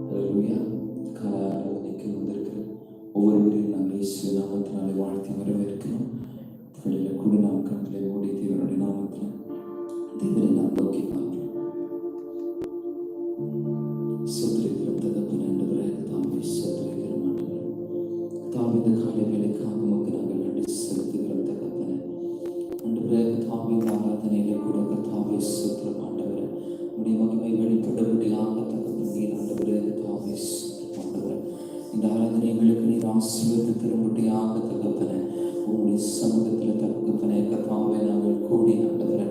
ஹல்லேலூயா. காலை ஆராதனைக்கு வந்திருக்கிற ஒவ்வொருவரையும் நாங்கள் இயேசு நாமத்தினாலே வாழ்த்தி வரவேற்கிறோம். வெளியில் கூட நாம் கண்களை மூடி தேவனுடைய நாமத்தில் தேவனை நாம் நோக்கி பார்க்கிறோம். சோத்திரிக்கிறோம் தகப்பனே, ஆண்டவரே, தாமே சோத்திரிக்கிறோம் ஆண்டவரே. தாமே இந்த காலை வேலைக்காக உமக்கு நாங்கள் நன்றி செலுத்துகிறோம் தகப்பனே. ஆண்டவரே, தாமே ஆராதனையில கூட கர்த்தாவே சோத்திரம் ஆண்டவரே. உடைய மகிமை வெளிப்படும்படியாக தகப்பனே நீர் ஆண்டவரே தாமே சோத்திரம் ஆண்டவரே. இந்த ஆராதனை எங்களுக்கு நீர் ஆசீர்வதித்து தரும்படியாக தகப்பனே உங்களுடைய சமூகத்தில் தகப்பனே கர்த்தாவே நாங்கள் கூடி ஆண்டவரே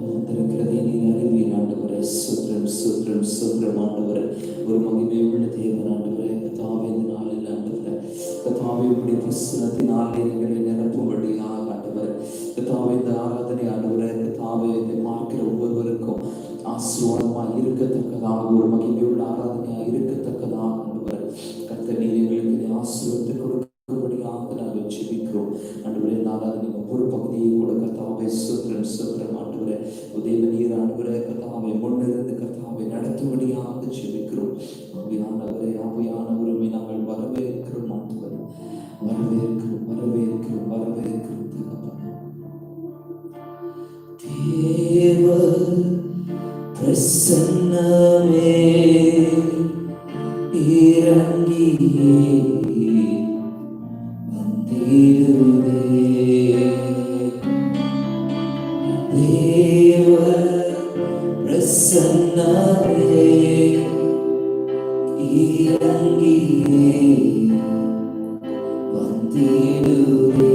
வந்திருக்கிறதை நீர் அறிவீர் ஆண்டவரே. சோத்திரம் சோத்திரம் சோத்திரம் ஆண்டவரே. ஒரு மகிமை உள்ள தேவன் ஆண்டவரே கர்த்தாவே இந்த நாளில் ஆண்டவரே கர்த்தாவே உடைய பிரசன்னத்தினாலே எங்களை நிரப்பும்படியாக ஆண்டவரே கர்த்தாவே இந்த ஆராதனை ஆண்டவரே கர்த்தாவே இதை பார்க்கிற ஒவ்வொருவருக்கும் ஆசீர்வாதமாக இருக்கத்தக்கதாக ஒரு மகிமை உள்ள ஆராதனையாக இருக்கத்தக்கதாக ஆண்டவரே கர்த்தர் நீர் எங்களுக்கு ஆசீர்வாதத்தை கொடுக்கும்படியாக நாங்கள் ஜெபிக்கிறோம் ஆண்டவரே. ஆராதனை ஒவ்வொரு பகுதியும் கூட கர்த்தாவே சோத்திரம் சோத்திரம் ஆண்டவரே உதய நீர் ஆண்டவரே கர்த்தாவை முன்னிருந்து கர்த்தாவை நடத்தும்படியாக ஜெபிக்கிறோம். ஆவியானவரே ஆவியானவருமே நாங்கள் வரவேற்கிறோம் ஆண்டவரே. வரவேற்கிறோம் வரவேற்கிறோம் வரவேற்கிறோம் தகப்பனே. தேவ பிரசன்னமே இறங்கியே வந்திடுதே. தேவ பிரசன்னமே இறங்கியே வந்திடுதே.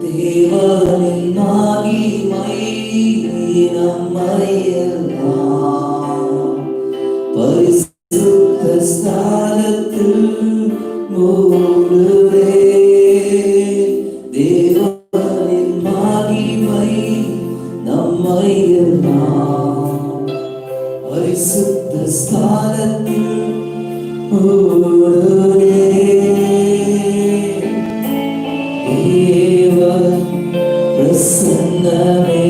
தேவனின் மகிமை நம்மையெல்லாம் பரிசுத்த ஸ்தலத்தில் மூடுதே. தேவனின் மகிமை நம்மையெல்லாம் பரிசுத்த ஸ்தலத்தில் மூடுதே. தேவ பிரசன்னமே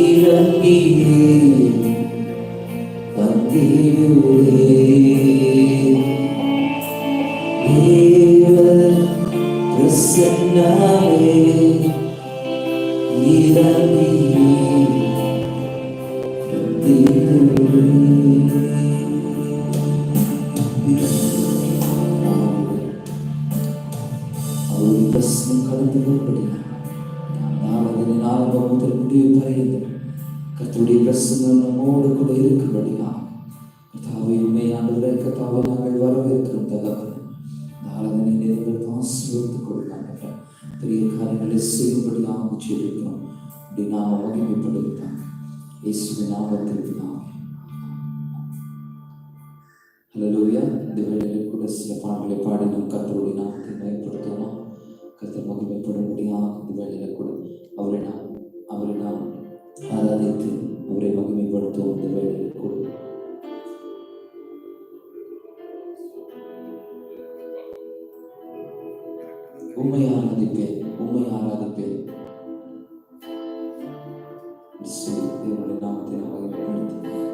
இறங்கியே வந்திடுதே. தேவ பிரசன்னமே இறங்கியே வந்திடுதே. அவருடைய பிரசன்னம் கடந்து வரும்படியாக ஆராதனை ஆரம்பம் முதல் முடிவு வரையில் கர்த்தருடைய பிரசன்னம் நம்மோடு கூட இருக்கும்படியாக கர்த்தாவே உண்மையானவரே கர்த்தாவை நாங்கள் வரவேற்கிறோம் தகப்பனே. ஆராதனை நேரங்கள் ஆசீர்வதித்துக் கொடுக்காங்க பெரிய காரியங்களை செய்யும்படியாக ஜெபிக்கிறோம். அப்படி நாம மகிமைப்படுத்தாங்க இயேசுவின் நாமத்தில் பிதாவே. ஹல்லேலூயா. இந்த வேளையில் கூட சில பாடல்களை பாடி நாம் கர்த்தருடைய நாமத்தை மகிமைப்படுத்தலாம். கர்த்தர் மகிமைப்படும்படியாக இந்த வேளையில் கூட அவரை நாம் ஆராதித்து அவரை மகிமைப்படுத்துவோம். இந்த வேளையில் கூட உம்மை ஆராதிப்பேன் உம்மை ஆராதிப்பேன். தேவனுடைய நாமத்தை நாம் மகிமைப்படுத்துவோம்.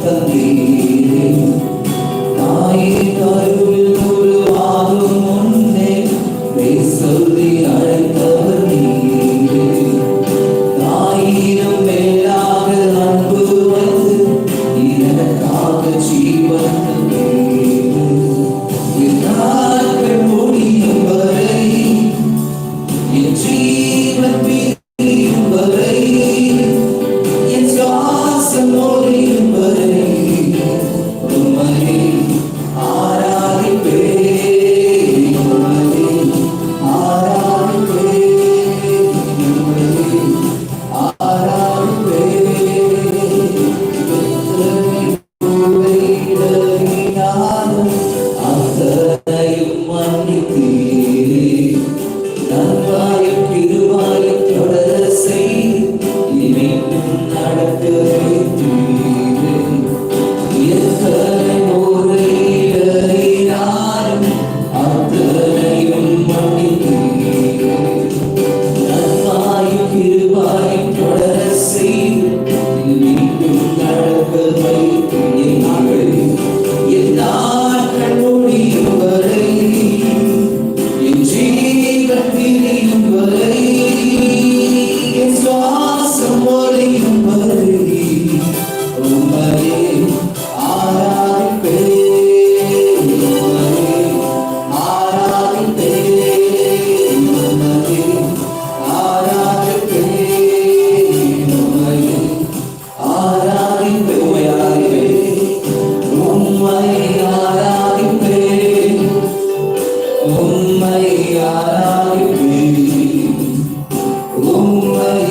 தந்தீரே. தாயின் கருவில் உருவாகும் முன்னே பெயர் சொல்லி அழைத்தவர் நீரே. தாயினும் மேலாக அன்பு வந்து எனக்காக ஜீவன் தந்தீரே. என் நாட்கள் முடியும் வரை, என் ஜீவன் பிரியும் வரை, என் சுவாசம் ஒழியும் வரை உம்மையே ஆராதிப்பேன், உம்மையே ஆராதிப்பேன், உம்மையே ஆராதிப்பேன். உம்மையிடறினாலும் அத்தனையும் மன்னித்தீரே. நன்வாயும் கிருபாயும் தொடர செய்து இனியும் நடக்க வைத்தீரே. எத்தனை முறையிடறினாலும் அத்தனையும் மன்னித்தீரே. நன்வாயும் கிருபாயும் தொடர செய்து இனியும் நடக்க வைத்தீரே. என் நாட்கள் முடியும் வரை, என் ஜீவன் பிரியும் வரை, என் சுவாசம் ஒழியும் வரை உம்மையே ஆராதிப்பேன், உம்மையே ஆராதிப்பேன், உம்மையே ஆராதிப்பேன், உம்மையே ஆராதிப்பேன், உம்மையே ஆராதிப்பேன், உம்மையே ஆராதிப்பேன், உம்மையே ஆராதிப்பேன்,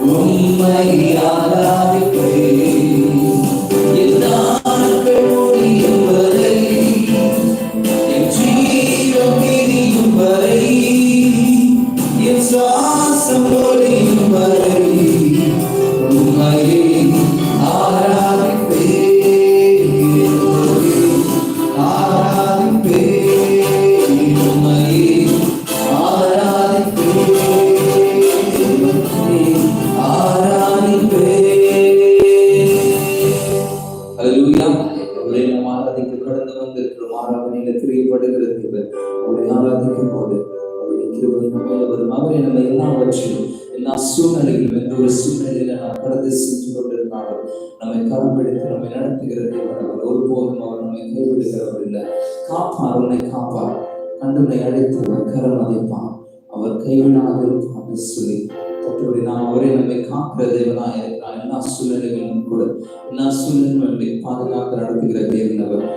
உம்மையே ஆராதிப்பேன். என் நாட்கள் முடியும் வரை, என் ஜீவன் பிரியும் வரை, என் சுவாசம் ஒழியும் வரை உம்மையே ஆராதிப்பேன், உம்மையே ஆராதிப்பேன், உம்மையே ஆராதிப்பேன், உம்மையே ஆராதிப்பேன். ஹல்லேலூயா. அவரை நாம் ஆராதிக்க கடந்து வந்திருக்கிறோம். ஆராதனையில பிரியப்படுகிறது. அவரை ஆராதிக்கும் போது அவருடைய கிருபை நம்ம வரும். அவரை நம்ம எல்லாவற்றிலும் எல்லா சூழ்நிலையிலும் எந்த ஒரு சூழ்நிலையில நாம் கடந்து சென்று கொண்டிருந்தாலும் நம்மை கரம் பிடித்து நம்மை நடத்துகிற தேவன். அவர் ஒருபோதும் அவர் நம்மை கைவிடுகிறவர் இல்லை. காப்பார், உன்னை காப்பார். கண்டுனை அழைத்தவர் கரம் அதைப்பான். அவர் கைவிடாத இருப்பார் சொல்லி தற்போது நாம் அவரை நம்மை காக்கிற தேவனாக இருக்கிறார். எல்லா சூழ்நிலைகளும் கூட எல்லா சூழ்நிலைகளும் பாதுகாக்க நடத்துகிற தேவன் அவர்.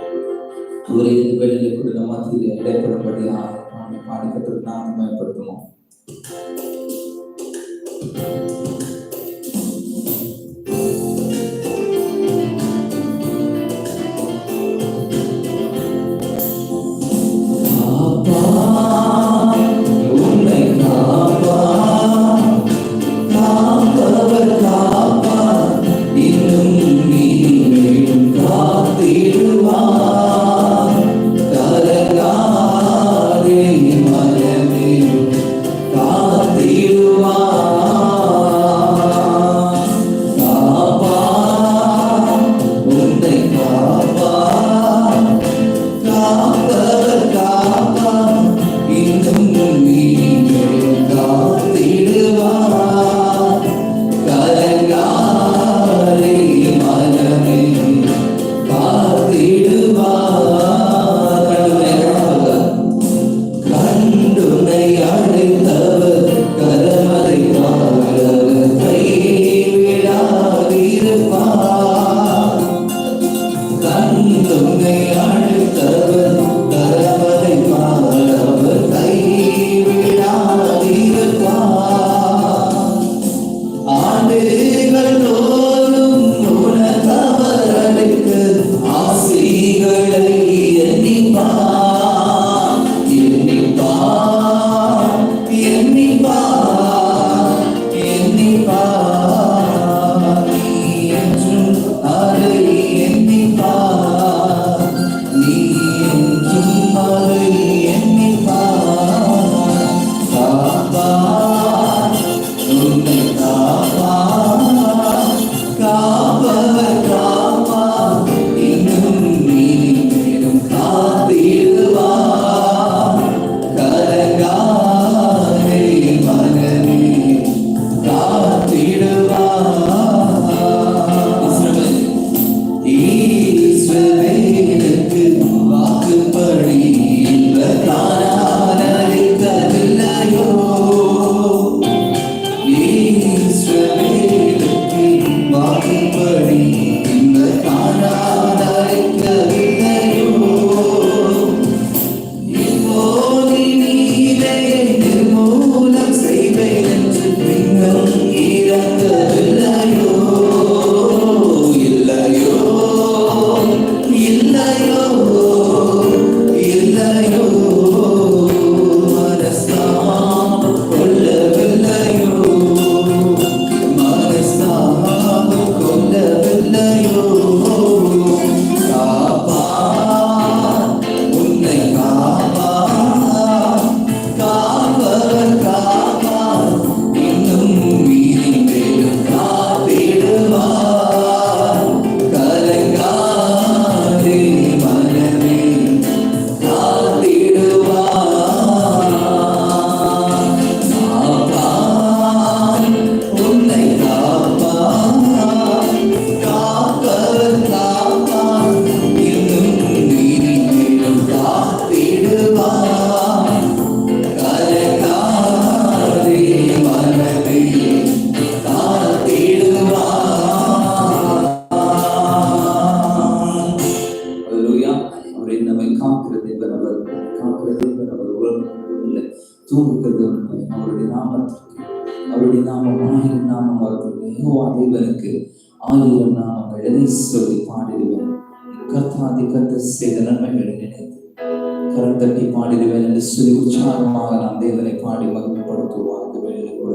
அவரை இந்த வேலையில கூட நம்ம மத்தியில் இடைப்படும்படியாக பாடிக்கப்பட்டு நாம் மேம்படுத்தணும். தேவனுக்கு 1000 நாமங்கள் எதை சொல்லி பாடிடுவேன். கர்த்தாதி கர்த்தர் செய்த நன்மைகளை நினைத்து கரம் தட்டி பாடிடுவேன் என்று சொல்லி உற்சாகமாக நாம் தேவனை பாடி மகிமைப்படுத்துவோம். அந்த வேளையில் கூட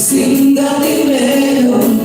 சிங்கத்தின் மேலும்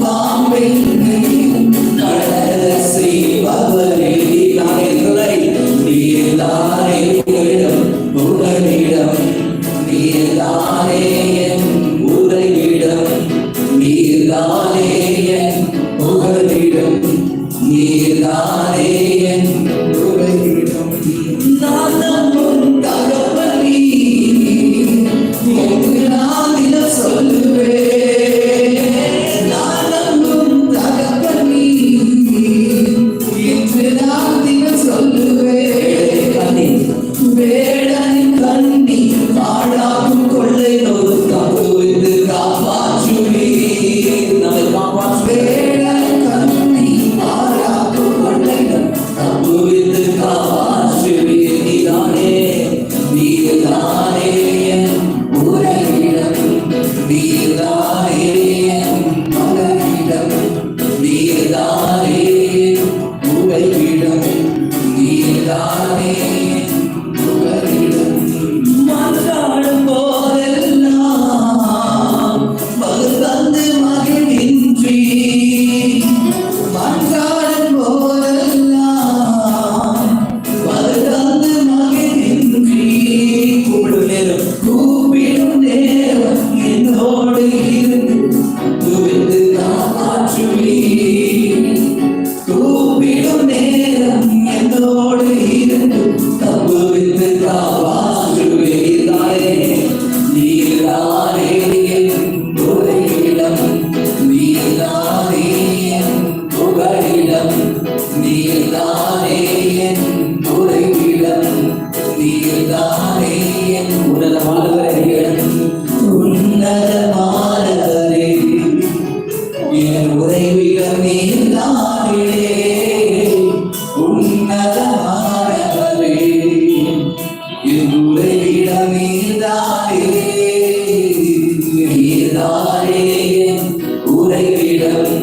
நீர்தானே என் உறைவிடம்,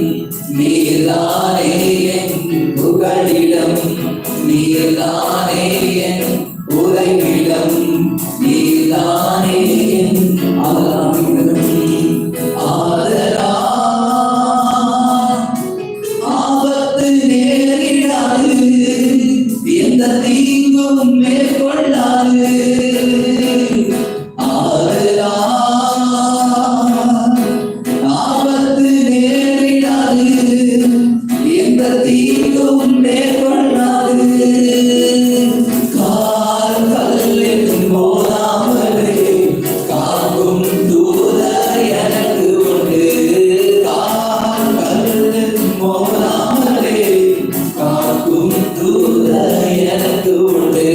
நீர்தானே என் புகழிடம், நீர்தானே என் உறைவிடம், நீர்தானே என் ஆதரவிடம். ஆபத்து நேரிடாது, எந்த தீங்கும் மேற்கொள்ளாது. ஆபத்து நேரிடாது, எந்த தீங்கும் மேற்கொள்ளாது. கால் கல்லில் மோதாமலே காக்கும் தூதர் எனக்கு உண்டு. கால் கல்லில் மோதாமலே காக்கும் தூதர் எனக்கு உண்டு.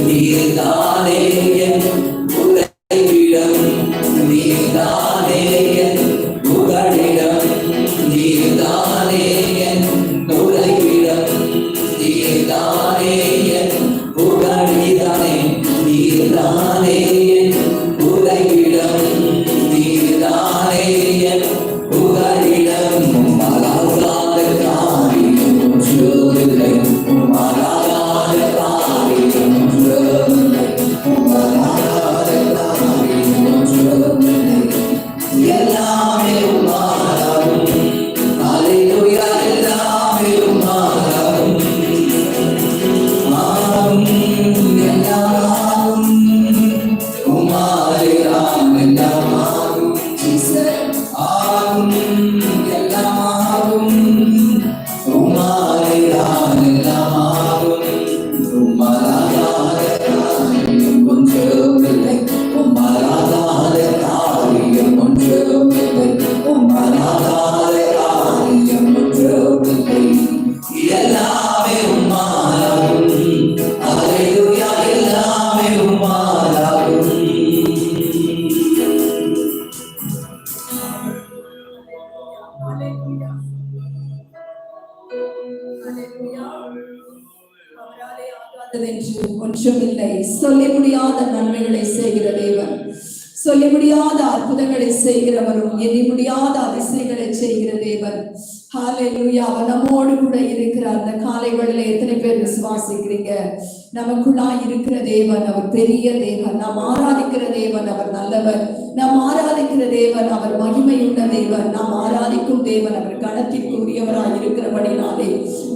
நீர்தானே என் உறைவிடம், நீர்தானே என் புகழிடம், நீர்தானே என் உறைவிடம், நீர்தானே என் புகழிடமே, நீர்தானே என் உறைவிடம், நீர்தானே என் புகழிடம். உம்மாலாகாத காரியம் ஒன்றுமில்லை, உம்மாலாகாத காரியம் ஒன்றுமில்லை, உம்மாலாகாத காரியம் ஒன்றுமில்லை. எல்லாமே உம்மாலாகும், அல்லேலூயா, எல்லாமே உம்மாலாகும். ஆகும், எல்லாமாகும், உம்மாலேதான் எல்லாமாகும். ஆகும், எல்லாமாகும், உம்மாலேதான் எல்லாமாகும். உம்மாலாகாத காரியம் ஒன்றுமில்லை, உம்மாலாகாத காரியம் ஒன்றுமில்லை, உம்மாலாகாத காரியம் ஒன்றுமில்லை. எல்லாமே உம்மாலாகும், அல்லேலூயா, எல்லாமே உம்மாலாகும். அவராலே ஆகாததென்று ஒன்றுமில்லை. சொல்லி முடியாத நன்மைகளை செய்கிற தேவன், சொல்லி முடியாத அற்புதங்களை செய்கிறவரும், எண்ணி முடியாத அதிசயங்களை செய்கிற தேவன். ஹல்லேலூயா, அவர் நம்மோடு கூட இருக்கிறார். அந்த காலை வேளையில எத்தனை பேர் விசுவாசிக்கிறீங்க? நமக்குள்ளாய் இருக்கிற தேவன் அவர் பெரிய தேவன். நாம் ஆராதிக்கிற தேவன் அவர் நல்லவர். நாம் ஆராதிக்கிற தேவன் அவர் மகிமையுள்ள தேவன். நாம் ஆராதிக்கும் தேவன் அவர் கணத்திற்கு உரியவராய் இருக்கிறபடினாலே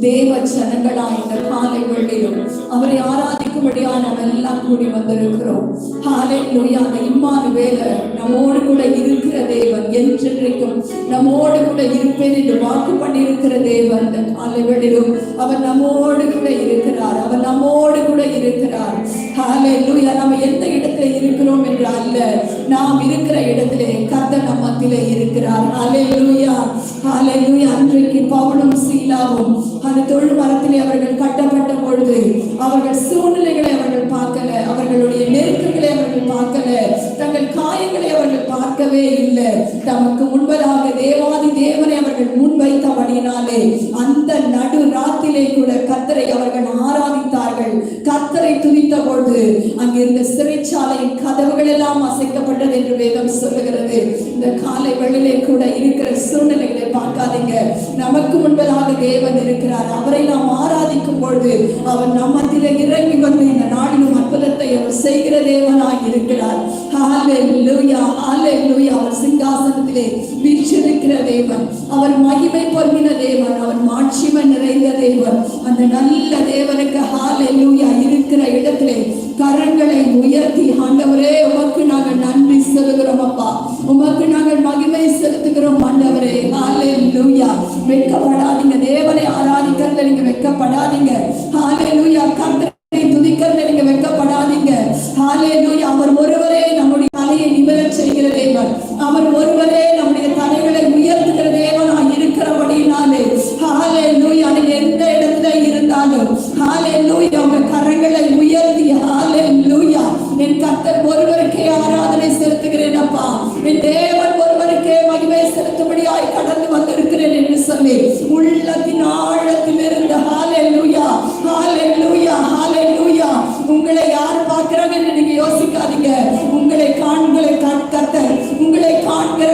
தேவ ஜனங்களாய் இந்த காலை வேளையிலும் அவரை ஆராதிக்கும்படியா நாம் எல்லாம் கூடி வந்திருக்கிறோம். ஹல்லேலூயா, அந்த இம்மானுவேலர் நம்மோடு கூட இருக்கிற தேவன், என்றென்றைக்கும் நம்மோடு கூட இருப்பேன் என்று வாக்கு பண்ணியிருக்கிற தேவன். இந்த காலை வேளையிலும் அவர் நம்மோடு கூட இருக்கிறார். அவர் நம்மோடு கூட இருக்கிறார். ஹல்லேலூயா, நம்ம எந்த இடத்துல இருக்கிறோம் என்று அல்ல, நாம் இருக்கிற இடத்திலே கர்த்தர் நம் மத்தியிலே இருக்கிறார். ஹல்லேலூயா, ஹல்லேலூயா. அன்றைக்கு பவுலும் சீலாவும் அந்த தொழு மரத்திலே அவர்கள் கட்டப்பட்ட பொழுது அவர்கள் சூழ்நிலைகளை அவர்கள் பார்க்கல, அவர்களுடைய நெருக்கங்களை அவர்கள் பார்க்கல, தங்கள் காயங்களை அவர்கள் பார்க்கவே இல்லை. தமக்கு முன்பதாக தேவாதி தேவனை அவர்கள் முன்வைத்தபடினாலே அந்த நடு ராத்திலே கூட கர்த்தரை அவர்கள் ஆராதித்தார்கள். கர்த்தரை துதித்த பொழுது அங்கிருந்த சிறைச்சாலையின் கதவுகள் எல்லாம் அசைக்கப்பட்டது என்று வேதம் சொல்லுகிறது. இந்த காலை வேளையிலே கூட இருக்கிற சூழ்நிலைகளை பார்க்காதீங்க. நமக்கு முன்பதாக தேவன் இருக்கிறார். அவரை நாம் ஆராதிக்கும் பொழுது அவர் நம்மத்திலே இறங்கி வந்து இந்த நாளிலும் அற்புதத்தை அவர் செய்கிற தேவனாய் இருக்கிறார். ஹல்லேலூயா, ஹல்லேலூயா. அவர் சிங்காசனத்திலே வீற்றிருக்கிற தேவன், அவர் மகிமை பொருந்தின தேவன், அவர் மாட்சிமை நிறைந்த தேவன். அந்த நல்ல தேவனுக்கு ஹல்லேலூயா இருக்கிற இடத்திலே கரங்களை உயர்த்தி, ஆண்டவரே உமக்கு நாங்கள் நன்றி செலுத்துகிறோம் அப்பா, உமக்கு நாங்கள் மகிமை செலுத்துகிறோம் ஆண்டவரே. ஹல்லேலூயா. வெட்கப்படாதீங்க, தேவனை ஆராதிக்கிறதுல நீங்க வெட்கப்படாதீங்க. ஹல்லேலூயா. கர்த்தரை துதிக்கிறதுல நீங்க வெட்கப்படாதீங்க. ஹல்லேலூயா. அவர் ஒருவரே நம்முடைய தலையை நிமிரச் செய்கிற தேவன், அவர் ஒருவரே நம்முடைய தலைகளை உயர்த்துகிற தேவனாய் இருக்கிறபடினாலே ஹல்லேலூயா. நீங்க எந்த இடத்துல இருந்தாலும் ஹல்லேலூயா உங்க கரங்களை உயர்த்தி ஹல்லேலூயா, என் கர்த்தர் ஒருவருக்கே ஆராதனை செலுத்துகிறேன் அப்பா, என் தேவன் ஒருவருக்கே மகிமை செலுத்தும்படியாய் கடந்து வந்திருக்கிறேன் என்று சொல்லி உள்ளத்தின் ஆழத்தில் இருந்து ஹல்லேலூயா, ஹல்லேலூயா, ஹல்லேலூயா. உங்களை யார் பார்க்கிறாங்க என்று நீங்க யோசிக்காதீங்க. உங்களை காண்கிற கர்த்தர், உங்களை காண்கிற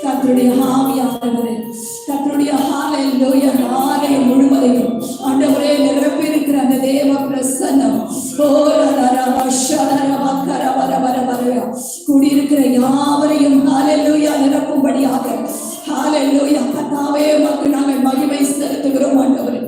கர்த்தருடைய ஆவியானவரே, கர்த்தருடைய ஹalleluya ஆலயம் முழுவதையும் ஆண்டவரே நிரப்பி இருக்கிற அந்த தேவ பிரசன்னம் கூடியிருக்கிற யாவரையும் ஹalleluya நிரப்பும்படியாக ஹalleluya கர்த்தாவே உமக்கு நாங்கள் மகிமை செலுத்துகிறோம் ஆண்டவரே.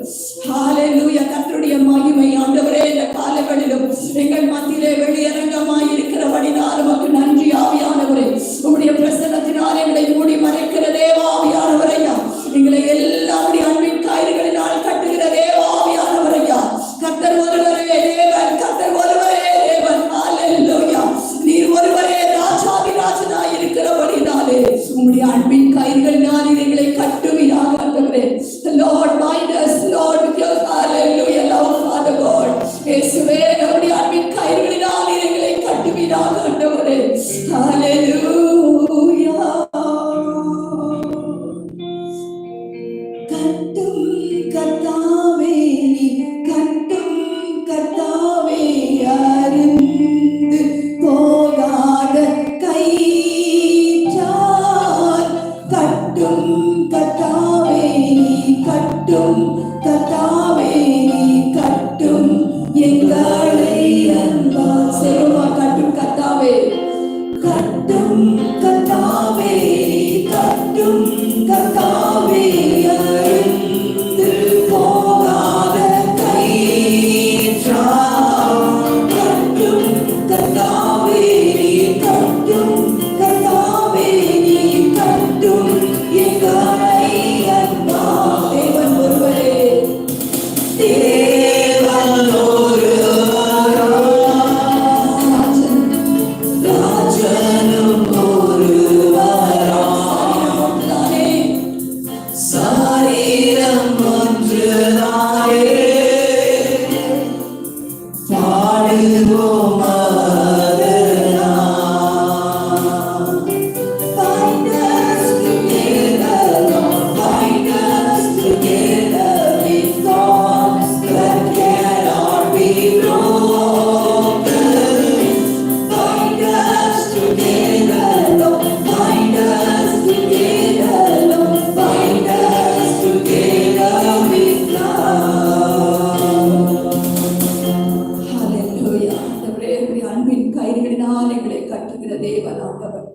ஹalleluya கர்த்தருடைய மகிமை ஆண்டவரே இந்த காலங்களிலும் எங்கள் மத்தியிலே வெளியரங்கமாய் இருக்கிறபடினால் உமக்கு நன்றி ஆவியானவரே. உம்முடைய பிரசன்னத்தினால் எங்களை மூடி மறைக்கிற தேவ ஆவியானவரையா, எங்களை எல்லாருடைய அன்பின் கயிறுகளினால் கட்டுகிற தேவ ஆவியானவரையா, கர்த்தர் ஒருவரே தேவன், கர்த்தர் ஒருவரே தேவன். ஹalleluya நீர் ஒருவரே ராஜாதிராஜனாய் இருக்கிறபடினாலே உம்முடைய அன்பின் கயிறுகளினால் எங்களை கட்டுவீராக ஆண்டவரே. Lord bind us, Lord, with your hallelujah love, Father God. இயேசுவே நம்முடைய அன்பின் கயிறுகளினால் எங்களை கட்டுவீராக ஆண்டவரே. ஹalleluya கட்டும் கர்த்தாவே, கட்டும் கர்த்தாவே, அருந்து போகாத கயிற்றால் கட்டும் கர்த்தாவே, கட்டும் கர்த்தாவே, கட்டும் எங்களை அன்பால். செல்வா கட்டும் கர்த்தாவே, கட்டும் கர்த்தாவே, கட்டும் கர்த்தாவே, அழிந்து போகாத கயிற்றால் கட்டும் கர்த்தாவே, கட்டும் கர்த்தாவே, கட்டும் எங்களை அன்பால். தேவன் ஒருவரே, தேவன் ஒருவராய், ராஜனும் ஒருவராய், சரீரம் ஒன்றுதானே, பாடுவோம் அதனால். Bind us together, Lord, bind us together with bonds that cannot be broken. Bind us together, Lord, bind us together, Lord, bind us together with love. Hallelujah. ஆண்டவரே, உம்முடைய அன்பின் கயிறுகளினால் எங்களை கட்டுகிற தேவன் ஆண்டவர்.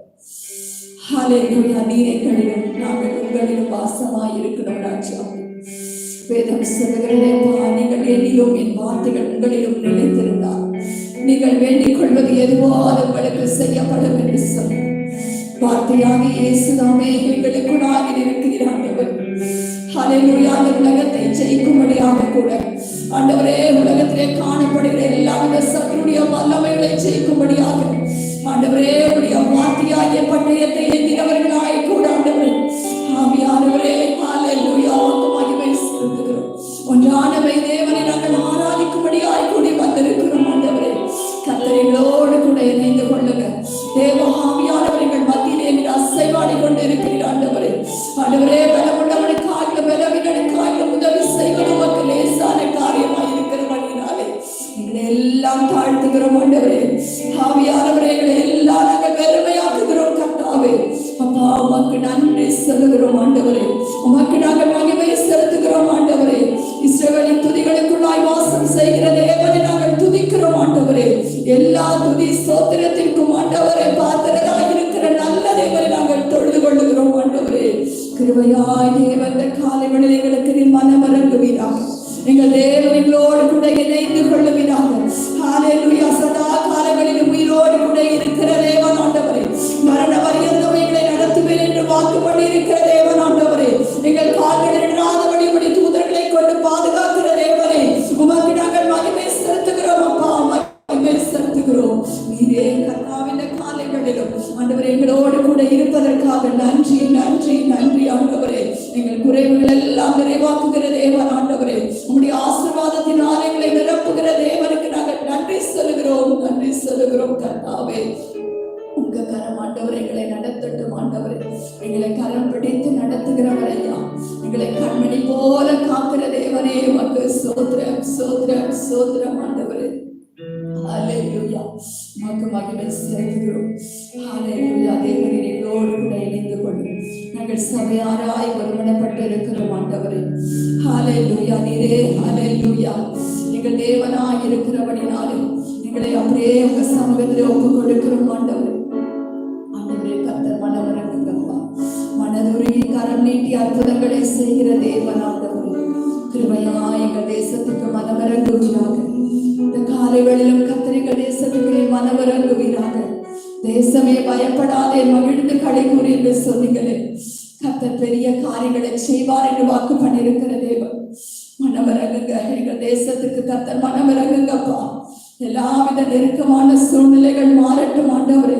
ஹalleluya நீர் எங்களிலும் நாங்கள் உங்களிலும் வாசமாய் இருக்கிறோம் ராஜா. வேதம் சொல்லுகிறதே, நீங்கள் என்னிலும் என் வார்த்தைகள் உங்களிலும் நிலைத்திருந்தால் நீங்கள் வேண்டிக் கொள்வது எதுவோ அது உங்களுக்கு செய்யப்படும் என்று சொன்ன வார்த்தையாக இயேசுதாமே எங்களுக்குள்ளாக இருக்கிற ஆண்டவர். ஹalleluya இந்த உலகத்தை ஜெயிக்கும்படியாக கூட ஆண்டவரே, உலகத்திலே காணப்படுகிற எல்லாவித சத்துருடைய வல்லமைகளை ஜெயிக்கும்படியாக ஆண்டவரே, உடைய வார்த்தையாகிய பட்டயத்தை ஏந்தினவர்களாய் கூட ஆண்டவரே ஆவியானவரே ஹalleluya மகிமை செலுத்துகிறோம். ஒன்றானவை தேவனை நாங்கள் ஆராதிக்கும்படியாய் கூடி வந்திருக்கிறோம் ஆண்டவரே. கர்த்தர்களோடு கூட இணைந்து கொள்ளுங்க தேவ ஆவியானவர்கள் மத்தியிலே நீர் அசைவாடி கொண்டு இருக்கிறீர் ஆண்டவரே. ஆண்டவரே, பலமுள்ளவனுக்காக பலவீனனுக்காக உதவி செய்வது உமக்கு லேசான காரியமாய் இருக்கிறபடினாலே எங்களை எல்லாம் தாழ்த்துகிறோம் ஆண்டவரே. ஆவியானவரே, எங்களை எல்லாம் நாங்கள் பெருமையாக்குகிறோம் கர்த்தாவே. அப்பா உமக்கு நன்றி சொல்லுகிறோம் ஆண்டவரே. உமக்கு நாங்கள் மகிமை செலுத்துகிறோம் ஆண்டவரே. இஸ்ரவேலின் துதிகளுக்குள்ளாய் வாசம் செய்கிற தேவனை நாங்கள் துதிக்கிறோம் ஆண்டவரே. எல்லா துதி ஸ்தோத்திரத்திற்கும் ஆண்டவரே பாத்திரராய் இருக்கிற நல்ல தேவனை நாங்கள் தொழுது கொள்ளுகிறோம் ஆண்டவரே. கிருபையாய் தேவன் காலைகளில் எங்களுக்கு நீர் மனமரங்குவீராக. எங்கள் தேவனோடு கூட இணைந்து கொள்ளுவீராக. ஹalleluya சதா காலங்களிலும் உயிரோடு கூட இருக்கிற தேவன் ஆண்டவரே. மரண பரியந்தம் எங்களை நடத்துவேன் என்று வாக்குப்படி இருக்கிற தேவன் ஆண்டவரே. எங்கள் கால்களில் இடாதபடி உம்முடைய தூதர்களை கொண்டு பாதுகாக்கிற தேவனே, உமக்கு நாங்கள் மகிமை செலுத்துகிறோம் அப்பா, மகிமை செலுத்துகிறோம். நீரே கர்த்தாவின் காலைகளிலும் ஆண்டவரே எங்களோடு கூட இருப்பதற்காக நன்றி நன்றி நன்றி ஆண்டவரே. எங்கள் குறைவுகள் எல்லாம் நிறைவாக்குகிற தேவன் ஆண்டவரே. உம்முடைய ஆசீர்வாதத்தினால் எங்களை நிரப்புகிற தேவனுக்கு நாங்கள் நன்றி சொல்லுகிறோம், நன்றி சொல்லுகிறோம் கர்த்தாவே. உங்க கரம் ஆண்டவரை எங்களை நடத்தட்டும் ஆண்டவரே. எங்களை கரம் பிடித்து நடத்துகிறவரையா, எங்களை கண்மணி போல காக்கிற தேவனே உமக்கு ஸ்தோத்திரம். சோதரம் சோதரம் ஆண்டவரே. ஹalleluya. உமக்கு மகிமை செலுத்துகிறோம். ஹalleluya. தேவனே எங்களோடு கூட இணைந்து கொண்டு நாங்கள் சபையாராய் ஒருமனப்பட்டு இருக்கிறோம் ஆண்டவரே. ஹalleluya. நீரே ஹalleluya. எங்கள் தேவனாய் இருக்கிறபடினாலே எங்களை அப்படியே உங்க சமூகத்திலே ஒப்புக் கொடுக்கிறோம் ஆண்டவரே. ஆண்டவரே கர்த்தர் மனவரங்கப்பா, மனதுருகி கரம் நீட்டி அற்புதங்களை செய்கிற தேவன் ஆண்டவரே. கிருபையாய் எங்கள் தேசத்துக்கு மனவரங்குவீராக. இந்த காலைகளிலும் கர்த்தர் தேசத்துக்கு மனவரங்குவீராக. தேசமே பயப்படாதே, மகிழ்ந்து களி கூறி என்று சொன்னீங்களே. கர்த்தர் பெரிய காரியங்களை செய்வார் என்று வாக்கு பண்ணியிருக்கிற தேவன். மனவரங்குங்க, எங்கள் தேசத்துக்கு கர்த்தர் மனவரங்குங்கப்பா. எல்லாவித நெருக்கமான சூழ்நிலைகள் மாறட்டும் ஆண்டவரே.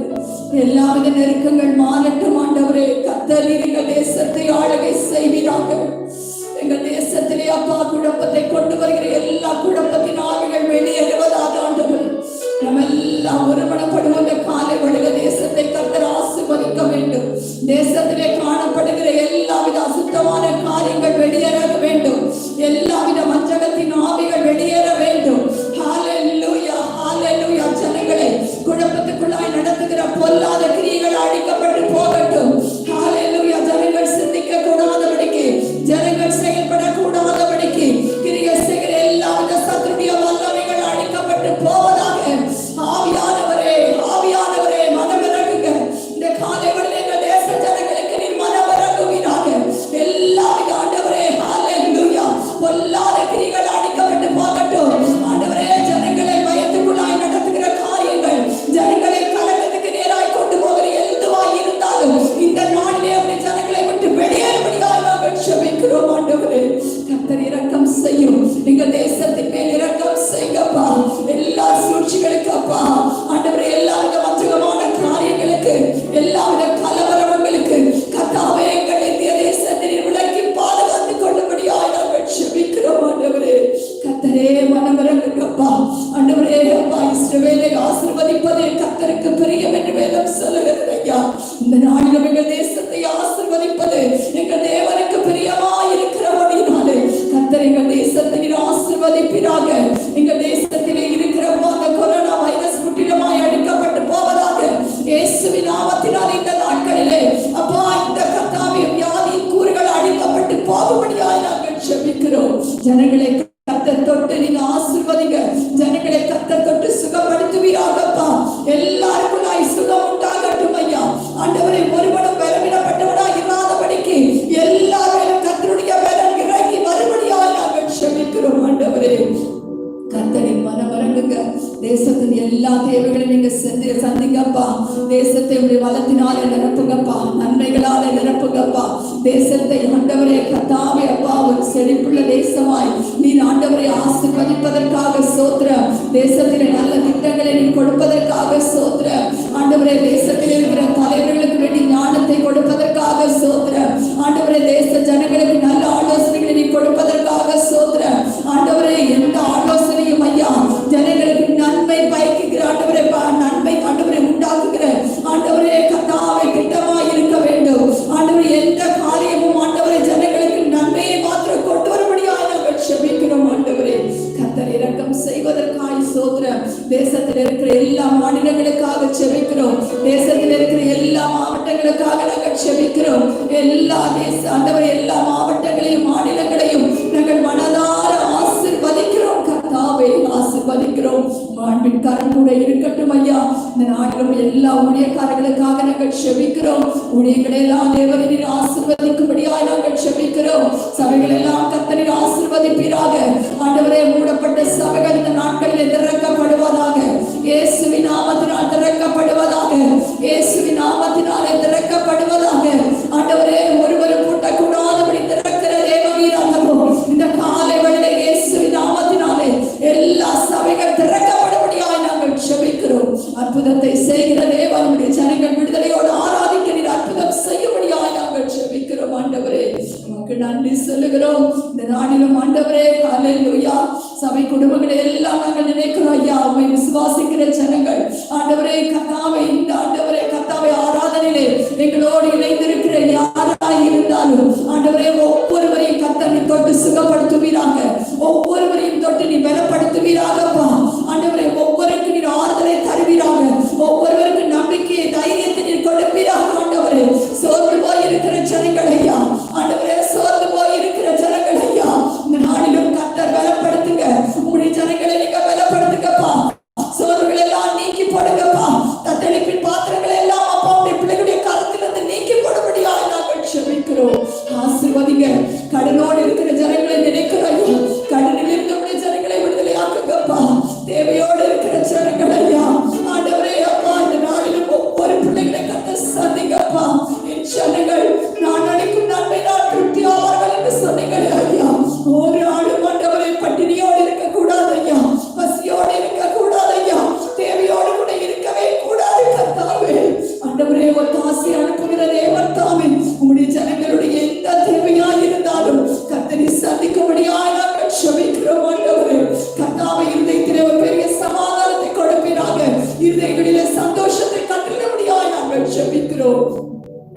எல்லாவித நெருக்கங்கள் மாறட்டும் ஆண்டவரே. கர்த்தர் எங்கள் தேசத்தை ஆளுகை செய்வீராக. எங்கள் தேசத்திலே அப்பா குழப்பத்தை கொண்டு வருகிற எல்லா குழப்பத்தின் ஆவிகள் வெளியேறுவதாக ஆண்டவர். நம்ம எல்லாம் ஒருமனப்படுவோம். இந்த காலை வழிக தேசத்தை கர்த்தர் ஆசீர்வதிக்க வேண்டும். தேசத்திலே காணப்படுகிற எல்லாவித அசுத்தமான காரியங்கள் வெளியேற வேண்டும். எல்லாவித வஞ்சகத்தின் ஆவிகள் வெளியேற வேண்டும். ஹalleluya, ஹalleluya. ஜனங்களை குழப்பத்துக்குள்ளாய் நடத்துகிற பொல்லாத கிரியைகள் அழிக்கப்பட்டு போகட்டும். ஹalleluya. ஜனங்கள் சிந்திக்க கூடாதபடிக்கு, ஜனங்கள் செயல்படக்கூடாதபடிக்கு கிரியை செய்கிற எல்லாவித சத்துருடைய வல்லமைகள் அழிக்கப்பட்டு போவதாக. ஆவியானவரே, ஆவியானவரே மனமிறங்குங்க. இந்த காலைகளில் எங்கள் தேச ஜனங்களுக்கு நீர் மனமிறங்குவீராக. எல்லாவித ஆண்டவரே ஹalleluya பொல்லாத கிரிகள் அழிக்கப்பட்டு போகட்டும் ஆண்டவரே. ஜனங்களை பயத்துக்குள்ளாய் நடத்துகிற காரியங்கள், ஜனங்களை கலக்கத்துக்கு நேராய் கொண்டு போகிற எதுவாய் இருந்தாலும் இந்த நாளிலே அப்படி ஜனங்களை விட்டு வெளியேறும்படியாக நாங்கள் ஜெபிக்கிறோம் ஆண்டவரே. கர்த்தர் இரக்கம் செய்யும். எங்கள் தேசத்தின் மேல் இரக்கம் செய்யுங்கப்பா. எல்லா சூழ்ச்சிகளுக்கு அப்பா ஆண்டவரே, எல்லாவித வஞ்சகமான காரியங்களுக்கு, எல்லாவித கலவரங்களுக்கு கர்த்தாவே எங்கள் இந்திய தேசத்தினை விலக்கி பாதுகாத்துக் கொள்ளும்படியாக நாங்கள் ஜெபிக்கிறோம் ஆண்டவரே. கர்த்தரே மனமிறங்குங்கப்பா ஆண்டவரே. அப்பா இஸ்ரவேலை ஆசீர்வதிப்பதே கர்த்தருக்கு பிரியம் என்று வேதம் சொல்லுகிறது ஐயா. இந்த நாளிலும் எங்கள் தேசத்தை ஆசீர்வதிப்பது எங்கள் தேவனுக்கு பிரியமாய் இருக்கிறபடினாலே கர்த்தர் எங்கள் தேசத்தை ஆசீர்வதிப்பீராக. எங்கள் தேசத்திலே இருக்கிற அந்த கொரோனா வைரஸ் முற்றிலுமாய் அழிக்கப்பட்டு போவதாக. இயேசுவின் நாமத்தினால் இந்த நாட்களிலே அப்பா இந்த கர்த்தாவே வியாதியின் கூறுகள் அழிக்கப்பட்டு போகும்படியாக நாங்கள் ஜெபிக்கிறோம். ஜனங்களை கர்த்தர் தொட்டு நீங்க ஆசீர்வதிங்க. ஜனங்களை கர்த்தர் தொட்டு சுகப்படுத்துவீராகப்பா. எல்லாருக்கும் சுகம் உண்டாகட்டும் ஐயா. ஆண்டவரை ஒருவனும் பலவீனப்பட்டவனாய் இராதபடிக்கு எல்லாரும் கர்த்தருடைய பலன் இறங்கி வரும்படியாக நாங்கள் ஜெபிக்கிறோம் ஆண்டவரே. கர்த்தரின் மனமரங்குங்க. தேசத்தின் எல்லா தேவைகளையும் நீங்க சந்திங்கப்பா. தேசத்தை உடைய வளத்தினாலே நிரப்புங்கப்பா, நன்மைகளாலே நிரப்புங்கப்பா. தேசத்தை ஆண்டவரே கர்த்தாவே அப்பா ஒரு செழிப்புள்ள தேசமாய் நீர் ஆண்டவரை ஆசீர்வதிப்பதற்காக ஸ்தோத்திரம். தேசத்திலே நல்ல திட்டங்களை நீ கொடுப்பதற்காக ஸ்தோத்திரம் ஆண்டவரே. தேசத்தில் இருக்கிற தலைவர்களுக்கு வேண்டிய ஞானத்தை கொடுப்பதற்காக ஸ்தோத்திரம் ஆண்டவரே. தேச ஜனங்களுக்கு நல்ல ஆலோசனைகளை நீ கொடுப்பதற்காக ஸ்தோத்திரம் ஆண்டவரே. எந்த ஆலோசனையும் ஐயா ஜனங்களுக்கு நன்மை பயக்குகிற ஆண்டவரே, நன்மை ஆண்டவரை உண்டாக்குகிற ஆண்டவரே கர்த்தாவே திட்டமாய் இருக்க வேண்டும் ஆண்டவரே. எந்த காரியமும் ஆண்டவரை ஜனங்களுக்கு நன்மையை மாத்திரம் கொண்டு வரும்படியாக நாங்கள் ஜெபிக்கிறோம் ஆண்டவரே. கர்த்தர் இரக்கம் செய்வதற்காய் ஸ்தோத்திரம். தேசத்தில் இருக்கிற எல்லா மாநிலங்களுக்காக ஜெபிக்கிறோம். தேசத்தில் இருக்கிற எல்லா மாவட்டங்களுக்காக நாங்கள் ஜெபிக்கிறோம். எல்லா தேச ஆண்டவரை எல்லா மாவட்டங்களையும் மாநிலங்களையும் நாங்கள் மனதார ஆசீர்வதிக்கிறோம் கர்த்தாவே, ஆசீர்வதிக்கிறோம். ஆண்பின் கரம் கூட இருக்கட்டும் ஐயா. இந்த நாட்டிலும் எல்லா ஊழியக்காரர்களுக்காக நாங்கள் ஜெபிக்கிறோம். ஊழியர்களை எல்லாம் தேவனின் ஆசீர்வதிக்கும்படியாக நாங்கள் ஜெபிக்கிறோம். சபைகள் எல்லாம் கர்த்தரின் ஆசீர்வதிப்பீராக ஆண்டவரே. மூடப்பட்ட சபைகள் இந்த நாட்களில் திறக்கப்படுவதாக. இயேசுவின் நாமத்தினால் திறக்கப்படுவதாக. இயேசுவின் நாமத்தினாலே திறக்கப்படுவதாக ஆண்டவரே. ஒருவரும் கூட்டக்கூடாதபடி திறக்கிற தேவவீராகவோ இந்த காலை வேளையிலே இயேசுவின் நாமத்தினாலே எல்லா சபைகள் திறக்கப்படும்படியாக நாங்கள் ஜெபிக்கிறோம். அற்புதத்தை செய்கிற தேவனுடைய ஜனங்கள் விடுதலையோடு ஆராதிக்க நீர் அற்புதம் செய்யும்படியாக நாங்கள் ஜெபிக்கிறோம் ஆண்டவரே. உமக்கு நன்றி சொல்லுகிறோம். இந்த நாளிலும் ஆண்டவரே ஹல்லேலூயா. சபை குடும்பங்களை எல்லாம் நாங்கள் நினைக்கிறோம் ஐயா. உம்மை விசுவாசிக்கிற ஜனங்கள் ஆண்டவரே கர்த்தாவே, இந்த ஆண்டவரே கர்த்தாவே ஆராதனையிலே எங்களோடு இணைந்திருக்கிற யாராய் இருந்தாலும் ஆண்டவரே ஒவ்வொருவரையும் கர்த்தர் தொட்டு சுகப்படுத்துவீராக. ஒவ்வொருவரையும் தொட்டு நீ பலப்படுத்துவீராகப்பா. ஆண்டவரே, ஒவ்வொருவருக்கு நீர் ஆறுதலை தருவீராக. ஒவ்வொருவருக்கு நம்பிக்கையை, தைரியத்தை நீர் கொடுப்பீராக. ஆண்டவரே, சோர்ந்து போய் இருக்கிற ஜனங்கள் ஐயா, ஆண்டவரே, சோர்ந்து போய் இருக்கிற ஜனங்கள் ஐயா, இந்த நாளிலும் கர்த்தர் பலப்படுத்துங்க. உங்களுடைய ஜனங்களை நீங்க பலப்படுத்துங்கப்பா. சோர்வுகள் எல்லாம் நீக்கி போடுங்கப்பா. தத்தளிப்பின் பாத்திரங்கள் எல்லாம் அப்பா உடைய பிள்ளைகளுடைய கருத்திலிருந்து நீக்கி போடும்படியாக நாங்கள் ஜெபிக்கிறோம். ஆசீர்வதிங்க. கடனோடு இருக்கிற ஜனங்களை நினைக்கிறோம். கடனில் இருக்கக்கூடிய ஜனங்களை விடுதலை ஆக்குங்கப்பா. தேவையோடு இருக்கிற ஜனங்கள் ஐயா, ஆண்டவரே அப்பா, இந்த நாளிலும் ஒவ்வொரு பிள்ளைகளை கத்த சந்திங்கப்பா. என் ஜனங்கள் நான் நினைக்கும் நன்மை நான் திருப்தி ஆவார்கள் என்று சொன்னீங்களே ஐயா. ஒரு ஆளும் ஆண்டவரை பட்டினியோடு இருக்க கூடாது ஐயா, பசியோடு இருக்க கூடாது ஐயா, தேவையோடு கூட இருக்கவே கூடாது கர்த்தாவே. ஆண்டவரே, ஒரு காசை அனுப்புகிற தேவன் தாமே உங்களுடைய ஜனங்களுடைய எந்த தேவையாய் இருந்தாலும் கர்த்தரை சந்திக்கும்படியாய் நாங்கள் ஜெபிக்கிறோம். ஆண்டவரே, கர்த்தாவே, இருதயத்திலே ஒரு பெரிய சமாதானத்தை கொடுப்பீராக. இருதயங்களிலே சந்தோஷத்தை கட்டிடும்படியாய் நாங்கள் ஜெபிக்கிறோம்.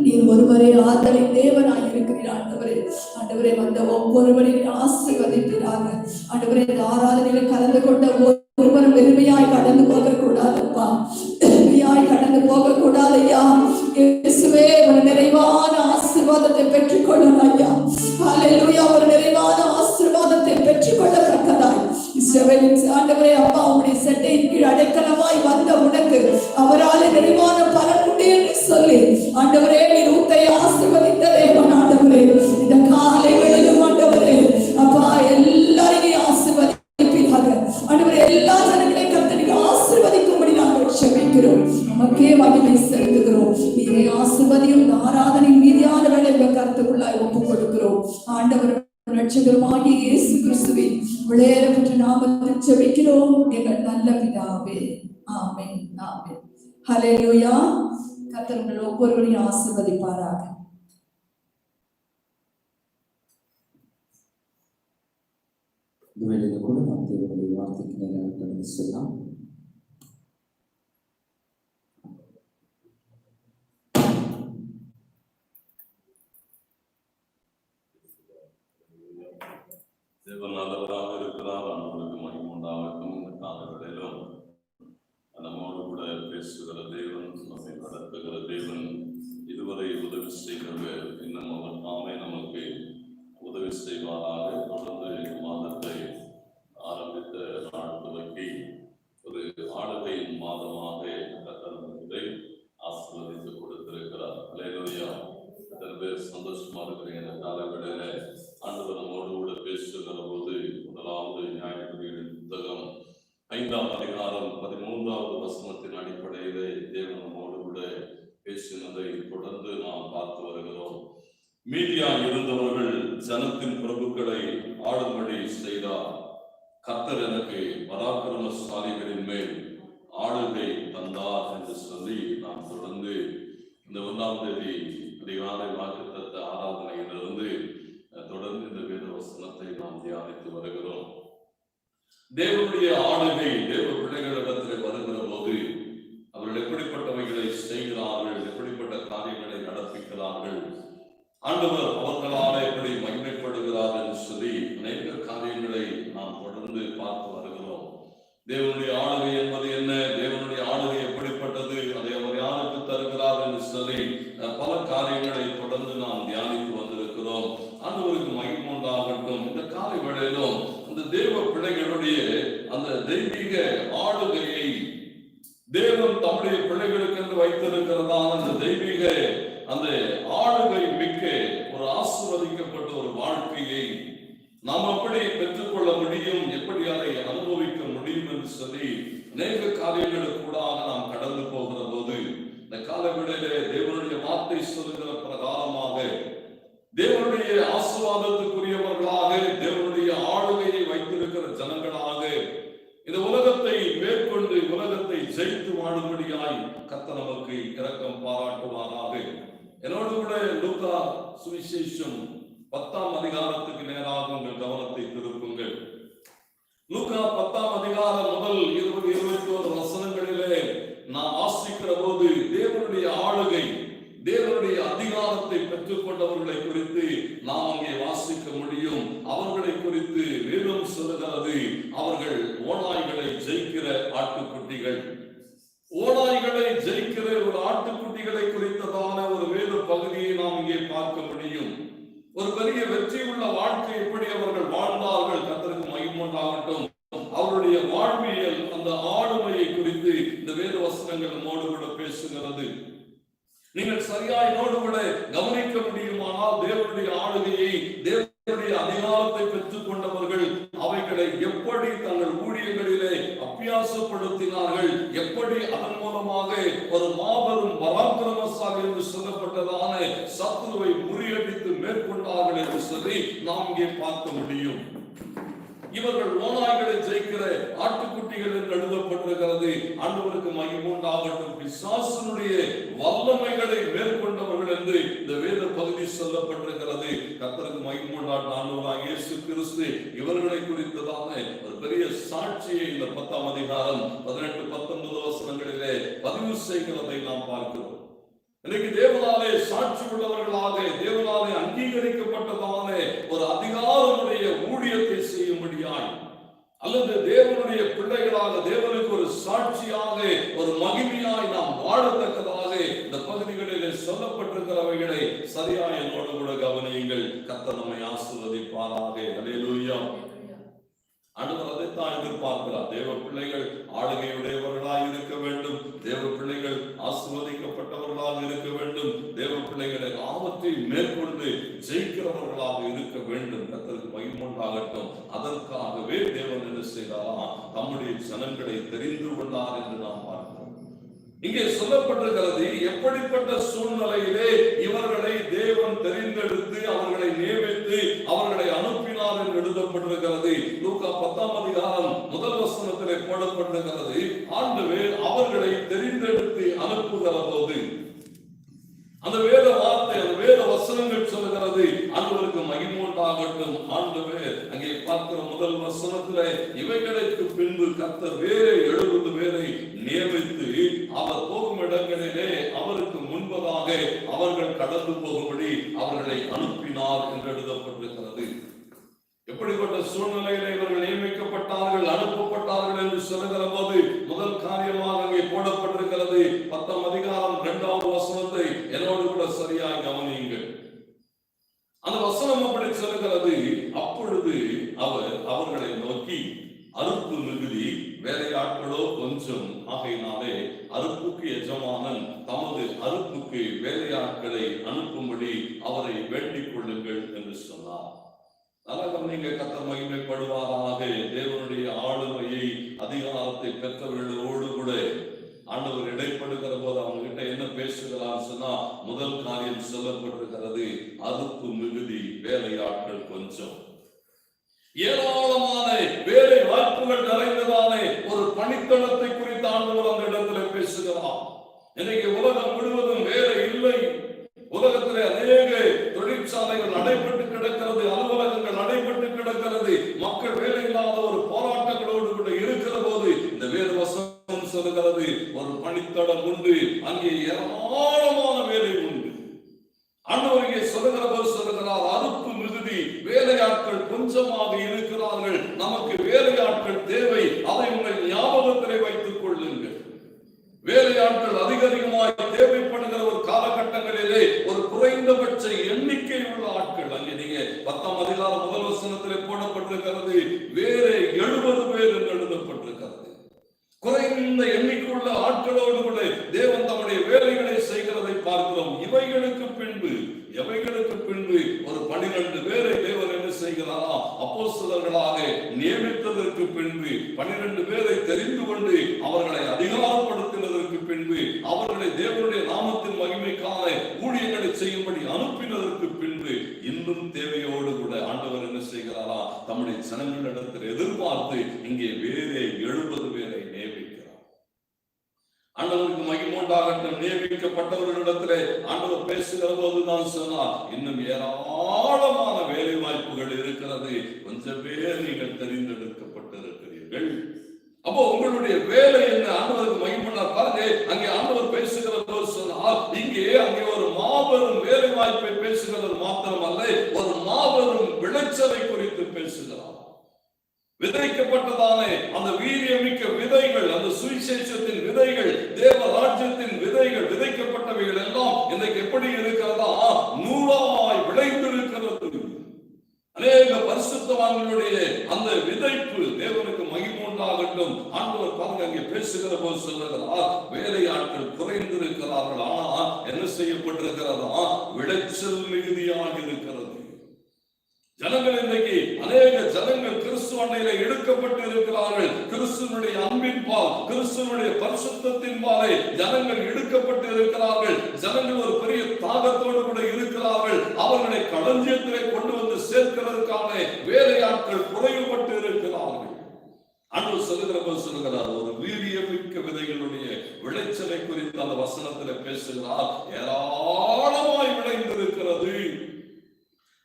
நீர் ஒருவரே ஆதலின் தேவனாய் இருக்கிறீர். ஆண்டவரே, ஆண்டவரே, வந்த ஒவ்வொருவரையும் ஆசீர்வதிப்பீராக. ஆண்டவரே, இந்த ஆராதனையில் கலந்து கொண்ட ஒருவரும் வெறுமையாய் கடந்து போக கூடாதுப்பா. வெறுமையாய் கடந்து போக கூடாது ஐயா. இயேசுவே, ஒரு நிறைவான ஆசீர்வாதத்தை பெற்றுக்கொள்ளணும் ஐயா. ஹல்லேலூயா. ஒரு நிறைவான ஆசீர்வாதத்தை பெற்றுக்கொள்ளத்தக்கதாய் இஸ்ரவேலின் ஆண்டவரே அப்பா, உங்களுடைய செட்டையின் கீழ் அடைக்கலமாய் வந்த உனக்கு அவரால் நிறைவான பலன் உண்டு என்று சொல்லி ஆண்டவரே, நீர் ஊத்தை ஆசீர்வதித்த தேவன். ஆண்டவரே, இந்த காலை வேளையிலும் ஆண்டவரே அப்பா, எல்லாரையும் ஆசீர்வதிப்பீராக. ஆண்டவரே, எல்லா ஜனங்களையும் கர்த்தர் ஆசீர்வதிக்கும்படி நாங்கள் ஜெபிக்கிறோம். நமக்கே மகிமை செலுத்துகிறோம். நீரை ஆசீர்வதியும். இந்த ஆராதனையின் மீதியான வேலை கருத்துக்குள்ளாய் ஒப்புக் கொடுக்கிறோம். ஆண்டவர் ரட்சகருமாகிய இயேசு கிறிஸ்துவின் விளையாடப்பட்ட நாமத்தில் ஜெபிக்கிறோம் எங்கள் நல்ல பிதாவே. ஆமென், ஆமென். ஹல்லேலூயா. கர்த்தர் உங்கள் ஒவ்வொருவரையும் ஆசீர்வதிப்பாராக. இந்த வேளையில கூட நாம் தேவனுடைய வார்த்தைக்கு நேராக கடந்து செல்லலாம். தேவன் நல்லவராக இருக்கிறார். அவர்களுக்கு மகிமை உண்டாகட்டும். இந்த காலங்களிலும் நம்மோடு கூட பேசுகிற தேவன், நம்மை நடத்துகிற தேவன், இதுவரை உதவி செய்கிறவர், இன்னும் அவர் தாமே நமக்கு உதவி செய்வாராக. தொடர்ந்து மாதத்தை ஆரம்பித்த நாள் துவக்கி ஒரு ஆளுகையின் மாதமாக கர்த்தர் ஆசீர்வதித்து கொடுத்திருக்கிறார். அல்லேலூயா. சந்தோஷமா இருக்கிற இந்த காலங்களில ஆண்டவர் நம்மோடு கூட பேசுகிற போது முதலாவது நியாயாதிபதிகளின் புத்தகம் 5ஆம் அதிகாரம் 13வது வசனத்தின் அடிப்படையிலே தேவன் நம்மோடு கூட பேசினதை தொடர்ந்து நாம் பார்த்து வருகிறோம். மீதியா இருந்தவர்கள் ஜனத்தின் பிரபுக்களை ஆளும்படி செய்தார். கர்த்தர் எனக்கு பராக்கிரமசாலிகளின் மேல் ஆளுகை தந்தார் என்று சொல்லி நாம் தொடர்ந்து இந்த 1ஆம் தேதி அதிகாலை வாக்குத்தத்த ஆராதனையிலிருந்து தொடர்ந்து இந்த வேத வசனத்தை நாம் தியானித்து வருகிறோம். தேவனுடைய ஆளுகை தேவ பிள்ளைகளிடத்தில் வருகிற போது அவர்கள் எப்படிப்பட்டவைகளை செய்கிறார்கள், எப்படிப்பட்ட காரியங்களை நடப்பிக்கிறார்கள், ஆண்டவர் அவர்களால் எப்படி மகிமைப்படுகிறார் என்று சொல்லி அநேக காரியங்களை நாம் தொடர்ந்து பார்த்து வருகிறோம். தேவனுடைய ஆளுகை என்பது என்ன, தேவனுடைய ஆளுகை எப்படிப்பட்டது, அதை அவர் யாருக்கு தருகிறார் என்று சொல்லி பல காரியங்களை தொடர்ந்து நாம் தியானித்து வந்திருக்கிறோம். ஆண்டவருக்கு மகிமை உண்டாகட்டும். இந்த காலை வேளையிலும் அந்த தேவ பிள்ளைகளுடைய அந்த தெய்வீக ஆளுகையை தேவன் தம்முடைய பிள்ளைகளுக்கு என்று வைத்திருக்கிறதான அந்த தெய்வீக அந்த ஆளுகை மிக்க ஒரு ஆசீர்வதிக்கப்பட்ட ஒரு வாழ்க்கையை நாம் எப்படி பெற்றுக்கொள்ள முடியும், எப்படி அதை அனுபவிக்க முடியும் என்று சொல்லி அநேக காரியங்களுக்கு கூட நாம் கடந்து போகிற போது இந்த காலவேளையிலே தேவனுடைய வார்த்தை சொல்லுகிற பிரகாரமாக தேவனுடைய ஆசீர்வாதத்துக்குரியவர்களாக, தேவனுடைய ஆளுகையை வைத்திருக்கிற ஜனங்களாக இந்த உலகத்தை மேற்கொண்டு உலகத்தை ஜெயித்து வாழும்படியாய் கர்த்தர் நமக்கு இரக்கம் பாராட்டுவாராக. என்னோடு கூட லூக்கா சுவிசேஷம் 10ஆம் அதிகாரத்துக்கு நேராக உங்கள் கவனத்தை திருப்புங்கள். லூக்கா 10ஆம் அதிகாரம் முதல் 20-21 வசனங்களிலே நாம் வாசிக்கிற போது தேவனுடைய ஆளுகை, தேவனுடைய அதிகாரத்தை பெற்றுக் கொண்டவர்களை குறித்து நாம் அங்கே வாசிக்க முடியும். அவர்களை குறித்து வேதம் சொல்லுகிறது, அவர்கள் ஓநாய்களை ஜெயிக்கிற ஆட்டுக்குட்டிகள். ஓநாய்களை ஜெயிக்கிற ஒரு ஆட்டுக்குட்டிகளை குறித்ததான ஒரு வேத பகுதியை நாம் இங்கே பார்க்க முடியும். ஒரு பெரிய வெற்றி உள்ள வாழ்க்கை எப்படி அவர்கள் வாழ்ந்தார்கள், கர்த்தருக்கு மகிமை உண்டாகட்டும். அவருடைய வாழ்வியல், அந்த ஆளுமையை குறித்து இந்த வேத வசனங்கள் நம்மோடு கூட பேசுகிறது. நீங்கள் சரியாய் என்னோடு கூட கவனிக்க முடியுமானால், தேவனுடைய ஆளுகையை, தேவனுடைய அதிகாரத்தை பெற்றுக் கொண்டவர்கள் அவைகளை எப்படி தங்கள் ஊழியங்களிலே அபியாசப்படுத்தினார்கள், எப்படி அதன் மூலமாக ஒரு மாபெரும் பராக்கிரமசாலி என்று சொல்லப்பட்டதான சத்துருவை முறியடித்து மேற்கொண்டார்கள் என்று சொல்லி நாம் இங்கே பார்க்க முடியும். இவர்கள் ஓநாய்களை ஜெயிக்கிற ஆட்டுக்குட்டிகள் என்று எழுதப்பட்டிருக்கிறது. ஆண்டவருக்கு மகிமை உண்டாகட்டும். பிசாசனுடைய வல்லமைகளை மேற்கொண்டவர்கள் என்று இந்த வேத பகுதி சொல்லப்பட்டிருக்கிறது. கர்த்தருக்கு மகிமை உண்டாகட்டும். ஆண்டவராகிய இயேசு கிறிஸ்து இவர்களை குறித்ததான ஒரு பெரிய சாட்சியை இந்த 10ஆம் அதிகாரம் 18-19 வசனங்களிலே பதிவு செய்கிறதை நாம் பார்க்கிறோம். இன்னைக்கு தேவனாலே சாட்சி உள்ளவர்களாக, தேவனாலே அங்கீகரிக்கப்பட்டதான ஒரு அதிகாரமுடைய ஊழியத்தை செய்யும்படியாய், அல்லது தேவனுடைய பிள்ளைகளாக தேவனுக்கு ஒரு சாட்சியாக, ஒரு மகிமையாய் நாம் வாழத்தக்கதாக இந்த பகுதிகளிலே சொல்லப்பட்டிருக்கிறவைகளை சரியாய் என்னோடு கூட கவனியுங்கள். கர்த்தர் நம்மை ஆசீர்வதிப்பாராக. அல்லேலூயா. ஆண்டவர் அதைத்தான் எதிர்பார்க்கிறார். தேவ பிள்ளைகள் ஆளுகையுடையவர்களாக இருக்க வேண்டும். தேவ பிள்ளைகள் ஆசீர்வதிக்கப்பட்டவர்களாக இருக்க வேண்டும். தேவ பிள்ளைகளை ஆபத்தை மேற்கொண்டு ஜெயிக்கிறவர்களாக இருக்க வேண்டும். கர்த்தருக்கு மகிமை உண்டாகட்டும். அதற்காகவே தேவன் என்ன செய்தாரா, தம்முடைய ஜனங்களை தெரிந்து கொண்டார் என்று நாம் பார்க்கிறோம். இங்கே சொல்லப்பட்டிருக்கிறது, எப்படிப்பட்ட சூழ்நிலையிலே இவர்களை தேவன் தெரிந்தெடுத்து அவர்களை நியமித்து அவர்களை அனுப்பினார் என்று எழுதப்பட்டிருக்கிறது. லூக்கா 10ஆம் அதிகாரம் 1 வசனத்திலே போடப்பட்டிருக்கிறது, ஆண்டவர் அவர்களை தெரிந்தெடுத்து அனுப்புகிற போது, அந்த வேத வார்த்தை, அந்த வேத வசனங்கள் சொல்லுகிறது, ஆண்டவருக்கு மகிமை உண்டாகட்டும். ஆண்டவர் அங்கே பார்க்கிற 1 வசனத்திலே, இவைகளுக்கு பின்பு கர்த்தர் வேறு 70 பேரை நியமித்து அவர் போகும் இடங்களிலே அவருக்கு முன்பதாக அவர்கள் கடந்து போகும்படி அவர்களை அனுப்பினார் என்று எழுதப்பட்டிருக்கிறது. எப்படிப்பட்ட சூழ்நிலையில இவர்கள் நியமிக்கப்பட்டார்கள், அனுப்பப்பட்டார்கள் என்று சொல்லுகிற போது முதல் காரியமாக அங்கே போடப்பட்டிருக்கிறது. 10ஆம் அதிகாரம் 2வது வசனத்தை என்னோடு கூட சரியாக கவனியுங்கள். அந்த வசனம் அப்படி சொல்லுகிறது, அப்பொழுது அவர் அவர்களை நோக்கி, அறுப்பு மிகுதி, வேலையாட்களோ கொஞ்சம், ஆகையினாலே அறுப்புக்கு எஜமானன் தமது அறுப்புக்கு வேலையாட்களை அனுப்பும்படி அவரை வேண்டிக் கொள்ளுங்கள் என்று சொன்னார். நீங்க கர்த்தர் மகிமைப்படுவாராக. தேவனுடைய ஆளுமையை, அதிகாரத்தை பெற்றவர்களோடு கூட ஆண்டவர் இடைப்படுகிற போது அவங்க கிட்ட என்ன பேசுகிறார் சொன்னா, முதல் காரியம் சொல்லப்பட்டிருக்கிறது, அறுப்பு மிகுதி, வேலையாட்கள் கொஞ்சம். ஏராளமான வேலை வாய்ப்புகள் நிறைந்ததான ஒரு பணித்தளத்தை குறித்து ஆண்டவர் அந்த இடத்துல பேசுகிறார். இன்னைக்கு உலகம் முழுவதும் வேலை இல்லை. உலகத்திலே அநேக தொழிற்சாலைகள் நடைபெற்று கிடக்கிறது, அலுவலகங்கள் நடைபெற்று கிடக்கிறது. மக்கள் வேலை இல்லாத ஒரு போராட்டங்களோடு கூட இருக்கிற போது இந்த வேத வசனம் சொல்லுகிறது, ஒரு பணித்தடம் உண்டு, அங்கே ஏராளமான வேலை உண்டு. ஆண்டவர் இங்கே சொல்லுகிற போது சொல்லுகிறார், அறுப்பு மிகுதி, வேலையாட்கள் கொஞ்சமாக இருக்கிறார்கள். நமக்கு வேலையாட்கள் தேவை. அதை உங்கள் ஞாபகத்திலே வைத்துக் கொள்ளுங்கள். வேலையாட்கள் அதிகமாய் தேவைப்படுகிற ஒரு காலகட்டங்களிலே ஒரு குறைந்தபட்ச எண்ணிக்கை உள்ள ஆட்கள், அங்கே நீங்க 10ஆம் அதிகாரம் 1 வசனத்திலே போடப்பட்டிருக்கிறது, வேற 70 பேர் என்று எழுதப்பட்டிருக்கிறது. குறைந்த எண்ணிக்கையுள்ள ஆட்களோடு கூட தேவன் தம்முடைய வேலைகளை செய்கிறதை பார்க்கிறோம். எவைகளுக்கு பின்பு ஒரு 12 பேரை தேவன் என்ன செய்கிறாரா, அப்போஸ்தலர்களாக நியமித்ததற்கு பின்பு, 12 பேரை தெரிந்து கொண்டு அவர்களை அதிகாரப்படுத்தினதற்கு பின்பு, அவர்களை தேவனுடைய நாமத்தின் மகிமைக்கான ஊழியர்களை செய்யும்படி அனுப்பினதற்கு பின்பு, இன்னும் தேவையோடு கூட ஆண்டவர் என்ன செய்கிறாரா, தம்முடைய ஜனங்களிடத்தில் எதிர்பார்த்து இங்கே வேறே 70 பேரை நியமிக்கிறார். ஆண்டவருக்கு மகிமை உண்டாகட்டும். நியமிக்கப்பட்டவர்களிடத்திலே ஆண்டவர் பேசுகிற போது தான் சொன்னார், இன்னும் ஏராளமான வேலை வாய்ப்புகள் இருக்கிறது, கொஞ்சம் பேர் நீங்கள் தெரிந்தெடுக்கப்பட்டிருக்கிறீர்கள். அப்போ உங்களுடைய வேலை என்ன? ஆண்டவருக்கு மகிமை பாருங்க. அங்கே ஆண்டவர் பேசுகிற போது சொன்னால், அங்கே ஒரு மாபெரும் வேலை வாய்ப்பை பேசுகிறது மாத்திரமல்ல, ஒரு மாபெரும் விளைச்சலை குறித்து பேசுகிறார். பேசுகிறார். விதைக்கப்பட்டதானே அந்த வீரியமிக்க விதைகள், அந்த சுவிசேஷத்தின் விதைகள், தேவ ராஜ்யத்தின் விதைகள், விதைக்கப்பட்டவைகள் எல்லாம் இன்றைக்கு எப்படி இருக்கிறதா? நூறாய் விளைந்திருக்கிறது. அநேக பரிசுத்தவான்களுடைய அந்த விதைப்பு தேவனுக்கு மகிமை உண்டாகட்டும். ஆண்டவர் பாருங்க அங்கே பேசுகிற போது சொல்லுகிறார், வேலையாட்கள் குறைந்திருக்கிறார்கள், ஆனால் என்ன செய்யப்பட்டிருக்கிறதா? விளைச்சல் மிகுதியாக இருக்கிறது. ஜனங்கள் இன்றைக்கு அநேக ஜனங்கள் கிறிஸ்துவ அண்டையில எடுக்கப்பட்டு இருக்கிறார்கள். கிறிஸ்துவனுடைய அன்பின் பால், கிறிஸ்துவனுடைய பரிசுத்தத்தின் பாலை ஜனங்கள் எடுக்கப்பட்டு இருக்கிறார்கள். ஜனங்கள் ஒரு பெரிய தாகத்தோடு கூட இருக்கிறார்கள். அவர்களை களஞ்சியத்திலே கொண்டு வந்து சேர்க்கிறதுக்கான வேலையாட்கள் குறைவுபட்டு இருக்கிறார்கள். ஆண்டவர் சொல்லுகிறார், ஒரு வீரியமிக்க விதைகளுடைய விளைச்சலை குறித்து அந்த வசனத்தில் பேசுகிறார். ஏராளமாய் விளைந்திருக்கிறது.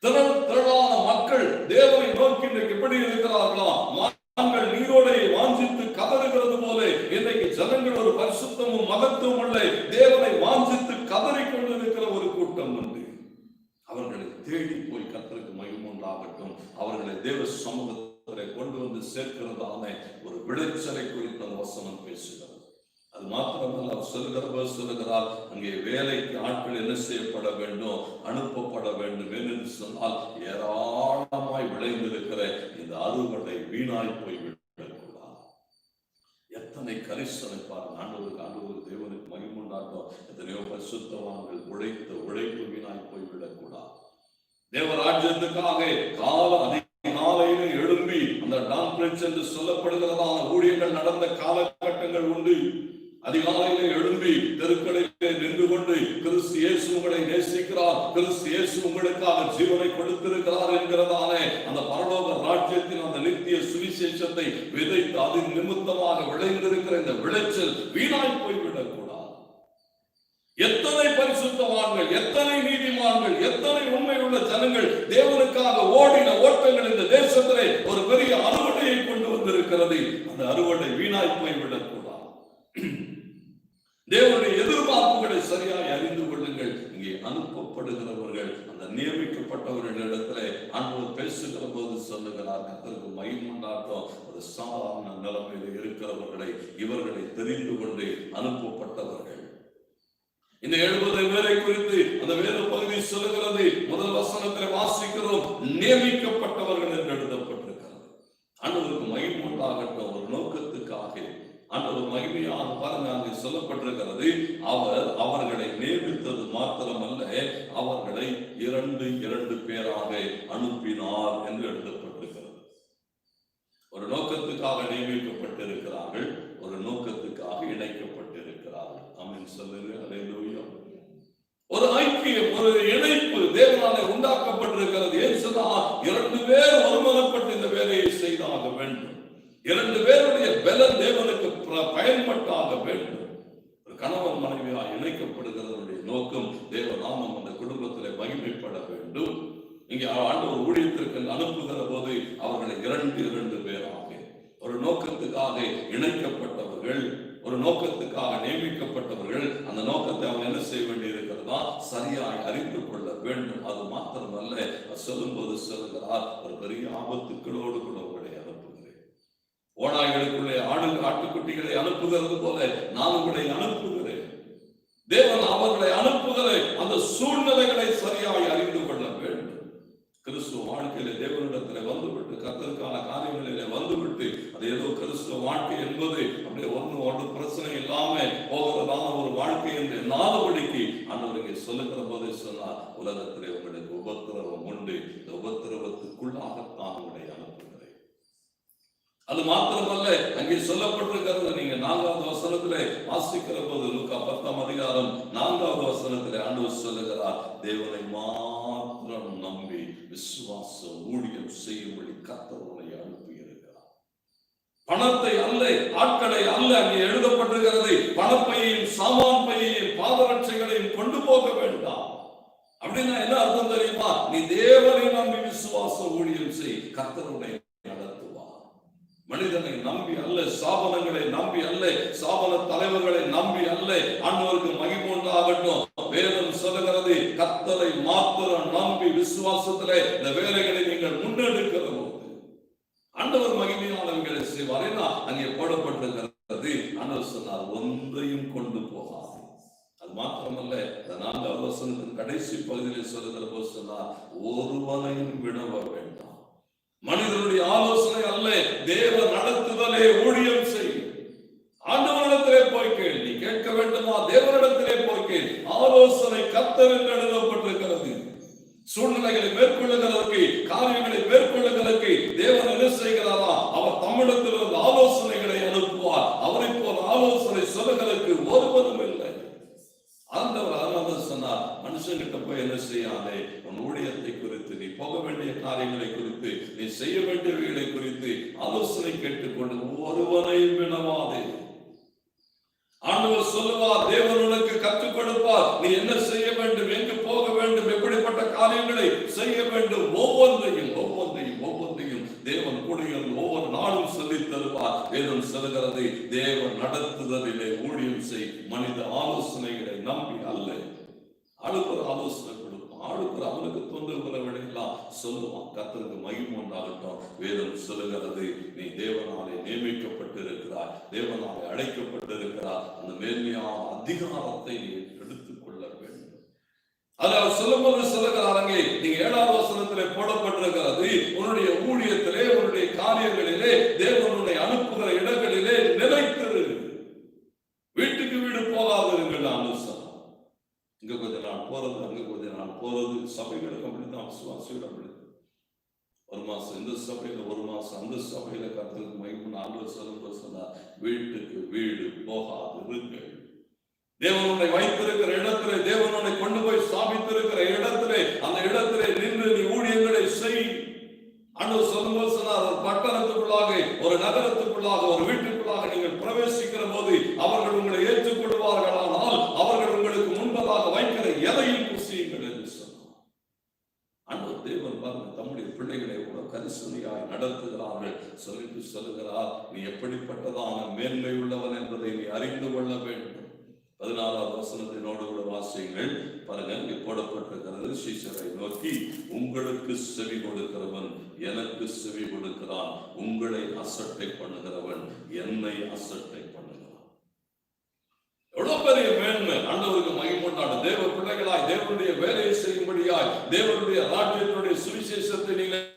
திரளான மக்கள் தேவனை நோக்கி இன்றைக்கு எப்படி இருக்கிறார்களா? மான்கள் நீரோடையை வாஞ்சித்து கதறுகிறது போல இன்றைக்கு ஜனங்கள் ஒரு பரிசுத்தமும் மகத்துவம் உள்ள தேவனை வாஞ்சித்து கதறிக் கொண்டிருக்கிற ஒரு கூட்டம் உண்டு. அவர்களை தேடி போய் கர்த்தருக்கு மகிமை உண்டாகட்டும். அவர்களை தேவ சமூகத்தை கொண்டு வந்து சேர்க்கிறதான ஒரு விளைச்சலை குறித்த வசனம் பேசுகிறது. அது மாத்திரமல்ல, அவர் சொல்லுகிறார், அங்கே வேலைக்கு ஆட்கள் என்ன செய்யப்பட வேண்டும்? அனுப்பப்பட வேண்டும். என்று சொன்னால் ஏராளமாய் விளைந்திருக்கிற இந்த அறுவடை வீணாய் போய்விடக்கூடாது. எத்தனை கரிசனை பாருங்க. ஆண்டவருக்கு தேவனுக்கு மகிமை உண்டாட்டம். எத்தனையோ பரிசுத்தவான்கள் உழைத்த உழைப்பு வீணாய் போய்விடக்கூடாது. தேவராஜ்யத்துக்காக அதிகாலையில எழும்பி அந்த டான்பிளட்ஸ் என்று சொல்லப்படுகிறதான ஊழியர்கள் நடந்த காலகட்டங்கள் உண்டு. அதிகாலையில எழும்பி தெருக்கடையிலே நின்று கொண்டு கிறிஸ்து இயேசு உங்களை நேசிக்கிறார், கிறிஸ்து இயேசு உங்களுக்காக ஜீவனை கொடுத்திருக்கிறார் என்கிறதானே அந்த பரலோக ராஜ்யத்தின் அந்த நித்திய சுவிசேஷத்தை விதைத்து அதன் நிமித்தமாக விளைந்திருக்கிற இந்த விளைச்சல் வீணாய் போய்விடக்கூடாது. எத்தனை பரிசுத்தவான்கள், எத்தனை நீதிமான்கள், எத்தனை உண்மையுள்ள ஜனங்கள் தேவனுக்காக ஓடின ஓட்டங்கள் இந்த தேசத்திலே ஒரு பெரிய அறுவடையை கொண்டு வந்திருக்கிறது. அந்த அறுவடை வீணாய் போய்விடக்கூடாது. தேவனுடைய எதிர்பார்ப்புகளை சரியாய் அறிந்து கொள்ளுங்கள். இங்கே அனுப்பப்படுகிறவர்கள், அந்த நியமிக்கப்பட்டவர்களிடத்திலே ஆண்டவர் பேசுகிற போது சொல்லுகிறார், கர்த்தருக்கு மகிமை உண்டாகட்டும். ஒரு சாதாரண நிலைமையில் இருக்கிறவர்களை, இவர்களை தெரிந்து கொண்டு அனுப்பப்பட்டவர்கள். இந்த 70 பேரை குறித்து அந்த வேத பகுதி சொல்லுகிறது. முதல் வசனத்தில் வாசிக்கிறோம், நியமிக்கப்பட்டவர்கள் என்று எழுதப்பட்டிருக்கிறது. ஆண்டவருக்கு மகிமை உண்டாகட்டும். ஒரு நோக்கத்துக்காக ஆண்டவர் மகிமையாக பாருங்க அங்கே சொல்லப்பட்டிருக்கிறது. அவர் அவர்களை நியமித்தது மாத்திரமல்ல, அவர்களை 2 பேராக அனுப்பினார் என்று எழுதப்பட்டிருக்கிறது. ஒரு நோக்கத்துக்காக நியமிக்கப்பட்டிருக்கிறார்கள், ஒரு நோக்கத்துக்காக இணைக்கப்பட்டிருக்கிறார்கள். ஆமென் சொல்லுங்க. அல்லேலூயா. ஒரு ஐக்கியம், ஒரு இணைப்பு தேவனாலே உண்டாக்கப்பட்டிருக்கிறது. ஏன் சொன்னால் 2 பேர் ஒருமனப்பட்டு இந்த வேலையை செய்தாக வேண்டும். 2 பேருடைய பலன் தேவனுக்கு பயன்பட்டாக வேண்டும். ஒரு கணவன் மனைவியா இணைக்கப்படுகிறவருடைய நோக்கம் தேவ நாமம் அந்த குடும்பத்திலே மகிமைப்பட வேண்டும். இங்கே ஆண்டவர் ஊழியத்திற்கு அனுப்புகிற போது அவர்களை 2 பேராக ஒரு நோக்கத்துக்காக இணைக்கப்பட்டவர்கள், ஒரு நோக்கத்துக்காக நியமிக்கப்பட்டவர்கள். அந்த நோக்கத்தை அவங்க என்ன செய்ய வேண்டி இருக்கிறதா? சரியாய் அறிந்து கொள்ள வேண்டும். அது மாத்திரமல்ல, சொல்லும் போது சொல்லுகிறார், ஒரு பெரிய ஆபத்துக்களோடு கூட உங்களை அனுப்புகிறேன். ஓநாய்களுக்குள்ளே ஆட்டுக்குட்டிகளை அனுப்புகிறது போல நான் உங்களை அனுப்புகிறேன். தேவன் அவர்களை அனுப்புகிற அந்த சூழ்நிலைகளை சரியாய் அறிந்து கொள்ள வேண்டும். கிறிஸ்துவ வாழ்க்கையில தேவனிடத்தில் வந்துவிட்டு, கர்த்தருக்கான காரியங்களிலே வந்துவிட்டு, அது ஏதோ கிறிஸ்துவ வாழ்க்கை என்பது அப்படியே ஒன்று பிரச்சனை இல்லாம போகிறதான ஒரு வாழ்க்கை என்று எண்ணாதபடிக்கு ஆண்டவருக்கு சொல்லுகிற போதே சொன்னார், உலகத்திலே உங்களுக்கு உபத்திரவம் உண்டு, இந்த உபத்திரவத்துக்குள்ளாகத்தான் உங்களை அனுப்புகிறேன். அது மாத்திரமல்ல, அங்கே சொல்லப்பட்டிருக்கிறது. நீங்க 4வது வசனத்திலே வாசிக்கிற போது, லூக்கா 10ஆம் அதிகாரம் 4வது வசனத்திலே ஆண்டவர் சொல்லுகிறார், தேவனை மாத்திரம் நம்பி விசுவாசம் ஊழியம் செய்யும்படி கர்த்தர் உங்களை அனுப்பி இருக்கிறார். பணத்தை அல்ல, ஆட்களை அல்ல. அங்கே எழுதப்பட்டிருக்கிறது, பணப்பையையும் சாமான் பையையும் பாதரட்சைகளையும் கொண்டு போக வேண்டாம். அப்படின்னா என்ன அர்த்தம் தெரியுமா? நீ தேவனை நம்பி விசுவாச ஊழியம் செய், கர்த்தருடைய மனிதனை நம்பி அல்ல, சாபனங்களை நம்பி அல்ல, சாபன தலைவர்களை நம்பி அல்ல. ஆண்டவருக்கு மகிமை உண்டாகட்டும். வேதம் சொல்லுகிறது, கர்த்தரை மாத்திரம் நம்பி விசுவாசத்திலே இந்த வேலைகளை நீங்கள் முன்னெடுக்கிற போது ஆண்டவர் மகிமையானவர்களை செய்வார். அங்கே போடப்பட்டிருக்கிறது. ஆண்டவர் சொன்னார், ஒன்றையும் கொண்டு போகாது. அது மாத்திரமல்ல, 4வது வசனத்தின் கடைசி பகுதியில் சொல்லுகிற போது சொன்னார், ஒருவனையும் வினவ வேண்டாம். மனிதனுடைய ஆலோசனை அல்ல, தேவ நடத்துதலே ஊழியம் செய்யும். ஆண்டவரிடத்திலே போய் கேள். நீ கேட்க வேண்டுமா? தேவனிடத்திலே போய் கேள். ஆலோசனை கர்த்தர் என்று எழுதப்பட்டிருக்கிறது. சூழ்நிலைகளை மேற்கொள்ளுகிறதற்கு, காரியங்களை மேற்கொள்ளுகிறதற்கு தேவன் என்ன செய்கிறாரா? அவர் தமிழத்திலிருந்து ஆலோசனைகளை அனுப்புவார். அவரை போல் ஆலோசனை சொல்லுகிறதற்கு ஒருவரும் இல்லை. ஆண்டவர் சொன்னார், மனுஷங்கிட்ட போய் என்ன செய்யாதே, உன் ஊழியத்தை குறித்து, நீ போக வேண்டிய காரியங்களை குறித்து, நீ செய்ய வேண்டியவைகளை குறித்து ஆலோசனை கேட்டுக்கொண்டு ஒருவனையும் வினவாதே. ஆண்டவர் சொல்லுவார், தேவன் உனக்கு கற்றுக் கொடுப்பார். நீ என்ன செய்ய வேண்டும், எங்கு போக வேண்டும், எப்படிப்பட்ட காரியங்களை செய்ய வேண்டும், ஒவ்வொன்றையும் தேவன் கூடிய ஒவ்வொரு நாளும் சொல்லித் தருவார். வேதம் சொல்லுகிறது, தேவன் நடத்துதலிலே ஊழியம் செய், மனித ஆலோசனைகளை நம்பி அல்ல. ஆளுக்கு ஒரு ஆலோசனை கொடுப்பான், ஆளுக்கு அவனுக்கு தொந்தரவுகளை எல்லாம் சொல்லுவான். கர்த்தருக்கு மகிமை உண்டாகட்டும். வேதம் சொல்லுகிறது, நீ தேவனாலே நியமிக்கப்பட்டிருக்கிறாய், தேவனாலே அழைக்கப்பட்டிருக்கிறார். அந்த மேன்மையான அதிகாரத்தை நீ எடுத்துக் கொள்ள வேண்டும். அதாவது சொல்லும்போது சொல்லுகிறாங்க, நீங்க 7வது வசனத்திலே போடப்பட்டிருக்கிறது, உன்னுடைய ஊழியத்திலே, உன்னுடைய காரியங்களிலே, தேவனுடைய அனுப்புகிற இடங்களிலே நிலைத்திரு, வீட்டுக்கு வீடு போகாதிருங்கள். இங்க கொஞ்ச நாள் போறது, அங்க கொஞ்ச நாள் போறது. சபைகளுக்கு அப்படித்தான், விசுவாசிகள் அப்படி. ஒரு மாசம் இந்த சபையில, ஒரு மாசம் அந்த சபையில. கர்த்தருக்கு மகிமை. ஆண்டவர் சொல்லும்போது சொன்னார், வீட்டுக்கு வீடு போகாதிருங்கள். தேவனுடைய வைத்திருக்கிற இடத்திலே, தேவனுடைய கொண்டு போய் ஸ்தாபித்திருக்கிற இடத்திலே, அந்த இடத்திலே நின்று நீ ஊழியங்களை செய். ஆண்டவர் சொல்லும்போது சொன்னார், ஒரு பட்டணத்துக்குள்ளாக, ஒரு நகரத்துக்குள்ளாக, ஒரு வீட்டுக்குள்ளாக நீங்கள் பிரவேசிக்கிற போது அவர்கள் உங்களை ஏற்றுக்கொள்வார்கள். ஆனால் அவர்கள் உங்களுக்கு முன்பதாக வைக்கிற எதையும் புசியுங்கள் என்று சொன்னார். ஆண்டவர் தேவன் பாருங்க, தம்முடைய பிள்ளைகளை கூட கரிசனையாய் நடத்துகிறார்கள். சொல்லிட்டு சொல்லுகிறார், நீ எப்படிப்பட்டதான மேன்மை உள்ளவன் என்பதை நீ அறிந்து கொள்ள வேண்டும். 14வது வசனத்தினோடு கூட வாசியுங்கள். பாருங்க, இங்கே போடப்பட்டிருக்கிறது, சீஷரை நோக்கி, உங்களுக்கு செவி கொடுக்கிறவன் எனக்கு செவி கொடுக்கிறான், உங்களை அசட்டை பண்ணுகிறவன் என்னை அசட்டை பண்ணுகிறான். எவ்வளவு பெரிய மேன்மை! ஆண்டவருக்கு மகிமை உண்டாகட்டும். தேவ பிள்ளைகளாய் தேவனுடைய வேலையை செய்யும்படியாய், தேவனுடைய ராஜ்யத்தினுடைய சுவிசேஷத்தை நீங்கள்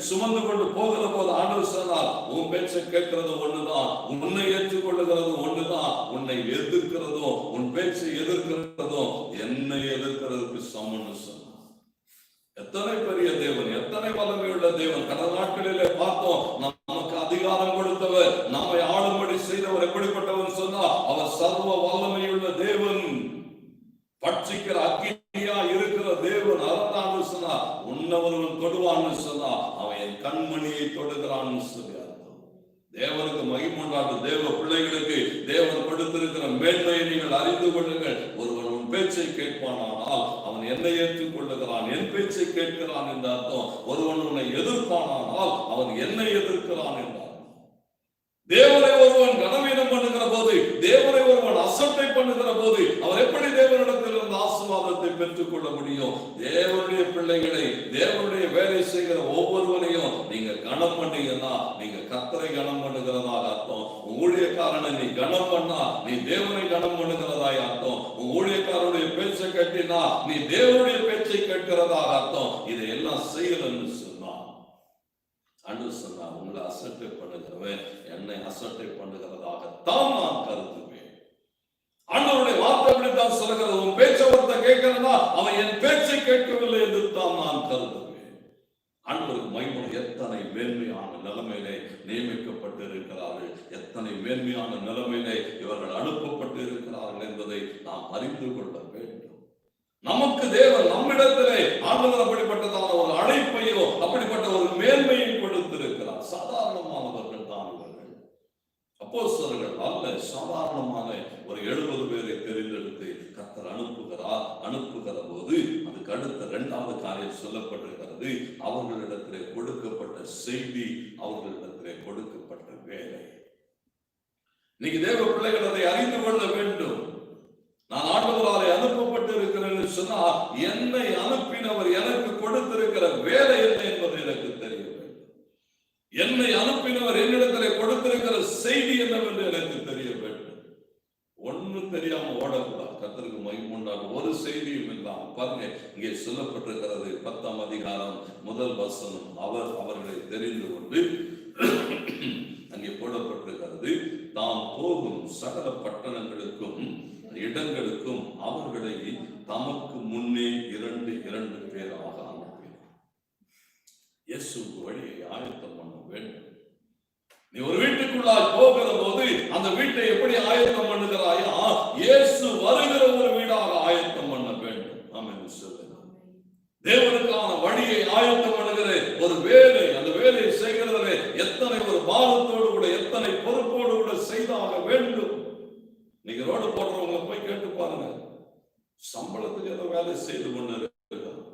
சுமந்து கொண்டு போகிற போது ஆண்டவர் சொன்னார், உன் பேச்சை கேட்கிறது ஒண்ணுதான், உன்னை ஏற்றுக்கொள்ளுகிறது ஒண்ணுதான், உன்னை எதிர்க்கிறதோ, உன் பேச்சை எதிர்க்கிறதோ என்னை எதிர்க்கிறதுக்கு சமன்னு சொன்னார். எத்தனை பெரிய தேவன், எத்தனை வல்லமையுள்ள தேவன்! கடந்த நாட்களிலே பார்த்தோம், நமக்கு அதிகாரம் கொடுத்தவர், நம்மை ஆளும்படி செய்தவர் எப்படிப்பட்டவன் சொன்னா, அவர் சர்வ வல்லமையுள்ள தேவன், பட்சிக்கிற அக்கினியா இருக்கிற தேவன். அறந்தான்னு சொன்னா, உன்னவர்கள் தொடுவான்னு சொன்னா, அவன் என் கண்மணியை தொடுகிறான்னு சொல்லி அர்த்தம். தேவனுக்கு மகிமை உண்டாகட்டும். தேவ பிள்ளைகளுக்கு தேவன் கொடுத்திருக்கிற மேன்மையை நீங்கள் அறிந்து கொள்ளுங்கள். ஒருவன் உன் பேச்சை கேட்பானால் அவன் என்னை ஏற்றுக் கொள்ளுகிறான், என் பேச்சை கேட்கிறான் என்ற அர்த்தம். ஒருவன் உன்னை எதிர்ப்பானால் அவன் என்னை எதிர்க்கிறான் என்றார். தேவனை ஒருவன் கனவீனம் பண்ணுகிற போது, தேவனை ஒருவன் அசட்டை பண்ணுகிற போது, அவர் எப்படி தேவனிடத்தில் இருந்து ஆசீர்வாதத்தை பெற்றுக் கொள்ள முடியும்? தேவனுடைய பிள்ளைகளை, தேவனுடைய வேலை செய்கிற ஒவ்வொருவரையும் நீங்க கனம் பண்ணீங்கன்னா, நீங்க கர்த்தரை கனம் பண்ணுகிறதாக அர்த்தம். ஊழியக்காரனை நீ கனம் பண்ணா, நீ தேவனை கனம் பண்ணுகிறதாய் அர்த்தம். ஊழியக்காரனுடைய பேச்சை கேட்டினா, நீ தேவனுடைய பேச்சை கேட்கிறதாக அர்த்தம். இதையெல்லாம் செய்யலன்னு சொன்னா, அன்று சொன்னா, உங்களை அசட்டை பண்ணுகிறவன் என்னை அசட்டை பண்ணுகிறதாகத்தான் நான் கருதுவேன். ஆண்டவருடைய வார்த்தை அப்படித்தான் சொல்லுகிறது. உன் பேச்சை ஒருத்தன் கேட்கிறதா, அவன் என் பேச்சை கேட்கவில்லை என்று தான் நான் கருதுவேன். ஆண்டவருக்கு மகிமை. எத்தனை மேன்மையான நிலைமையிலே நியமிக்கப்பட்டு இருக்கிறார்கள், எத்தனை மேன்மையான நிலைமையிலே இவர்கள் அனுப்பப்பட்டு இருக்கிறார்கள் என்பதை நாம் அறிந்து கொள்ள வேண்டும். நமக்கு தேவன் நம்மிடத்திலே ஆண்டவர் அப்படிப்பட்டதான ஒரு அழைப்பையோ, அப்படிப்பட்ட ஒரு மேன்மையை கொடுத்திருக்கிறார். சாதாரணமானவர்கள் தான் இவர்கள், அப்போஸ்தலர்கள் அல்ல. சாதாரணமான ஒரு 70 பேரை தெரிந்தெடுத்து கர்த்தர் அனுப்புகிறார். அனுப்புகிற போது அதுக்கு அடுத்த 2வது காரியம் சொல்லப்பட்டிருக்கிறது. அவர்களிடத்திலே கொடுக்கப்பட்ட செய்தி, அவர்களிடத்திலே கொடுக்கப்பட்ட வேலை. இன்னைக்கு தேவ பிள்ளைகள் அதை அறிந்து கொள்ள வேண்டும். நான் ஆண்டவராலே அனுப்பப்பட்டு இருக்கிறேன் சொன்னால், என்னை அனுப்பினவர் எனக்கு கொடுத்திருக்கிற வேலை என்ன என்பது எனக்கு தெரிய வேண்டும். என்னை அனுப்பினவர் என்னிடத்திலே கொடுத்திருக்கிற செய்தி என்னவென்று எனக்கு தெரிய வேண்டும். ஒன்னும் தெரியாம ஓடக்கூடாது. கர்த்தருக்கு மகிமை உண்டாகும். ஒரு செய்தியும் இல்லாம பாருங்க, இங்கே சொல்லப்பட்டிருக்கிறது 10ஆம் அதிகாரம் 1 வசனம். அவர்களை தெரிந்து கொண்டு அங்கே போடப்பட்டிருக்கிறது, தாம் போகும் சகல பட்டணங்களுக்கும் இடங்களுக்கும் அவர்களை தமக்கு முன்னே 2 பேராக அனுப்பினார். இயேசுவுக்கு வழியை ஆயத்தம் பண்ண வேண்டும். நீ ஒரு வீட்டுக்குள்ளால் போகிற போது அந்த வீட்டை எப்படி ஆயத்தம் பண்ணுகிறாயா? இயேசு வருகிற ஒரு வீடாக ஆயத்தம் பண்ண வேண்டும். ஆமென் சொல்லுங்க. தேவனுக்கான வழியை ஆயத்தம் பண்ணுகிற ஒரு வேலை, அந்த வேலையை செய்கிறவரே எத்தனை ஒரு பாரத்தோடு கூட, எத்தனை பொறுப்போடு கூட செய்தாக வேண்டும். நீங்க ரோடு போடுறவங்க போய் கேட்டு பாருங்க, சம்பளத்துக்கு ஏதோ வேலை செய்து கொண்டு இருக்கிறான்,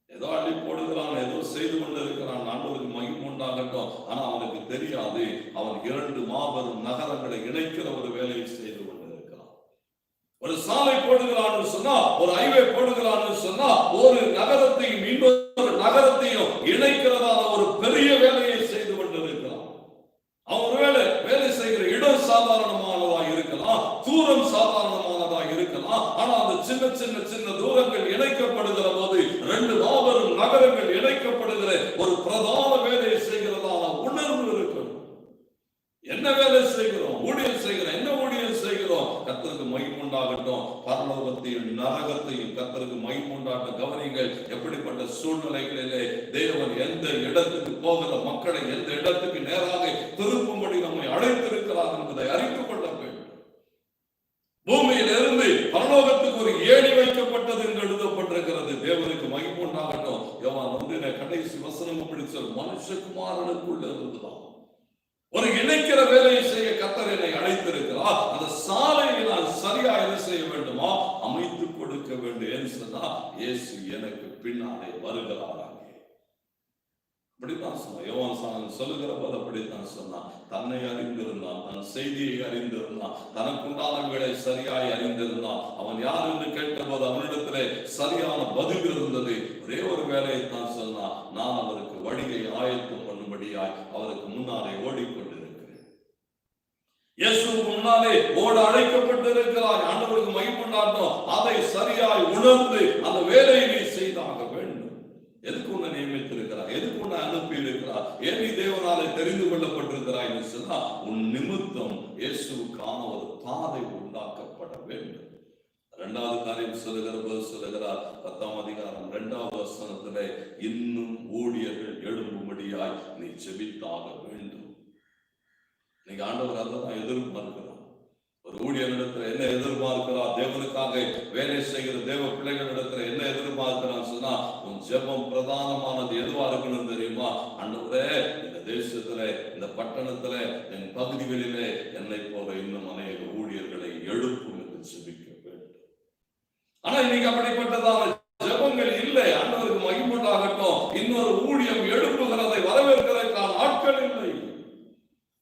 ஏதோ அள்ளி போடுகிறான், ஏதோ செய்து கொண்டு இருக்கிறான், ஆண்டவருக்கு மகிமை உண்டாகட்டும். ஆனா அவனுக்கு தெரியாது, அவன் 2 மாபெரும் நகரங்களை இணைக்கிற ஒரு வேலையை செய்து கொண்டு இருக்கிறான். ஒரு சாலை போடுகிறான்னு சொன்னா, ஒரு ஹைவே போடுகிறான்னு சொன்னா, ஒரு நகரத்தையும் இன்னொரு நகரத்தையும் இணைக்கிறதான ஒரு பெரிய வேலையை செய்து கொண்டு இருக்கிறான். அவன் ஒருவேளை வேலை செய்கிற இடம் சாதாரணமானதாக இருக்கலாம், தூரம் சாதாரணமானதாக இருக்கலாம். ஆனா அந்த சின்ன சின்ன சின்ன தூரங்கள் இணைக்கப்படுகிற போது 2 மாபெரும் நகரங்கள் இணைக்கப்படுகிற ஒரு பிரதான வேலையை செய்கிறதான உணர்வு இருக்கணும். என்ன வேலை செய்கிறோம்? ஊழியம் செய்கிறோம். என்ன ஊழியம் செய்கிறோம்? கர்த்தருக்கு மகிமை உண்டாகட்டும். பரலோகத்தையும் நரகத்தையும் கர்த்தருக்கு மகிமை உண்டாகட்டும். கவனிங்கள், எப்படிப்பட்ட சூழ்நிலைகளிலே தேவன் எந்த இடத்துக்கு போகிற மக்களை எந்த இடத்துக்கு நேராக திருப்பும்படி நம்மை அழைத்திருக்கிறார் என்பதை அறிந்து கொள்ள வேண்டும். பூமியிலிருந்து பரலோகத்துக்கு ஒரு ஏணி வைக்கப்பட்டது என்று எழுதப்பட்டிருக்கிறது. தேவனுக்கு மகிமை உண்டாகட்டும். யோவான் 1 கடைசி வசனம் அப்படி சொல், மனுஷகுமாரனுக்குள்ள இருந்துதான் ஒரு இணைக்கிற வேலையை செய்ய கர்த்தர் என்னை அழைத்திருக்கிறார். அந்த சாலையை நான் சரியா என்ன செய்ய வேண்டுமா? அமைத்துக் கொடுக்க வேண்டும். என்று சொன்னா, இயேசு எனக்கு பின்னாலே வருகிறார். அப்படித்தான் சொன்னான். யோவான் சொல்லுகிற போது அப்படித்தான் சொன்னான். தன்னை அறிந்திருந்தான், தன் செய்தியை அறிந்திருந்தான், தனக்குண்டானவர்களை சரியாய் அறிந்திருந்தான். அவன் யார் என்று கேட்ட போது அவனிடத்திலே சரியான பதில் இருந்தது. ஒரே ஒரு வேலையை தான் சொன்னான், நான் அவருக்கு வழியை ஆயத்தம் பண்ணும்படியாய் அவருக்கு முன்னாலே ஓடிக்கொண்டிருக்கிறேன். இயேசுவுக்கு முன்னாலே ஓட அழைக்கப்பட்டிருக்கிறாய். ஆண்டவருக்கு மகிமை உண்டாகட்டும். அதை சரியாய் உணர்ந்து அந்த வேலையை நீ செய்தாக வேண்டும். எதுக்கு உன்னை நியமித்திருக்கிறார்? எதுக்கு உன்னை அனுப்பி இருக்கிறார்? ஏன் நீ தேவனாலே தெரிந்து கொள்ளப்பட்டிருக்கிறாய் என்று சொன்னா, உன் நிமித்தம் இயேசுவுக்கான ஒரு பாதை உண்டாக்கப்பட வேண்டும். 2வது காரியம் சொல்லுகிறார் 10ஆம் அதிகாரம் 2வது வசனத்திலே, இன்னும் ஊழியர்கள் எழும்பும்படியாய் நீ ஜெபித்தாக வேண்டும். நீங்க ஆண்டவர் அதான் எதிர்பார்க்கிறார். ஒரு ஊழியரிடத்துல என்ன எதிர்பார்க்கிறார்? தேவனுக்காக வேலை செய்கிற தேவ பிள்ளைகளிடத்துல என்ன எதிர்பார்க்கிறான்னு சொன்னா, உன் ஜெபம் பிரதானமானது எதுவா இருக்கணும் தெரியுமா? ஆண்டவரே, இந்த தேசத்துல, இந்த பட்டணத்துல, என் பகுதிகளிலே என்னை போல இன்னும் அநேக ஊழியர்களை எழுப்பும் என்று ஜெபிக்க வேண்டும். ஆனா இன்னைக்கு அப்படிப்பட்டதான ஜெபங்கள் இல்லை. ஆண்டவருக்கு மகிமை உண்டாகட்டும். இன்னொரு ஊழியம் எழுப்புகிறதை வரவேற்கிறதற்கான ஆட்கள் இல்லை.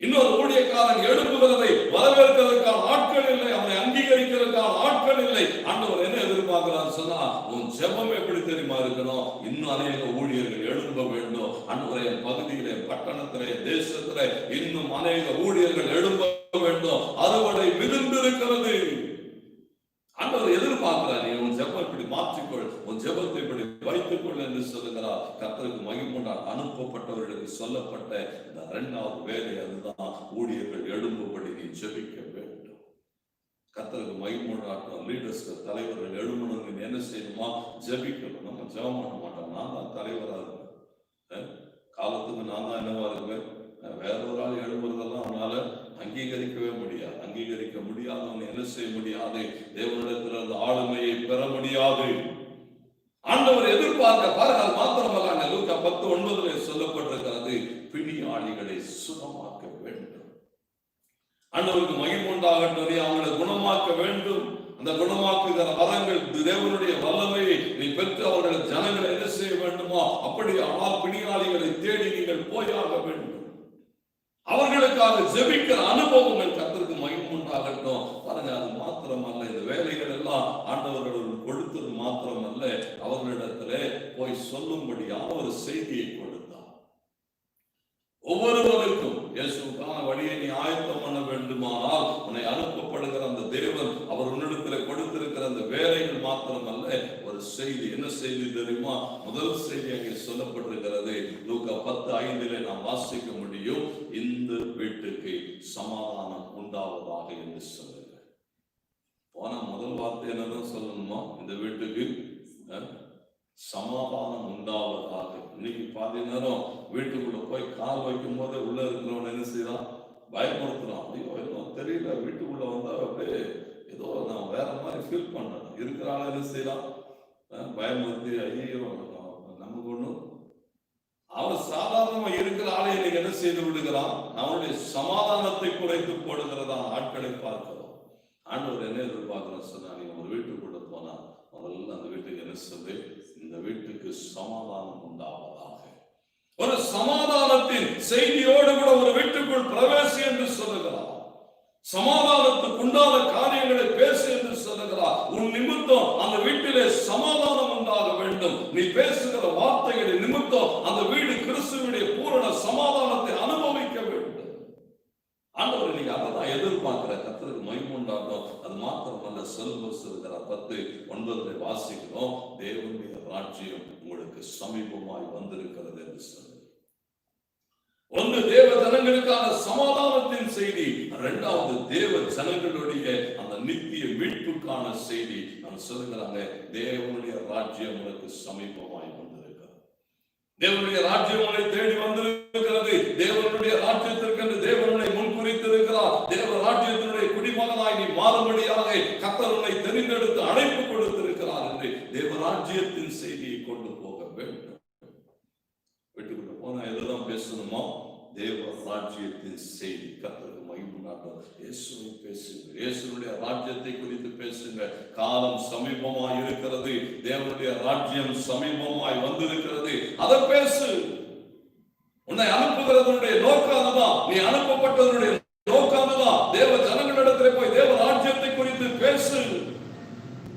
இன்னொரு ஊழியக்காரன் எழுப்புகிறதை வரவேற்கிறதுக்கான ஆட்கள் இல்லை. அவனை அங்கீகரிக்கிறதுக்கான ஆட்கள் இல்லை. ஆண்டவர் என்ன எதிர்பார்க்கிறான்னு சொன்னா, உன் ஜெபம் எப்படி தெரியுமா இருக்கணும்? இன்னும் அநேக ஊழியர்கள் எழும்ப வேண்டும். ஆண்டவரே, என் பகுதியிலே, பட்டணத்திலே, தேசத்திலே இன்னும் அநேக ஊழியர்கள் எழும்ப வேண்டும். அறுவடை மிகுந்திருக்கிறது. ஆண்டவர் எதிர்பார்க்கிறார். நீ உன் ஜெபம் இப்படி மாற்றிக்கொள், உன் ஜெபத்தை இப்படி வைத்துக்கொள் என்று சொல்லுகிறார். கர்த்தருக்கு மகிமை உண்டாக அனுப்பப்பட்டவர்களுக்கு சொல்லப்பட்ட இந்த 2வது வேலை அதுதான். ஊழியர்கள் எழும்பும்படி நீ ஜெபிக்க வேண்டும். கர்த்தருக்கு மகிமை உண்டாகட்டும். லீடர்ஸ், தலைவர்கள் எழும்பணும். என்ன செய்யணுமா? ஜெபிக்கணும். நம்ம ஜெபம் பண்ண மாட்டோம். நான் தான் தலைவரா இருப்பேன், காலத்துக்கு நான் தான் என்னவா இருப்பேன். வேற ஒரு ஆள் எழுப்புறதெல்லாம் அவனால அங்கீகரிக்கவே முடியாது. அங்கீகரிக்க முடியாதவன் என்ன செய்ய முடியாது? தேவனிடத்தில் அந்த ஆளுமையை பெற முடியாது. ஆண்டவர் எதிர்பார்க்க பாருங்க. அது மாத்திரமல்ல, லூக்கா 10:9 சொல்லப்பட்டிருக்கிறது, பிணியாளிகளை சுகமாக்க வேண்டும். ஆண்டவருக்கு மகிமை உண்டாகட்டும். அவங்களை குணமாக்க வேண்டும். அந்த குணமாக்குகிற வரங்கள் தேவனுடைய வல்லமையை நீ பெற்று அவர்கள் ஜனங்களை என்ன செய்ய வேண்டுமா? அப்படி ஆனால் பிணியாளிகளை தேடி நீங்கள் போயாக வேண்டும். அவர்களுக்காக ஜெபிக்கிற அனுபவம் என் கர்த்தருக்கு மகிமை உண்டாகட்டும். பாருங்க, அது மாத்திரமல்ல, இந்த வேலைகள் எல்லாம் ஆண்டவர்கள் கொடுத்தது மாத்திரமல்ல, அவர்களிடத்திலே போய் சொல்லும்படியான ஒரு செய்தியை கொடுத்தார். ஒவ்வொருவருக்கும் இயேசுக்கான வழியை நீ ஆயத்தம் பண்ண வேண்டுமானால் உன்னை அனுப்பப்படுகிற அந்த தேவன் அவர் உன்னிடத்தில் கொடுத்திருக்கிற அந்த வேலைகள் மாத்திரமல்ல, ஒரு செய்தி. என்ன செய்தி தெரியுமா? முதல் செய்தி அங்கே சொல்லப்பட்டிருக்கிறது. லூக்கா 10:5 நாம் வாசிக்க முடியும். இந்த வீட்டுக்கு சமாதானம் உண்டாவதாக என்று சொல்லுங்க. போன முதல் வார்த்தை என்னதான் சொல்லணுமா? இந்த வீட்டுக்கு சமாதானம் உண்டாவதாக. இன்னைக்கு பாதி நேரம் வீட்டுக்குள்ள போய் கால் வைக்கும் போதே உள்ள இருக்கிறவன் என்ன செய்யறான்? பயப்படுத்துறான். ஐயோ இன்னும் தெரியல, வீட்டுக்குள்ள வந்தா அப்படியே ஏதோ நான் வேற மாதிரி ஃபீல் பண்றேன். இருக்கிறாள் என்ன செய்யறான்? பயமுறுத்தி ஐயோ நமக்கு ஒண்ணும். அவன் சாதாரணமா இருக்கிற ஆளை இன்னைக்கு என்ன செய்து விடுகிறான்? அவனுடைய சமாதானத்தை குறைத்து போடுகிறதா ஆட்களை பார்க்கிறோம். ஆண்டவர் என்ன எதிர்பார்க்கிறோம் சொன்னா, நீங்க ஒரு வீட்டுக்குள்ள போனா முதல்ல அந்த வீட்டுக்கு என்ன சொல்லு? இந்த வீட்டுக்கு சமாதானம் உண்டாவதாக. ஒரு சமாதானத்தின் செய்தியோடு கூட ஒரு வீட்டுக்குள் பிரவேசி என்று சொல்லுகிறார். சமாதானத்துக்கு உண்டான காரியங்களை பேசு என்று சொல்லுகிறார். உன் நிமித்தம் அந்த வீட்டிலே சமாதானம் உண்டாக வேண்டும். நீ பேசுகிற வார்த்தைகளின் நிமித்தம் அந்த வீடு கிறிஸ்துவினுடைய பூரண சமாதானத்தை அனுபவிக்க வேண்டும். ஆண்டவர் நீங்க அதான் எதிர்பார்க்கிற. கர்த்தருக்கு மகிமை உண்டாகும். அது மாத்திரமல்ல, சொல்லுகிறார் 10:9 வாசிக்கிறோம். தேவனுடைய ராஜ்யம் உங்களுக்கு சமீபமாய் வந்திருக்கிறது என்று சொல்லு. ஒன்று தேவ ஜனங்களுக்கான சமாதானத்தின் செய்தி, இரண்டாவது தேவ ஜனங்களுடைய அந்த நித்திய மீட்புக்கான செய்தி. நான் சொல்லுகிறாங்க, தேவனுடைய ராஜ்யம் உங்களுக்கு சமீபமாய் வந்திருக்கிறது. தேவனுடைய ராஜ்யம் உங்களை தேடி வந்திருக்கிறது. தேவனுடைய ராஜ்யத்திற்கு தேவனுடைய முன்குறித்திருக்கிறார். தேவ ராஜ்யத்தினுடைய குடிமகனாய் நீ மாறும்படியாக கர்த்தர் உன்னை தெரிந்தெடுத்து அழைப்பு கொடுத்திருக்கிறார் என்று தேவ ராஜ்யத்தின் செய்தியை கொண்டு போக வேண்டும். வீட்டுக்குள்ள போனா எதுதான் பேசணுமோ? தேவ ராஜ்யத்தின் செய்தி. கர்த்தருக்கு மகிமை உண்டாகும். இயேசுவை பேசுங்க. இயேசுடைய ராஜ்யத்தை குறித்து பேசுங்க. காலம் சமீபமாய் இருக்கிறது. தேவனுடைய ராஜ்யம் சமீபமாய் வந்திருக்கிறது. அதை பேசு. உன்னை அனுப்புகிறதனுடைய நோக்கம் அதுதான். நீ அனுப்பப்பட்டதனுடைய நோக்கம் அதுதான். தேவ ஜனங்களிடத்தில் போய் தேவ ராஜ்யத்தை குறித்து பேசு.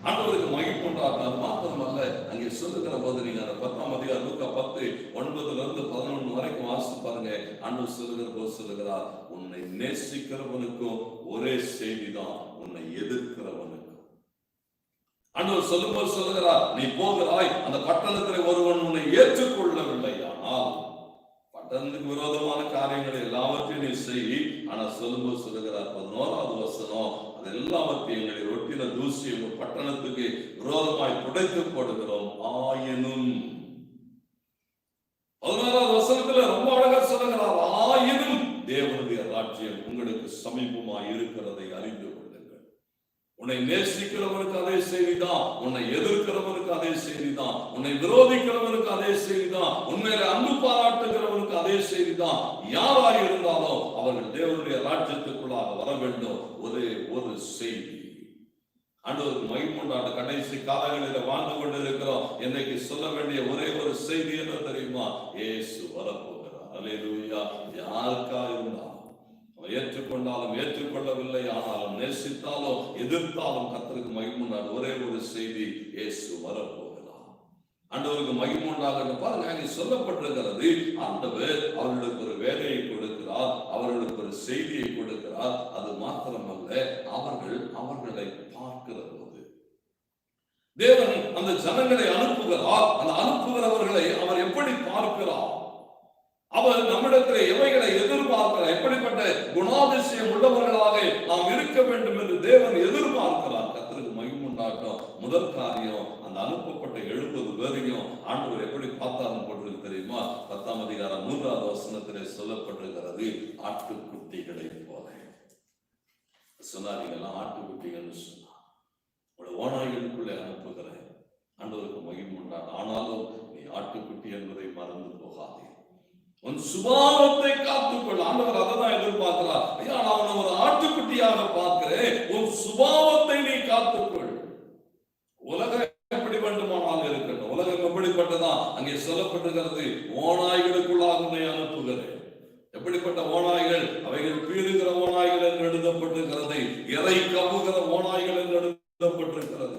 ஆண்டவருக்கு மகிமை உண்டாகும். அது மாத்திரமல்ல, அங்கே சொல்லுகிற போது நீங்க அந்த 10ஆம் அதிகாரம் லூக்கா 10:9-11 வரைக்கும் வாசித்து பாருங்க. ஆண்டவர் சொல்லுகிற போது சொல்லுகிறார், உன்னை நேசிக்கிறவனுக்கும் ஒரே செய்திதான், உன்னை எதிர்க்கிறவனுக்கும். ஆண்டவர் சொல்லும்போது சொல்லுகிறார், நீ போகிறாய், அந்த பட்டணத்தில் ஒருவன் உன்னை ஏற்றுக்கொள்ளவில்லை, ஆனால் பட்டணத்துக்கு விரோதமான காரியங்களை எல்லாவற்றையும் நீ செய். ஆனா சொல்லும்போது சொல்லுகிறார் 11வது வசனம், அது எல்லாவற்றையும் எங்களை ரொட்டின தூசி உங்கள் பட்டணத்துக்கு விரோதமாய் புடைத்து போடுகிறோம். ஆயினும் 11வது வசனத்துல ரொம்ப அழகா சொல்லுகிறார், ஆயினும் தேவனுடைய ராஜ்யம் உங்களுக்கு சமீபமாய் இருக்கிறதை அறிந்து கொள்ளுங்கள். உன்னை நேசிக்கிறவனுக்கு அதே செய்திதான், உன்னை எதிர்க்கிறவனுக்கு அதே செய்திதான், உன்னை விரோதிக்கிறவனுக்கு அதே செய்திதான், உண்மையில அன்பு பாராட்டுகிறவனுக்கு அதே செய்திதான். யாராக இருந்தாலும் அவர்கள் தேவனுடைய ராஜ்யத்துக்குள்ளாக வர வேண்டும். ஒரே ஒரு செய்தி. ஆண்டவருக்கு மகிமை உண்டாகும். கடைசி காலங்களில் வாழ்ந்து கொண்டிருக்கிறோம். இன்னைக்கு சொல்ல வேண்டிய ஒரே ஒரு செய்தி என்ன தெரியுமா? இயேசு வரப்போகிறார். அல்லேலூயா. யாருக்கா இருந்தாலும் ஏற்றுக்கொண்டாலும் ஏற்றுக்கொள்ளவில்லை ஆனாலும் நேசித்தாலும் எதிர்த்தாலும் கர்த்தருக்கு மகிமை உண்டாகும். ஒரே ஒரு செய்தி, இயேசு வரப்போகிறார். ஆண்டவருக்கு மகிமை உண்டாகும். பாருங்க, அங்கே சொல்லப்பட்டிருக்கிறது, ஆண்டவர் அவர்களுக்கு ஒரு வேலையை கொடுக்கிறார், அவர்களுக்கு ஒரு செய்தியை கொடுக்கிறார். அது மாத்திரமல்ல, அவர்களை பார்க்கிற போது தேவன் அந்த ஜனங்களை அனுப்புகிறார். அந்த அனுப்புகிறவர்களை அவர் எப்படி பார்க்கிறார்? அவர் நம்மிடத்தில் எவைகளை எதிர்பார்க்கிறார்? எப்படிப்பட்ட குணாதிசயம் உள்ளவர்களாக நாம் இருக்க வேண்டும் என்று தேவன் எதிர்பார்க்கிறார். கர்த்தருக்கு மகிமை உண்டாகட்டும். முதல் காரியம், அந்த அனுப்பப்பட்ட 70 பேரையும் ஆண்டவர் எப்படி பார்த்தாலும் போட்டிருக்கு தெரியுமா? 10ஆம் அதிகாரம் 3வது வசனத்திலே சொல்லப்பட்டிருக்கிறது, ஆட்டுக்குட்டிகளை போல சொன்னார்கள். ஆட்டுக்குட்டிகள் சொன்னார். உங்களுடைய ஓநாய்களுக்குள்ளே அனுப்புகிறேன். ஆண்டவருக்கு மகிமை உண்டாகும். ஆனாலும் நீ ஆட்டுக்குட்டி என்பதை மறந்து போகாதே. உன் சுபாவத்தை காத்துக்கொள். ஆண்டவர் அதை தான் எதிர்பார்க்கிறார். ஐயா, நான் ஒரு ஆட்டுக்குட்டியாக பார்க்கிறேன், உன் சுபாவத்தை நீ காத்துக்கொள். உலகம் எப்படி வேண்டுமானால் இருக்கட்டும், உலகம் எப்படிப்பட்டதான் அங்கே சொல்லப்பட்டிருக்கிறது, ஓநாய்களுக்குள்ளாக உன்னை அனுப்புகிறேன். எப்படிப்பட்ட ஓநாய்கள்? அவைகள் பீறுகிற ஓநாய்கள் என்று எழுதப்பட்டிருக்கிறது, இறை கவுகிற ஓநாய்கள் என்று எழுதப்பட்டிருக்கிறது.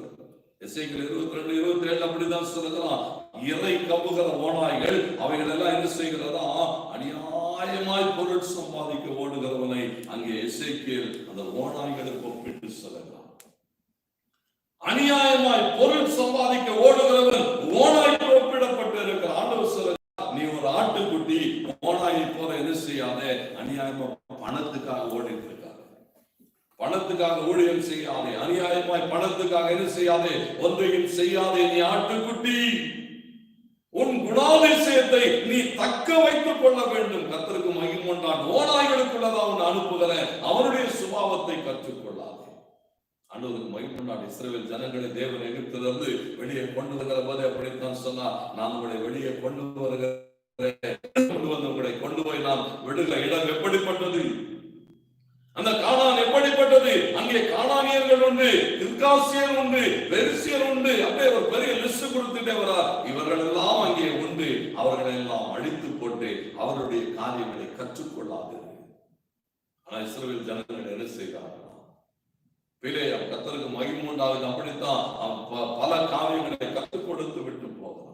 எசேக்கியேல் 22-27 அப்படிதான் சொல்லுகிறான். இறை கவுகிற ஓநாய்கள் அவைகள் எல்லாம் என்ன செய்கிறதா? அநியாய அநியாயமாய் பொருள் சம்பாதிக்க ஓடுகிறவனை அங்கே எசேக்கியேல் அந்த ஓநாய்களுக்கு ஒப்பிட்டு சொல்லுகிறார். அநியாயமாய் பொருள் சம்பாதிக்க ஓடுகிறவன் ஓநாய்க்கு ஒப்பிடப்பட்டு இருக்கிற. ஆண்டவர் சொல்லுகிறார், நீ ஒரு ஆட்டுக்குட்டி ஓநாயை போல என்ன செய்யாதே, அநியாயமா பணத்துக்காக ஓடிட்டு இருக்காது, பணத்துக்காக ஊழியம் செய்யாதே, அநியாயமாய் பணத்துக்காக என்ன செய்யாதே, ஒன்றையும் செய்யாதே. நீ ஆட்டுக்குட்டி, உன் குணாதிசயத்தை நீ தக்க வைத்துக் கொள்ள வேண்டும். கர்த்தருக்கு மகிமை உண்டான். ஓநாய்களுக்குள்ளதான் அவன் அனுப்புகிறேன், அவனுடைய சுபாவத்தை கற்றுக்கொள்ளாதே. ஆண்டவருக்கு மகிமை உண்டான். இஸ்ரவேல் ஜனங்களை தேவன் எகிப்திலிருந்து வெளியே கொண்டு வருகிற போது அப்படித்தான் சொன்னார், நான் உங்களை வெளியே கொண்டு வந்து உங்களை கொண்டு போய் நாம் விடுகிற இடம் எப்படிப்பட்டது, அந்த கானான் எப்படிப்பட்டது, அங்கே கானானியர்கள் உண்டு, கிர்காசியர் உண்டு, பெர்சியர் உண்டு, அப்படியே ஒரு பெரிய லிஸ்ட் கொடுத்துட்டே வரார். இவர்கள் எல்லாம் அங்கே உண்டு, அவர்களை எல்லாம் அழித்து போட்டு அவருடைய காரியங்களை கற்றுக்கொள்ளாது. ஆனா இஸ்ரவேல் ஜனங்கள் என்ன செய்கிறார்கள், பிலேயாம் கர்த்தருக்கு மகிமை உண்டாகுது, அப்படித்தான் பல காரியங்களை கற்றுக் கொடுத்து விட்டு போகிறார்.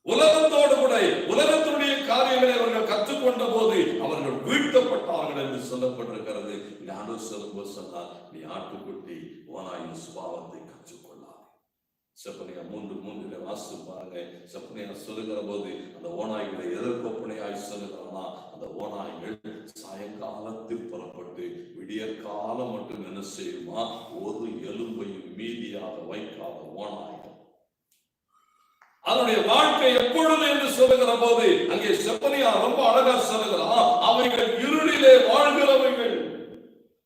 உலகத்தோடு கூட உலகத்துடைய காரியங்களை அவர்கள் கற்றுக்கொண்ட போது அவர்கள் வீழ்த்தப்பட்டார்கள் என்று சொல்லப்பட்டிருக்கிறது. ஆண்டவர் சொல்லும்போது சொன்னார், நீ ஆட்டுக்குட்டி ஓநாயின் சுபாவத்தை கற்றுக்கொள்ளார். செப்பனியா 3:3 வாசித்து பாருங்க. செப்பனியா சொல்லுகிற போது அந்த ஓநாய்களை எதிர்கொப்பனையாய் சொல்லுகிறானா, அந்த ஓநாய்கள் சாயங்காலத்தில் புறப்பட்டு விடியற்காலம் மட்டும் என்ன செய்யுமா, ஒரு எலும்பையும் மீதியாக வைக்காத ஓநாய்கள். அதனுடைய வாழ்க்கை எப்பொழுது என்று சொல்லுகிற போது அங்கே செப்பனியா ரொம்ப அழகா சொல்லுகிறான், அவைகள் இருளிலே வாழ்கிறவைகள்.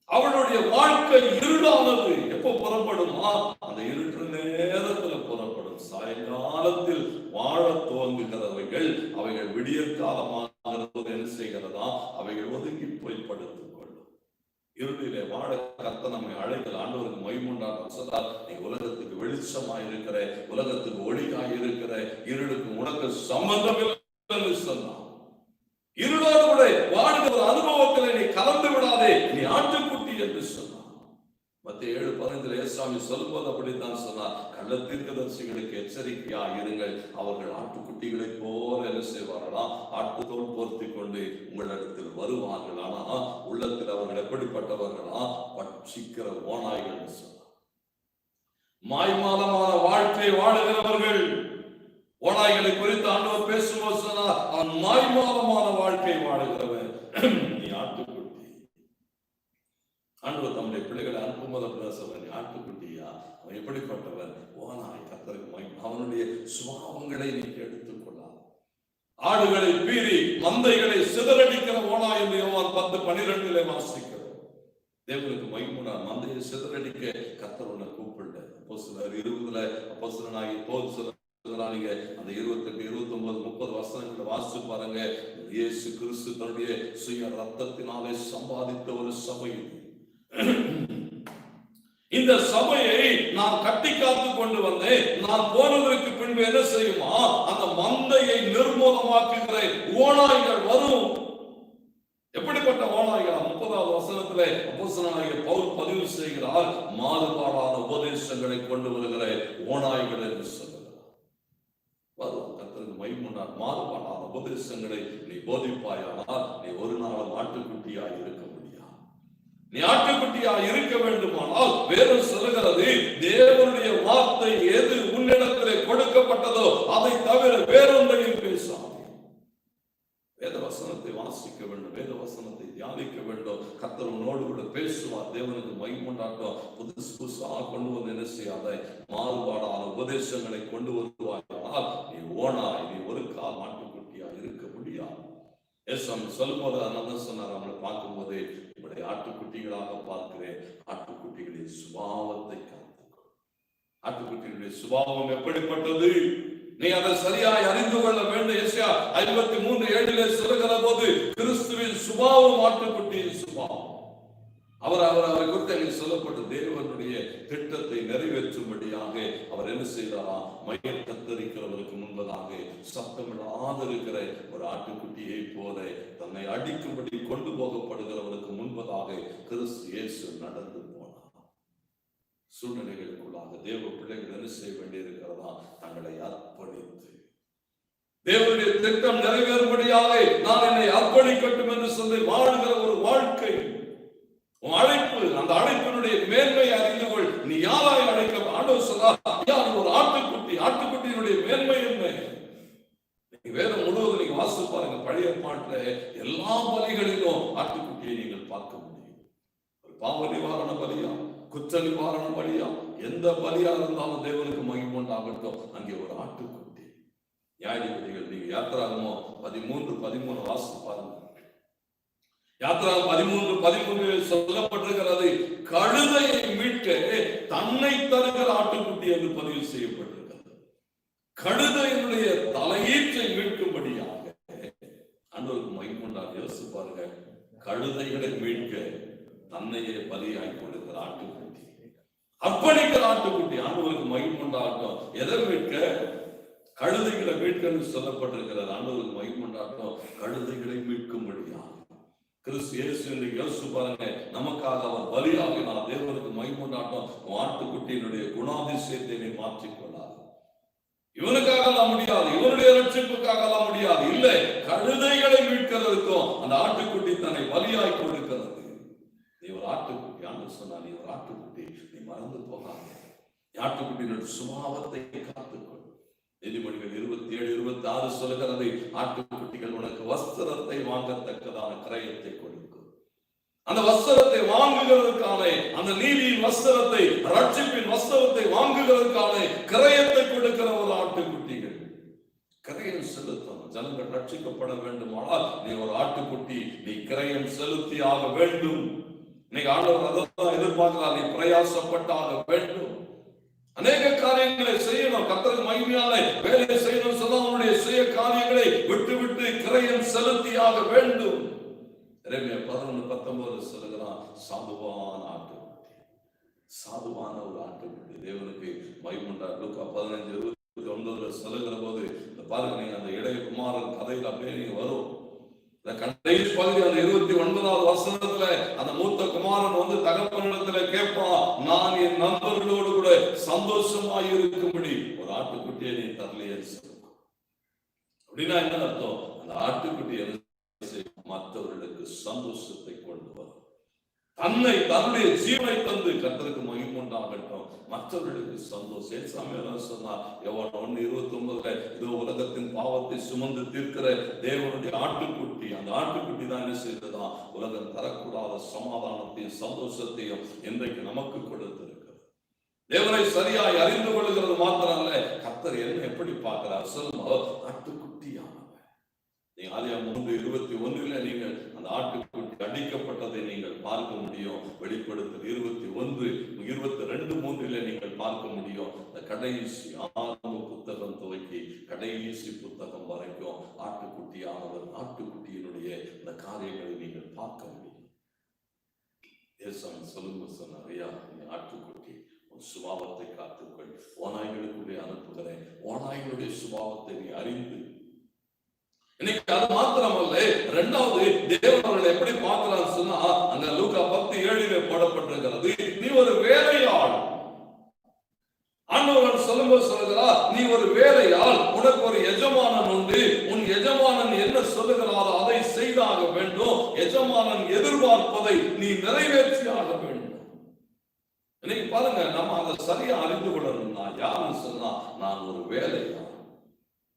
அவளுடைய வாழ்க்கை இருளானது. எப்போ புறப்படுமா, அந்த இருட்டு நேரத்துல புறப்படும். சாயங்காலத்தில் வாழ துவங்குகிறவைகள் அவைகள் விடியற்காலமாக என்ன செய்கிறதா, அவைகள் ஒதுங்கி போய் படுத்துக் கொள்ளும். இருளிலே வாழ கர்த்தர் நம்மை அழைக்கிற. ஆண்டவருக்கு மகிமை உண்டாகும். நீ உலகத்துக்கு வெளிச்சமாய் இருக்கிற, உலகத்துக்கு ஒளியாய் இருக்கிற, இருளுக்கு உனக்கு சம்பந்தம் இல்லை சொன்னான். இருளோடு கூட வாழ்கிற அனுபவத்தில் நீ கலந்து விடாதே, நீ ஆட்டுக்குட்டி என்று சொன்னான். மத்திய 7:15 ஏசாமி சொல்லும்போது அப்படித்தான் சொன்னார், கள்ள தீர்க்கதரிசிகளுக்கு எச்சரிக்கையா இருங்கள், அவர்கள் ஆட்டுக்குட்டிகளை போல என்ன செய்வார்களா, ஆட்டுத்தோல் போர்த்தி கொண்டு உங்களிடத்தில் வருவார்கள், ஆனா உள்ளத்தில் அவர்கள் எப்படிப்பட்டவர்களா, பட்சிக்கிற ஓநாய்கள் சொன்னார். மாய்மாலமான வாழ்க்கை வாழுகிறவர்கள். ஓநாய்களை குறித்து ஆண்டவர் பேசும்போது சொன்னார், அவன் மாய்மாலமான வாழ்க்கை வாழுகிறவன், நீ ஆட்டுக்குட்டி. ஆண்டவர் தம்முடைய பிள்ளைகளை அனுப்பும்போது பேசுவன், நீ ஆட்டுக்குட்டியா, அவன் எப்படிப்பட்டவன், ஓநாய். கர்த்தருக்கு அவனுடைய சுபாவங்களை நீ எடுத்துக் கொள்ளாது. ஆடுகளை பீறி மந்தைகளை சிதறடிக்கிற ஓநாய் என்று யோவான் 10:12 வாசிக்கிறோம். தேவனுக்கு மகிமை. மந்தையை சிதறடிக்க கர்த்தர் உன்னை கூப்பிடல. அப்போஸ்தலர் 20 அப்போஸ்தலனாகிய பவுல் சொல்றாங்க, அந்த 28, 29, 30 வசனங்களை வாசிச்சு பாருங்க. இயேசு கிறிஸ்து தன்னுடைய சுய ரத்தத்தினாலே சம்பாதித்த ஒரு சபை. இந்த சபையை நான் கட்டி காத்து கொண்டு வந்தேன். நான் போனதற்கு பின்பு என்ன செய்யுமா, அந்த மந்தையை நிர்மூலமாக்குகிற ஓநாய்கள் வரும். எப்படிப்பட்ட ஓநாய்கள்? 30வது வசனத்திலே அப்போஸ்தலனாகிய பவுல் பதிவு செய்கிறார், மாறுபாடான உபதேசங்களை கொண்டு வருகிற ஓநாய்கள் என்று சொல்கிறார். வரும். கர்த்தருக்கு மகிமை. மாறுபாடான உபதேசங்களை நீ போதிப்பாயானால் நீ ஒரு நாள் ஆட்டுக்குட்டியாய் இருக்க முடியாது. நீ ஆட்டுக்குட்டியாய் இருக்க வேண்டுமானால் வேதம் சொல்லுகிறது, தேவனுடைய வார்த்தை எது உன்னிடத்திலே கொடுக்கப்பட்டதோ அதை தவிர வேறொன்றையும் பேசாதே. வேத வசனத்தை வாசிக்க வேண்டும், வேத வசனத்தை தியானிக்க வேண்டும். கர்த்தர் உன்னோடு கூட பேசுவார். தேவனுக்கு மகிமை உண்டாட்டம். புதுசாக கொண்டு வந்து என்ன செய்யாத, மாறுபாடான உபதேசங்களை கொண்டு வருவாயானால் நீ ஓனாய், நீ ஒரு கால் ஆட்டுக்குட்டியா இருக்க முடியாது. சொல்லும்போது அதனால சொன்னார், அவங்களை பார்க்கும்போது இப்படி ஆட்டுக்குட்டிகளாக பார்க்கிறேன். ஆட்டுக்குட்டிகளின் சுபாவத்தை காத்துக்கொள். ஆட்டுக்குட்டிகளுடைய சுபாவம் எப்படிப்பட்டது, நீ அதை சரியாய் அறிந்து கொள்ள வேண்டும். எஸ்யா 53:7 சொல்லுகிற போது கிறிஸ்துவின் சுபாவம் ஆட்டுக்குட்டியின் சுபாவம். அவரை குறித்து சொல்லப்பட்ட தேவனுடைய திட்டத்தை நிறைவேற்றும்படியாக அவர் என்ன செய்தாரா, மயிர் கத்தரிக்கிறவருக்கு முன்பதாக சத்தமில்லாத இருக்கிற ஒரு ஆட்டுக்குட்டியை போல தன்னை அடிக்கும்படி கொண்டு போகப்படுகிறவருக்கு முன்பதாக கிறிஸ்து இயேசு நடந்து போனார். சூழ்நிலைகளுக்குள்ளாக தேவ பிள்ளைகள் என்ன செய்ய வேண்டியிருக்கிறதா, தங்களை அர்ப்பணித்து தேவனுடைய திட்டம் நிறைவேறும்படியாக நான் என்னை அர்ப்பணிக்கட்டும் என்று சொல்லி வாழ்கிற ஒரு வாழ்க்கை அழைப்பு. அந்த அழைப்பினுடைய மேன்மையை அறிந்து கொள். நீ யாராய் அழைக்க ஆண்டவர் சொன்னார், ஒரு ஆட்டுக்குட்டி. ஆட்டுக்குட்டியினுடைய மேன்மை என்ன? வேதம் முழுவதும் நீங்க வாசித்து பாருங்க. பழைய ஏற்பாட்டுல எல்லா பலிகளிலும் ஆட்டுக்குட்டியை நீங்கள் பார்க்க முடியும். ஒரு பாவ நிவாரண பலியா, குற்ற நிவாரண பலியா, எந்த பலியா இருந்தாலும் தேவனுக்கு மகிமை உண்டாகட்டும், அங்கே ஒரு ஆட்டுக்குட்டி. நியாயாதிபதிகள் நீங்க யாத்திராகமோ 13:13 வாசித்து பாருங்க. யாத்திராகமம் 13:13 சொல்லப்பட்டிருக்கிறது, கழுதையை மீட்க தன்னை தருகிற ஆட்டுக்குட்டி என்று பதிவு செய்யப்பட்டிருக்கிறது. கழுதையினுடைய தலையீற்றை மீட்கும்படியாக ஆண்டவருக்கு மகிமை உண்டாக யோசித்து பாருங்க. கழுதைகளை மீட்க தன்னையே பலியாய் கொடுக்கிற ஆட்டுக்குட்டி, அர்ப்பணிக்கிற ஆட்டுக்குட்டி. ஆண்டவருக்கு மகிமை உண்டாகட்டும். எதை மீட்க? கழுதைகளை மீட்க சொல்லப்பட்டிருக்கிறது. ஆண்டவருக்கு மகிமை உண்டாகட்டும். கழுதைகளை மீட்கும்படியாக கிறிஸ்து இயேசு என்று யோசித்து பாருங்க. நமக்காக அவர் பலியாகினார். தேவனுக்கு மகிமை உண்டாகட்டும். ஆட்டுக்குட்டியினுடைய குணாதிசயத்தை நீ மாற்றிக்கொள்ளாது. இவனுக்காக முடியாது, இவனுடைய ரட்சிப்புக்காக முடியாது. இல்லை, கழுதைகளை மீட்கிறதுக்கும் அந்த ஆட்டுக்குட்டி தன்னை பலியாய் கொடுக்கிறது. நீ ஒரு ஆட்டுக்குட்டி. ஆண்டு சொன்னா நீ ஒரு ஆட்டுக்குட்டி, நீ மறந்து போகாத. ஆட்டுக்குட்டியினுடைய சுபாவத்தை காத்துக்கொள். நீதிமொழிகள் 27:26 சொல்லுகிறது, ஆட்டுக்குட்டிகள் உனக்கு வஸ்திரத்தை வாங்கத்தக்கதான கிரயத்தை கொடுக்கும். அந்த வஸ்திரத்தை வாங்குகிறதுக்கான, அந்த நீதியின் வஸ்திரத்தை, ரட்சிப்பின் வஸ்திரத்தை வாங்குகிறதுக்கான கிரயத்தை கொடுக்கிற ஒரு ஆட்டுக்குட்டிகள். கிரயம் செலுத்தணும். ஜனங்கள் ரட்சிக்கப்பட வேண்டுமானால் நீ ஒரு ஆட்டுக்குட்டி, நீ கிரயம் செலுத்தி ஆக வேண்டும். இன்னைக்கு ஆண்டவர் அதான் எதிர்பார்க்கிறார், நீ பிரயாசப்பட்டாக வேண்டும். அநேக காரியங்களை செய்யணும். கர்த்தருக்கு மகிமையான வேலையை செய்யணும் சொன்னா அவனுடைய சுய காரியங்களை விட்டு விட்டு கிரயம் செலுத்தியாக வேண்டும். 11:19 சொல்லுகிறான், சாதுவான ஆட்டுக்குட்டி, சாதுவான ஒரு ஆட்டுக்குட்டி. தேவனுக்கு மகிமை உண்டாக. லூக்கா 15:29 சொல்லுகிற போது பாருங்க, நீங்க அந்த இளைய குமாரன் கதையில் அப்படியே நீங்க வரும். கடைசி பகுதி அந்த 29வது வசனத்துல அந்த மூத்த குமாரன் வந்து தகப்பனிடத்துல கேட்பான், நான் என் நண்பர்களோடு கூட சந்தோஷமாய் இருக்கும்படி ஒரு ஆட்டுக்குட்டியை நீ தரலையே சொல்லுவோம். அப்படின்னா என்ன அர்த்தம்? அந்த ஆட்டுக்குட்டி மற்றவர்களுக்கு சந்தோஷத்தை கொண்டு வரும். தன்னுடைய ஜீவனை தந்து கர்த்தருக்கு மகிமை உண்டாகட்டும், மற்றவர்களுக்கு சந்தோஷம். சொன்னார் யோவான் 1:29 இதோ உலகத்தின் பாவத்தை சுமந்து தீர்க்கிற தேவனுடைய ஆட்டுக்குட்டி. அந்த ஆட்டுக்குட்டி தான் என்ன செய்ததா? உலகம் தரக்கூடாத சமாதானத்தையும் சந்தோஷத்தையும் இன்றைக்கு நமக்கு கொடுத்திருக்கிறது. தேவனை சரியாய் அறிந்து கொள்கிறது மாத்திரம் அல்ல, கர்த்தர் என்ன எப்படி பார்க்கிறார் சொல்லுங்க, ஆட்டுக்குட்டியானவர். நீங்க ஆதியாகமம் 3:21 நீங்கள் அந்த ஆட்டுக்குட்டி அடிக்கப்பட்டதை நீங்கள் பார்க்க முடியும். வெளிப்படுத்தல் 21:22 நீங்கள் பார்க்க முடியும். இந்த கடைசி ஆரம்ப புத்தகம் துவக்கி கடைசி புத்தகம் வரைக்கும் ஆட்டுக்குட்டியானவர், ஆட்டுக்குட்டியினுடைய இந்த காரியங்களை நீங்கள் பார்க்க முடியும். ஏசாமி சொல்லுங்க சொன்னார், ஐயா இந்த ஆட்டுக்குட்டி உன் சுபாவத்தை காத்துக்கொள், ஓநாய்களுக்குள்ளே அனுப்புகிறேன், ஓநாய்களுடைய சுபாவத்தை நீ அறிந்து. இன்னைக்கு அது மாத்திரமல்ல, இரண்டாவது தேவன் அவர்களை எப்படி பார்க்கிறார் சொன்னா, அந்த லூக்கா 10:7 போடப்பட்டிருக்கிறது, நீ ஒரு வேலையாள். ஆண்டவர் சொல்லும்போது சொல்லுகிறார், நீ ஒரு வேலையாள், உனக்கு ஒரு எஜமானன் உண்டு. உன் எஜமானன் என்ன சொல்லுகிறாரோ அதை செய்தாக வேண்டும். எஜமானன் எதிர்பார்ப்பதை நீ நிறைவேற்றியாக வேண்டும். இன்னைக்கு பாருங்க, நம்ம அதை சரியா அறிந்து கொள்ளணும்னா யாருன்னு சொன்னா, நான் ஒரு வேலையாள்.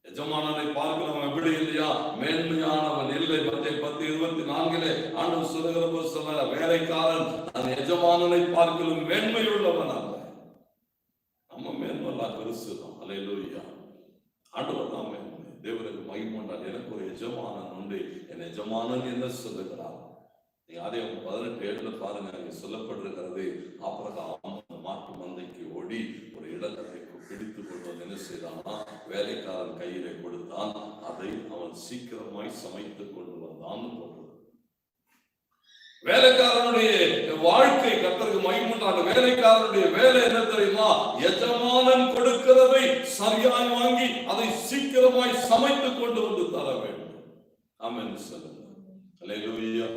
எஜமானனை பார்க்கிறவன் எப்படி இல்லையா? மேன்மையானவன் இல்லை. 10:24 ஆண்டவர் சொல்லுகிற போது சொல்ல, வேலைக்காரன் அந்த எஜமானனை பார்க்கலும் மேன்மையுள்ளவன் அல்ல. நம்ம மேன்மையெல்லாம் பெருசுதான். அல்லேலூயா. ஆண்டவர் தான் மேன்மை. தேவனுக்கு மகிமை உண்டாக. எனக்கு ஒரு எஜமானன் உண்டு. என் எஜமானன் என்ன சொல்லுகிறார்? நீங்க ஆதியாகமம் 18:7 பாருங்க, அங்கே சொல்லப்பட்டிருக்கிறது, ஆபிரகாம் மாட்டு மந்தைக்கு ஓடி ஒரு இடத்தை பிடித்து கொண்டு வந்து என்ன செய்தான்னா, வேலைக்காரன் கையிலே கொடுத்தான். அதை அவன் சீக்கிரமாய் சமைத்து கொண்டு வந்தான். வேலைக்காரனுடைய வாழ்க்கை கர்த்தருக்கு மகிமை உண்டாக. வேலைக்காரனுடைய வேலை என்ன தெரியுமா? எஜமானன் கொடுக்கிறதை சரியாய் வாங்கி அதை சீக்கிரமாய் சமைத்து கொண்டு வந்து தர வேண்டும். ஆமென் சொல்லுங்க. அல்லேலூயா.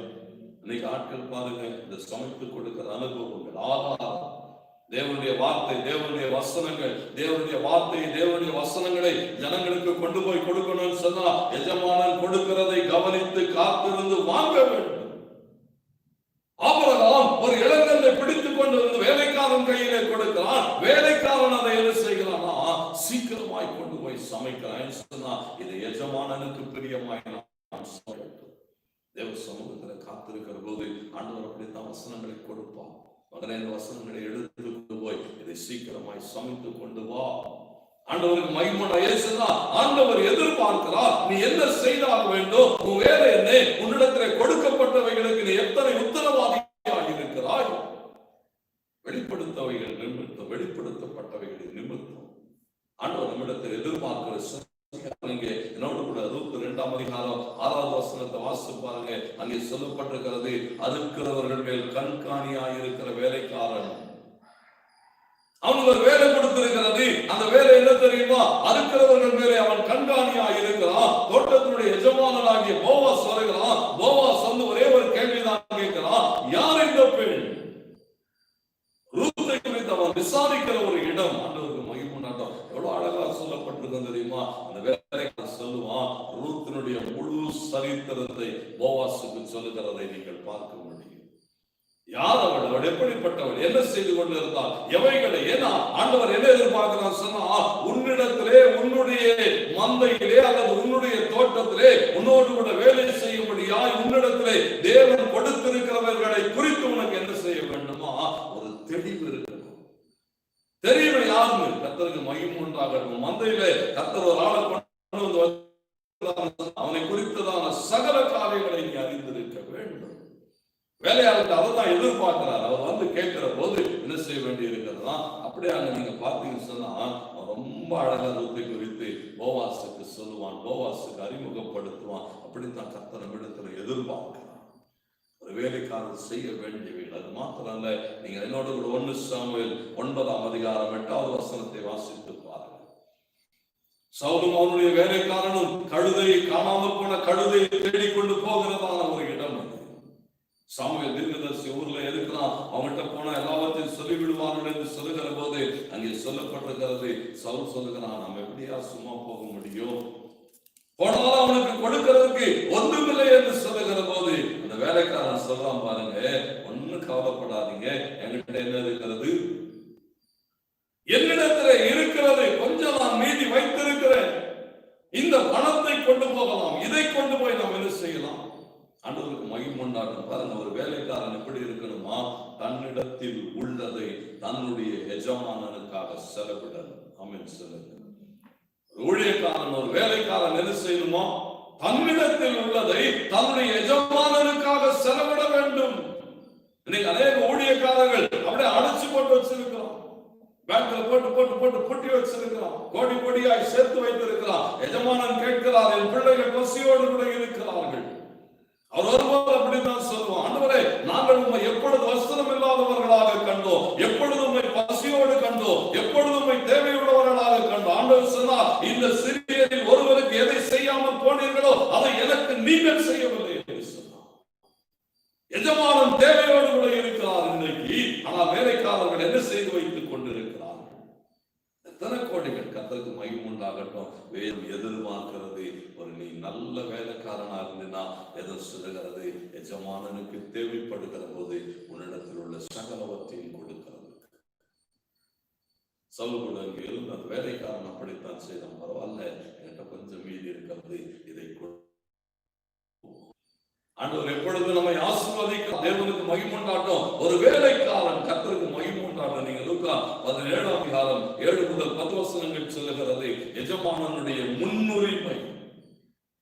இன்னைக்கு ஆட்கள் பாருங்க, இந்த சமைத்து கொடுக்கிற அனுபவங்கள் ஆகாரம். தேவனுடைய வார்த்தை, தேவனுடைய வசனங்கள், தேவனுடைய வார்த்தை, தேவனுடைய வசனங்களை ஜனங்களுக்கு கொண்டு போய் கொடுக்கணும்னு சொன்னா எஜமானன் கொடுக்கிறதை கவனித்து காத்திருந்து வாங்க வேண்டும். ஆபிரகாம் ஒரு இளங்கல்லை பிடித்துக் கொண்டு வந்து வேலைக்காரன் கையிலே கொடுக்கிறான். வேலைக்காரன் அதை என்ன செய்கிறானா, சீக்கிரமாய் கொண்டு போய் சமைக்கிறான். சொன்னா இது எஜமானனுக்கு பிரியமாய் தேவ சமூகத்தில் காத்திருக்கிற போது ஆண்டவர் அப்படித்தான் வசனங்களை கொடுப்பான். மகனே, இந்த வசனங்களை எடுத்து கொண்டு போய் இதை சீக்கிரமாய் சமைத்து கொண்டு வா. ஆண்டவருக்கு மகிமை. ஆண்டவர் எதிர்பார்க்கிறார், நீ என்ன செய்தாக வேண்டும், உன் வேலை என்ன, உன்னிடத்தில் கொடுக்கப்பட்டவைகளுக்கு நீ எத்தனை உத்தரவாதியாக இருக்கிறாய். வெளிப்படுத்தவைகள் நிமித்தம், வெளிப்படுத்தப்பட்டவைகளின் நிமித்தம் ஆண்டவர் நம்மிடத்தில் எதிர்பார்க்கிற. என்னோடு கூட 22ஆம் அதிகாரம் 6வது வசனத்தை வாசித்து பாருங்க. அங்கே சொல்லப்பட்டிருக்கிறது, அறுக்கிறவர்கள் மேல் கண்காணியாயிருக்கிற வேலைக்காரன். அவனுக்கு ஒரு வேலை கொடுத்திருக்கிறது. அந்த வேலை என்ன தெரியுமா, அறுக்கிறவர்கள் மேலே அவன் கண்காணியாக இருக்கிறான். தோட்டத்தினுடைய எஜமானனாகிய போவாஸ் வருகிறான். போவாஸ் வந்து ஒரே ஒரு கேள்விதான் கேட்கிறான், யார் இந்த பெண்? ரூத்தை குறித்து அவன் விசாரிக்கிற ஒரு இடம். ஆண்டவருக்கு மகிமை உண்டாட்டம். எவ்வளவு அழகா சொல்லப்பட்டிருக்க தெரியுமா. அந்த வேலைக்காரன் சொல்லுவான், ரூத்தினுடைய முழு சரித்திரத்தை போவாசுக்கு சொல்லுகிறதை நீங்கள் பார்க்க முடியும். யார் அவள், அவள் எப்படிப்பட்டவள், என்ன செய்து கொண்டு இருந்தால், எவைகளை. ஏன்னா ஆண்டவர் என்ன எதிர்பார்க்கிறார் சொன்னா, உன்னிடத்திலே, உன்னுடைய மந்தையிலே அல்லது உன்னுடைய தோட்டத்திலே உன்னோடு கூட வேலை செய்யும்படியாய் உன்னிடத்திலே தேவன் கொடுத்திருக்கிறவர்களை குறித்து உனக்கு என்ன செய்ய வேண்டுமா, ஒரு தெளிவு இருக்கணும். தெளிவு யாருன்னு கர்த்தருக்கு மகிமை உண்டாகட்டும். மந்தையிலே கர்த்தர் ஒரு ஆளை கொண்டு வந்து அவனை குறித்ததான சகல காரியங்களை நீ அறிந்திருக்க வேண்டும். வேலையாளர் அதை தான் எதிர்பார்க்கிறார். அவர் வந்து கேட்கிற போது என்ன செய்ய வேண்டி இருக்கிறதா. அப்படியே அங்க நீங்க பார்த்தீங்கன்னு சொன்னா ரொம்ப அழகா ரூத்தை குறித்து போவாசுக்கு சொல்லுவான், போவாசுக்கு அறிமுகப்படுத்துவான். அப்படித்தான் கர்த்தர் நம்மிடத்துல எதிர்பார்க்கிறான். ஒரு வேலைக்காரர் செய்ய வேண்டியவைகள். அது மாத்திரம் அல்ல, நீங்க என்னோட கூட 1 சாமுவேல் 9ஆம் அதிகாரம் 8வது வசனத்தை வாசித்து பாருங்க. சவுலும் அவனுடைய வேலைக்காரனும் கழுதையை, காணாமல் போன கழுதையை தேடிக்கொண்டு போகிறதான ஒரு இடம். சாமுவேல் தீர்க்கதரிசி ஊர்ல இருக்கிறான். அவங்ககிட்ட போனா எல்லாவற்றையும் சொல்லிவிடுவார்கள் என்று சொல்லுகிற போது அங்கே சொல்லப்பட்டிருக்கிறது, சவுல் சொல்லுகிறான், நம்ம எப்படியா சும்மா போக முடியும், போனாலும் அவனுக்கு கொடுக்கிறதுக்கு ஒன்றுமில்லை என்று சொல்லுகிற போது அந்த வேலைக்காரன் சொல்றான், பாருங்க, ஒன்னும் கவலைப்படாதீங்க, என்கிட்ட என்ன இருக்கிறது, என்னிடத்துல இருக்கிறது கொஞ்சம் நான் மீதி வைத்திருக்கிறேன், இந்த பணத்தை கொண்டு போகலாம், இதை கொண்டு போய் நாம் என்ன செய்யலாம். ஆண்டவருக்கு மகிமை உண்டாகட்டும். பாருங்க, ஒரு வேலைக்காரன் எப்படி இருக்கணுமா, தன்னிடத்தில் உள்ளதை தன்னுடைய எஜமானனுக்காக செலவிடணும். ஆமென் சொல்லுங்க. ஊழியக்காரன், ஒரு வேலைக்காரன் என்ன செய்யணுமா, தன்னிடத்தில் உள்ளதை தன்னுடைய எஜமானனுக்காக செலவிட வேண்டும். இன்னைக்கு அநேக ஊழியக்காரர்கள் அப்படியே அடைச்சு போட்டு வச்சிருக்கிறோம். பேங்க்ல போட்டு போட்டு போட்டு புட்டி வச்சிருக்கிறோம். கோடி கோடியாய் சேர்த்து வைத்திருக்கிறான். எஜமானன் கேட்கிறார், என் பிள்ளைகள் பசியோடு கூட இருக்கிறார்கள். அவர் ஒருபோது அப்படித்தான் சொல்லுவோம், ஆண்டவரே, நாங்கள் உம்மை எப்பொழுது வஸ்திரம் இல்லாதவர்களாக கண்டோம், எப்பொழுது உம்மை பசியோடு கண்டோம், எப்பொழுது உம்மை தேவையுள்ளவர்களாக கண்டோம். ஆண்டவர் சொன்னார், இந்த சிறியரில் ஒருவருக்கு எதை செய்யாமல் போனீர்களோ அதை எனக்கு நீங்கள் செய்யவில்லை என்று சொன்னார். எஜமானன் தேவையோடு கூட இருக்கிறார் இன்றைக்கு. ஆனால் வேலைக்காரர்கள் என்ன செய்து வைத்துக் கொண்டிருக்கிறார்கள். எத்தனை கோடிகள். கர்த்தருக்கு மகிமை உண்டாகட்டும். வேறு எதிர்பார்க்கிறது, ஒரு நீ நல்ல வேலைக்காரனா இருந்தீனா எதை சொல்லுகிறது, எஜமானனுக்கு தேவைப்படுகிற போது உன்னிடத்தில் உள்ள சகலவற்றையும் கொடுக்கிறது. சவுல் அங்கே இருந்து அந்த வேலைக்காரன் அப்படித்தான் செய்தான். பரவாயில்ல, என்கிட்ட கொஞ்சம் மீதி இருக்கிறது, இதை ஆண்டவர் எப்பொழுது நம்மை ஆசீர்வதிக்க தேவனுக்கு மகிமை உண்டாட்டும். ஒரு வேலைக்காரன் கர்த்தருக்கு மகிமை உண்டாட்டும். நீங்க லூக்கா 17ஆம் அதிகாரம் 7 முதல் 10 வசனங்கள் சொல்லுகிறது, எஜமானனுடைய முன்னுரிமை.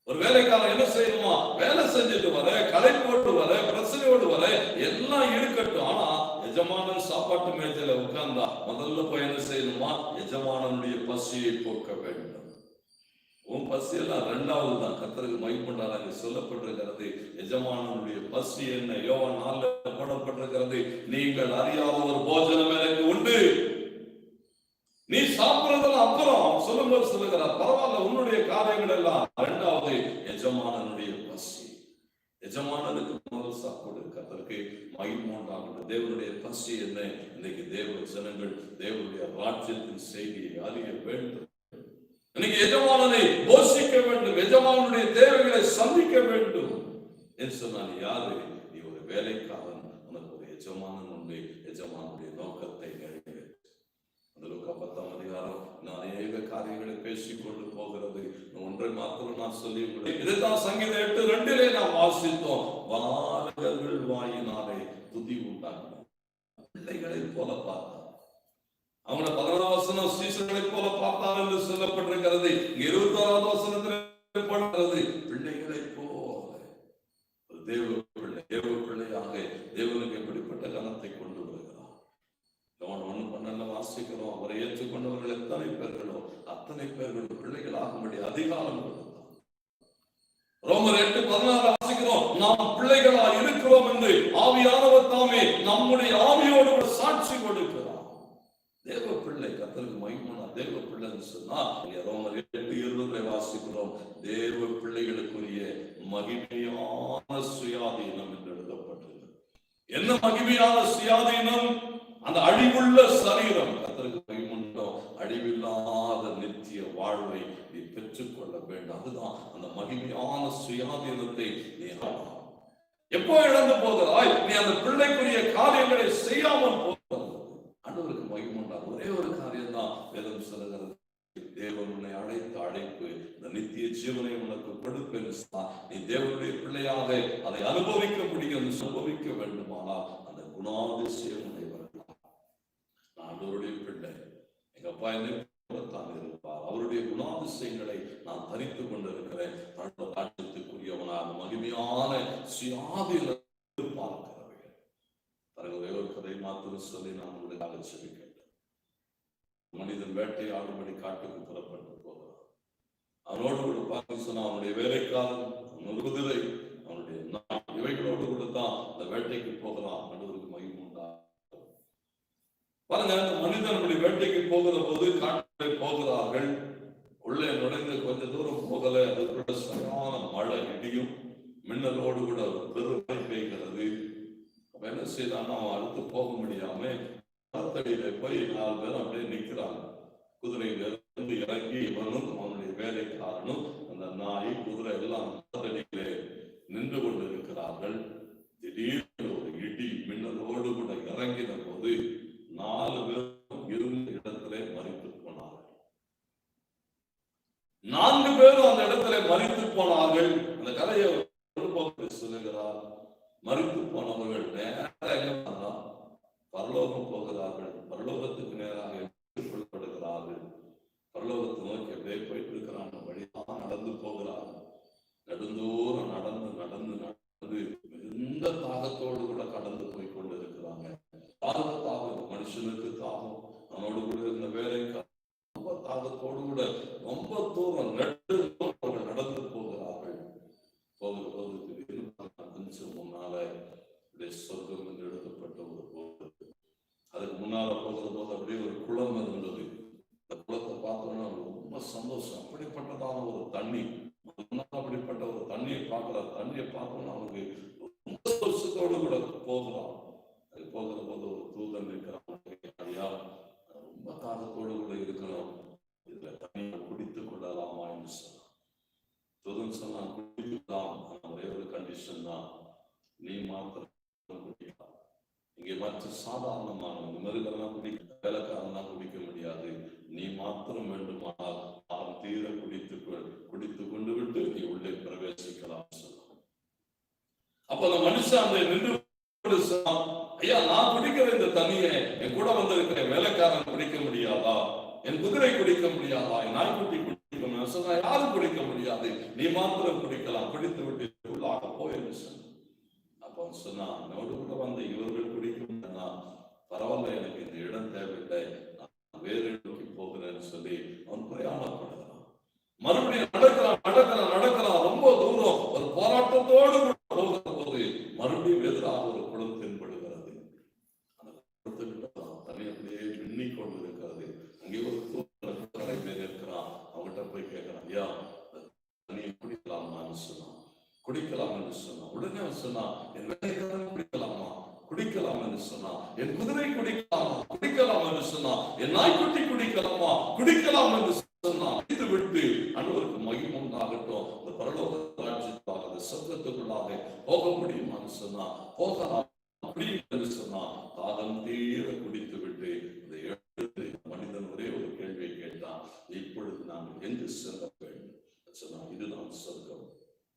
ஒரு வேலைக்காரன் என்ன செய்யணுமா, வேலை செஞ்சுட்டு வர, கடை போட்டு வர, பிரச்சனையோடு வர, எல்லாம் இருக்கட்டும். ஆனா எஜமானன் சாப்பாட்டு மேஜையில உட்கார்ந்தா முதல்ல போய் என்ன செய்யணுமா, எஜமானனுடைய பசியை போக்க வேண்டும். உன் பசி எல்லாம் 2வது தான். கர்த்தருக்கு மகிமை உண்டாக சொல்லப்பட்டிருக்கிறது, எஜமானனுடைய பசி என்ன. யோவான் 4 போடப்பட்டிருக்கிறது, நீங்கள் அறியாத ஒரு போஜனம் எனக்கு உண்டு. நீ சாப்பிடுறதுல அப்புறம் சொல்லும்போது சொல்லுகிறார், பரவாயில்ல, உன்னுடைய காரியங்கள் எல்லாம். 2வது எஜமானனுடைய பசி. எஜமானனுக்கு முதல் சாப்பாடு. கர்த்தருக்கு மகிமை உண்டாகட்டும். தேவனுடைய பசி என்ன? இன்னைக்கு தேவ ஜனங்கள் தேவனுடைய ராஜ்யத்தின் செய்தியை அறிய வேண்டும். இன்னைக்கு எஜமானனை போஷிக்க வேண்டும், எஜமானுடைய தேவைகளை சந்திக்க வேண்டும் என்று சொன்னால் யாரு? நீ ஒரு வேலைக்காரன், உனக்கு ஒரு எஜமானன் உண்டு. எஜமானுடைய நோக்கத்தை நிறைவேற்று. அந்த லூக்கா 10ஆம் அதிகாரம் அநேக காரியங்களை பேசிக்கொண்டு போகிறது. ஒன்றை மாத்திரம் நான் சொல்லி இதுதான் சங்கீதம் 8:2 நாம் வாசித்தோம். வாலிபர்கள் வாயினாலே துதி உண்டாகும். பிள்ளைகளை போல பார்த்தார். அவங்களை 11ஆம் வசனம் சீசர்களை போல பார்த்தார் என்று சொல்லப்பட்டிருக்கிறது. 21ஆம் வசனத்தில் போடுகிறது பிள்ளைகளை போல. தேவ பிள்ளையாக தேவனுக்கு எப்படிப்பட்ட கனத்தை கொண்டு வருகிறார். 1:12 வாசிக்கிறோம். அவரை ஏற்றுக்கொண்டவர்கள் எத்தனை பேர்களோ அத்தனை பேர்களும் பிள்ளைகளாகும்படி அதிகாரம் கொடுத்தார். ரோமர் 8:16 வாசிக்கிறோம். நாம் பிள்ளைகளா இருக்கிறோம் என்று ஆவியானவர் தாமே நம்முடைய ஆவியோடு சாட்சி கொடுக்கிறார். தேவ பிள்ளை, கர்த்தருக்கு மகிமை. தேவ பிள்ளைன்னு சொன்னா ரோமர் 8:20 வாசிக்கிறோம். தேவ பிள்ளைகளுக்குரிய மகிமையான சுயாதீனம் என்று எழுதப்பட்டிருக்கிறது. என்ன மகிமையான சுயாதீனம்? அந்த அழிவுள்ள சரீரம், கர்த்தருக்கு மகிமை, அழிவில்லாத நித்திய வாழ்வை நீ பெற்றுக்கொள்ள வேண்டும். அதுதான் அந்த மகிமையான சுயாதீனத்தை நீ எப்போ இழந்து போகிறாய்? நீ அந்த பிள்ளைக்குரிய காரியங்களை செய்யாமல் போகிறது. ஆண்டவருக்கு மகிமை. ஒரே ஒரு காரியம் தான் வேதம் சொல்லுகிறது. தேவன் உன்னை அழைத்த அழைப்பு இந்த நித்திய ஜீவனை உனக்கு கொடுப்பேன். நீ தேவனுடைய பிள்ளையாக அதை அனுபவிக்க முடியும். அனுபவிக்க வேண்டுமானால் அந்த குணாதிசயம் ஆண்டவருடைய பிள்ளை, எங்க அப்பா என்னை தான் இருப்பார். அவருடைய குணாதிசயங்களை நான் தரித்துக் கொண்டிருக்கிறேன். ராஜ்யத்துக்குரியவனாக மகிமையான சுயாதீனத்தை பார்க்கிறவர்கள். ஒரே ஒரு கதை மாத்திரம் சொல்லி நான் உங்களுக்காக செபிக்கிறேன். மனிதன் வேட்டையாடும்படி காட்டுக்கு புறப்பட்டு போகிறான். அவனோடு கூட பார்த்து சொன்னா அவனுடைய வேலைக்காரன், அவனுடைய குதிரை, அவனுடைய இவைகளோடு கூட தான் அந்த வேட்டைக்கு போகிறான். நடுவருக்கு மகிமை உண்டாகும். பாருங்க, மனிதன் வேட்டைக்கு போகிற போது காட்டிலே போகிறார்கள். உள்ளே நுழைந்து கொஞ்ச தூரம் போகல, அதுக்குள்ள சரியான மழை, இடியும் மின்னலோடு கூட பெருமை பெய்கிறது. அப்ப என்ன செய்யறான்னா அவன் அடுத்து போக முடியாம மரத்தடியில போய் 4 பேரும் அப்படியே நிற்கிறாங்க. குதிரையில இருந்து இறங்கி இவனும் அவனுடைய வேலைக்காரனும் அந்த நாய் குதிரை எல்லாம் மரத்தடியிலே நின்று கொண்டு இருக்கிறார்கள். திடீர்னு ஒரு இடி மின்னலோடு கூட இறங்கின போது 4 பேரும் இருந்த இடத்திலே மரித்து போனார்கள். 4 பேரும் அந்த இடத்திலே மரித்து போனார்கள். அந்த கதையை சொல்லுகிறார். மரித்து போனவர்கள் நேராக பரலோகம் போகிறார்கள். பரலோகத்துக்கு நேராக கொள்ளப்படுகிறார்கள். பரலோகத்தை நோக்கி அப்படியே போயிட்டு இருக்கிறாங்க. வழிதான் நடந்து போகிறார்கள். நெடுந்தூரம் நடந்து நடந்து நடந்து மிகுந்த தாகத்தோடு கூட கடந்து போய் கொண்டு இருக்கிறாங்க. தாகம், மனுஷனுக்கு தாகம். அவனோடு கூட இருந்த வேலைக்கு ரொம்ப தாகத்தோடு கூட ரொம்ப தூரம் அவர்கள் நடந்து போகிறார்கள். போகிற போது கொஞ்சம் முன்னால சொர்க்கம் என்று எழுதப்பட்ட ஒரு போது, அதுக்கு முன்னால போகிற போது அப்படியே ஒரு குளம் இருந்தது. அந்த குளத்தை பார்த்தோன்னா ரொம்ப சந்தோஷம். அப்படிப்பட்டதான ஒரு தண்ணி, அப்படிப்பட்ட ஒரு தண்ணியை பார்க்கிற தண்ணியை பார்த்தோன்னா அவனுக்கு ரொம்ப சந்தோஷத்தோடு கூட போகலாம். அது போகிற போது ஒரு தூதன் இருக்கிறான். ஐயா, ரொம்ப தாகத்தோடு கூட இருக்கணும், இதுல தண்ணியை குடித்துக் கொள்ளலாமா என்று சொன்னான். தூதன் சொன்னான், குடிக்கலாம். ஒரே ஒரு கண்டிஷன் தான், நீ மாத்திரம் குடிக்கலாம். இங்கே மற்ற சாதாரணமான மிருகெல்லாம் குடிக்க, வேலைக்காரன்லாம் குடிக்க முடியாது. நீ மாத்திரம் வேண்டுமானால் அவன் தீர குடித்து கொண்டு விட்டு நீ உள்ளே பிரவேசிக்கலாம் சொன்னான். அப்ப அந்த மனுஷன் அந்த நின்று, ஐயா, நான் குடிக்கிற இந்த தண்ணியை என் கூட வந்திருக்கிற வேலைக்காரன் குடிக்க முடியாதா? என் குதிரை குடிக்க முடியாதா? என் நாய்க்குட்டி குடிக்க முடியாது? யாரும் குடிக்க முடியாது, நீ மாத்திரம் குடிக்கலாம். குடித்து விட்டு உள்ளாக போய் என்று சொன்ன. அப்ப சொன்னா, என்னோடு கூட வந்த இவர்கள் குடிக்கும்னா பரவாயில்ல, எனக்கு இந்த இடம் தேவையில்லை, நான் வேறு நோக்கி போகிறேன்னு சொல்லி அவன் பிரயாணப்படுகிறான். மறுபடியும் நடக்கிறான் ரொம்ப தூரம். ஒரு போராட்டத்தோடு போகிற போது மறுபடியும் எதிராக ஒரு குளம் தென்படுகிறது. அந்த குளத்துக்கிட்ட தண்ணி அப்படியே மின்னிக் கொண்டு இருக்கிறது. அங்கே ஒரு கடை பேர் இருக்கிறான். அவங்ககிட்ட போய் கேட்கிறான், ஐயா, தண்ணியை குடிக்கலாமான்னு சொன்னான். குடிக்கலாம் என்று சொன்னான். உடனே என் வேலைக்காரன் குடிக்கலாமா? குடிக்கலாம் என்று சொன்னா. என் குதிரை குடிக்கலாமா? குடிக்கலாம் என்று சொன்னா. என் நாய்க்குட்டி குடிக்கலாமா? குடிக்கலாம் என்று சொன்னா. இது விட்டு அன்றுவருக்கு மகிமை உண்டாகட்டும். இந்த பரலோக ராஜ்யத்துக்காக அந்த சொர்க்கத்துக்குள்ளாக போக முடியுமான்னு சொன்னா போகலாம். அப்படி என்று சொன்னா தாகம் தீர குடித்து விட்டு இந்த எழுத்து மனிதன் ஒரே ஒரு கேள்வியை கேட்டான், இப்பொழுது நாங்கள் எங்கு செல்ல வேண்டும் சொன்னா, இதுதான் சொர்க்கம்,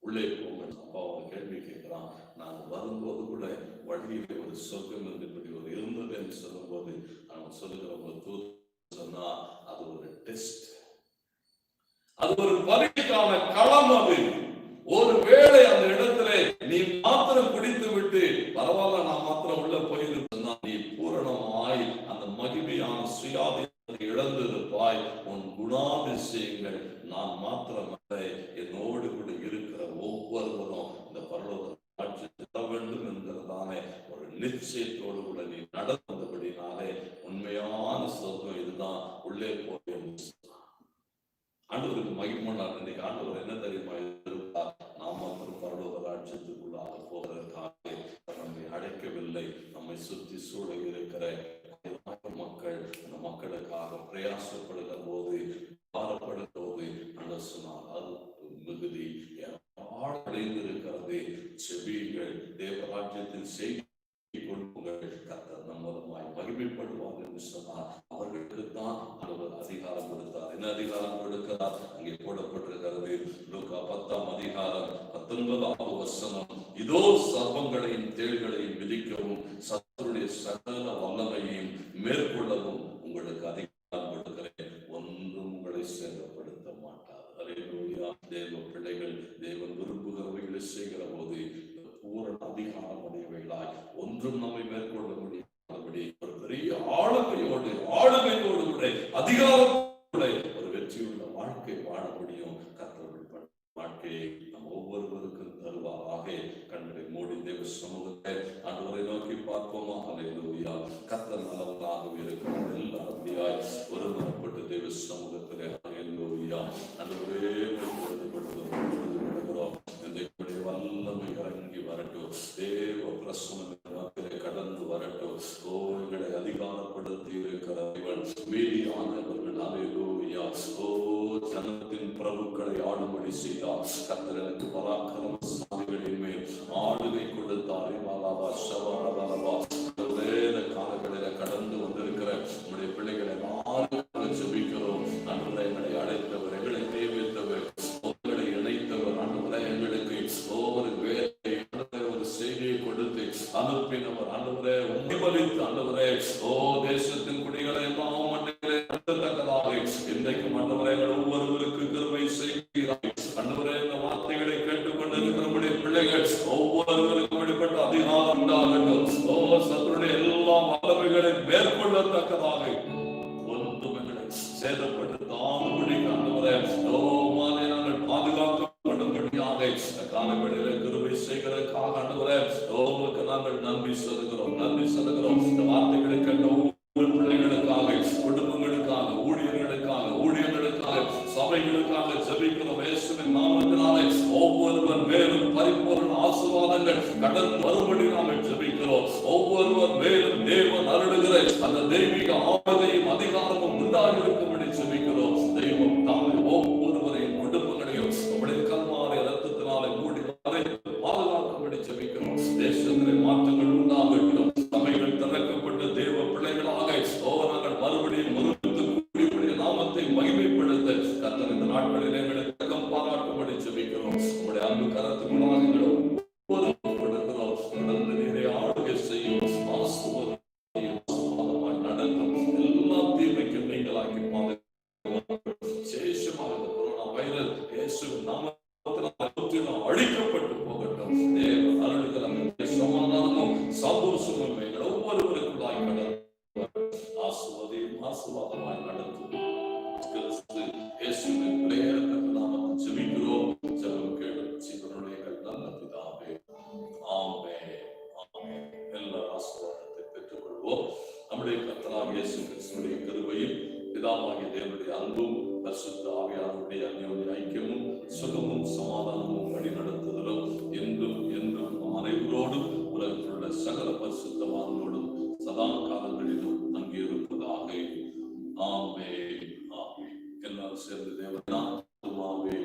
உள்ளே போங்க. அப்பா ஒரு கேள்வி கேட்கிறான், நான் வரும்போது கூட வழியிலே ஒரு சொர்க்கம் என்று இப்படி ஒரு இருந்தது என்று சொல்லும் போது அவன் சொல்லுகிற ஒரு தூது சொன்னா, அது ஒரு டெஸ்ட், அது ஒரு பரீட்சைக்கான களம். அது ஒரு வேளை அந்த இடத்துல நீ மாத்திரம் குடித்து விட்டு பரவாயில்ல நான் மாத்திரம் உள்ள போயிருந்தா நீ பூரணமாய் அந்த மகிமையான சுயாதீனத்தை இழந்திருப்பாய். உன் குணாதிசயங்கள் நான் மாத்திரம் என்னோடு கூட இருக்கிற ஒவ்வொருவரும் இந்த பரலோக ஆட்சி வேண்டும் என்கிறதான ஒரு நிச்சயத்தோடு கூட நீ நடந்தபடினாலே உண்மையான சொர்க்கம் இதுதான். உள்ளே போய் ஆண்டவருக்கு மகிமைனார். இன்னைக்கு ஆண்டவர் என்ன தெரியுமா இருந்தார், நாம் மாத்திரம் பரலோக ராஜ்யத்துக்குள்ளாக போவதற்காக நம்மை அழைக்கவில்லை. நம்மை சுற்றி சூழ இருக்கிற மக்கள், அந்த மக்களுக்காக பிரயாசப்படுகிற போது பாரப்படுகிற போது ஆண்டவர் சொன்னார், அது மிகுதி அடைந்திருக்கிறது. செவிகள் தேவராஜ்யத்தில் செய்தி கொடுப்புகள் கர்த்தர் நம்மதுமாய் மகிமைப்படுவார் என்று சொன்னார். அவர்களுக்கு தான் அவர் அதிகாரம் கொடுத்தார். என்ன அதிகாரம் கொடுக்கிறார்? அங்கே போடப்பட்டிருக்கிறது லூக்கா 10ஆம் அதிகாரம் 19ஆவது வசனம். இதோ சர்ப்பங்களையும் தேள்களையும் மிதிக்கவும் சத்துருடைய சகல வல்லமையையும் மேற்கொள்ளவும் உங்களுக்கு அதிகாரம் கொடுக்கிறேன், ஒன்றும் உங்களை சேதப்படுத்த மாட்டார். அல்லேலூயா. தேவ பிள்ளைகள் தேவன் விரும்புகிறவைகளை செய்கிற போது பூரண அதிகாரம் உடையவைகளாய் ஒன்றும் நம்மை மேற்கொள்ள முடியாதபடி ஒரு பெரிய ஆளுமையோடு கூட அதிகாரத்தோடு ஒரு வெற்றியுள்ள வாழ்க்கை வாழ முடியும். கர்த்தருடைய வாழ்க்கையை நம் ஒவ்வொருவருக்கும் தருவாராக. கண்களை மூடி தேவ சமூகத்தை ஆண்டவரை நோக்கி பார்ப்போமா? அல்லேலூயா. கர்த்தர் நல்லவராக இருக்கிறார். எல்லாரும் அப்படியாய் ஒருமனப்பட்டு தேவ சமூகத்திலே அல்லேலூயா ஆண்டவரே வல்லமை இறங்கி வரட்டும். தேவ பிரசன்னத்திலே கடந்து வரட்டும். எங்களை அதிகாரப்படுத்தி இருக்கிற மீதியானவர்கள் அல்லேலூயா. ஜனத்தின் பிரபுக்களை ஆளும்படி செய்தார். கர்த்தர் எனக்கு பராக்கிரமசாலிகளின் மேல் ஆளுகை கொடுத்தார். காலங்களில் கடந்து வந்திருக்கிற நம்முடைய பிள்ளைகளை எல்லாரும் ஜெபிக்கிறோம். அன்றைய எங்களை அழைத்தவர், எங்களை தேவைத்தவர், உங்களை இணைத்தவர், அன்றைய எங்களுக்கு ஒவ்வொரு வேலை ஒரு செய்தியை கொடுத்து அனுப்பினவர். அன்றைய உண்மைபலித்து அன்றைய தேசத்தின் குடிகளை எல்லாம் இன்றைக்கு மற்றவரை ஒவ்வொருவருக்கு கிருபை செய்கிறார். அன்றைய இந்த வார்த்தைகளை கேட்டுக்கொண்டிருக்கிற நம்முடைய பிள்ளைகள் ஒவ்வொருவருக்கும் வெளிப்பட்ட அதிகாரம் உண்டாகட்டும். சத்துருடைய எல்லா வல்லமைகளை மேற்கொள்ளத்தக்கதாக ஒன்றுமைகளை சேதப்பட்டு தாங்கும்படி ஆண்டவரே நாங்கள் பாதுகாக்கப்படும்படியாக காலங்களிலே கிருபை செய்கிறதுக்காக ஆண்டவரே உங்களுக்கு நாங்கள் நன்றி செலுத்துகிறோம். இந்த வார்த்தைகளை கேட்ட ஒவ்வொரு பிள்ளைகளுக்காக, குடும்பங்களுக்காக, ஊழியர்களுக்காக, சபைகளுக்காக ஜெபிக்கிறோம். இயேசுவின் நாமத்தினாலே ஒவ்வொருவர் மேலும் பரிபூரண ஆசீர்வாதங்கள் கடந்து வரும்படி நாங்கள் ஜெபிக்கிறோம். ஒவ்வொருவர் மேலும் தேவன் அருளுகிற அந்த தெய்வீக ஆவதையும் அதிகாரமும் உண்டாகிருக்கும்படி ஜெபிக்கிறோம். தெய்வம் தாமே ஒவ்வொருவரையும் குடும்பங்களையும் நம்முடைய கல்வாரி இரத்தத்தினாலே மூடி பாதுகாக்கும்படி ஜெபிக்கிறோம். தேசத்திலே மாற்றங்கள் உண்டாகட்டும். சபைகள் திறக்கப்பட்டு தேவ பிள்ளைகளாக நாங்கள் மறுபடியும் கூடிய நாமத்தை மகிமைப்படுத்த கர்த்தர் இந்த நாட்களில் எங்களுக்கு பாராட்டும்படி ஜெபிக்கிறோம். நம்முடைய அன்பு கரத்துக்குள்ளாக நடந்து நீரை ஆளுகை செய்யும் நடக்கும் எல்லா தீமைக்கும் நீங்களாக்கி சேஷமாக கொரோனா வைரஸ் இயேசுவின் நாமத்தினால் அழிக்கப்பட்டு போகட்டும். தேவன் அருளுகிற சமாதானமும் சந்தோஷமும் எங்கள் ஒவ்வொருவருக்குள்ளாய் கடந்து ஆசீர்வாதமாய் நடத்தும். கிறிஸ்து இயேசுவின் விலையேறப்பட்ட நாமத்தில் ஜெபிக்கிறோம். ஜெபம் கேளும் ஜீவனுடைய நல்ல பிதாவே. ஆமென். எல்லா ஆசீர்வாதத்தை பெற்றுக்கொள்வோம். நம்முடைய கர்த்தராகிய இயேசு கிறிஸ்துவின் கிருபையும் பிதாவாகிய தேவனுடைய அன்பும் பரிசுத்த ஆவியானவருடைய அந்யோன்ய ஐக்கியமும் சுகமும் சமாதானமும் வழி நடத்துதலும் என்றும் அனைவரோடும் சேர்ந்து தேவன் ஆத்துமாவே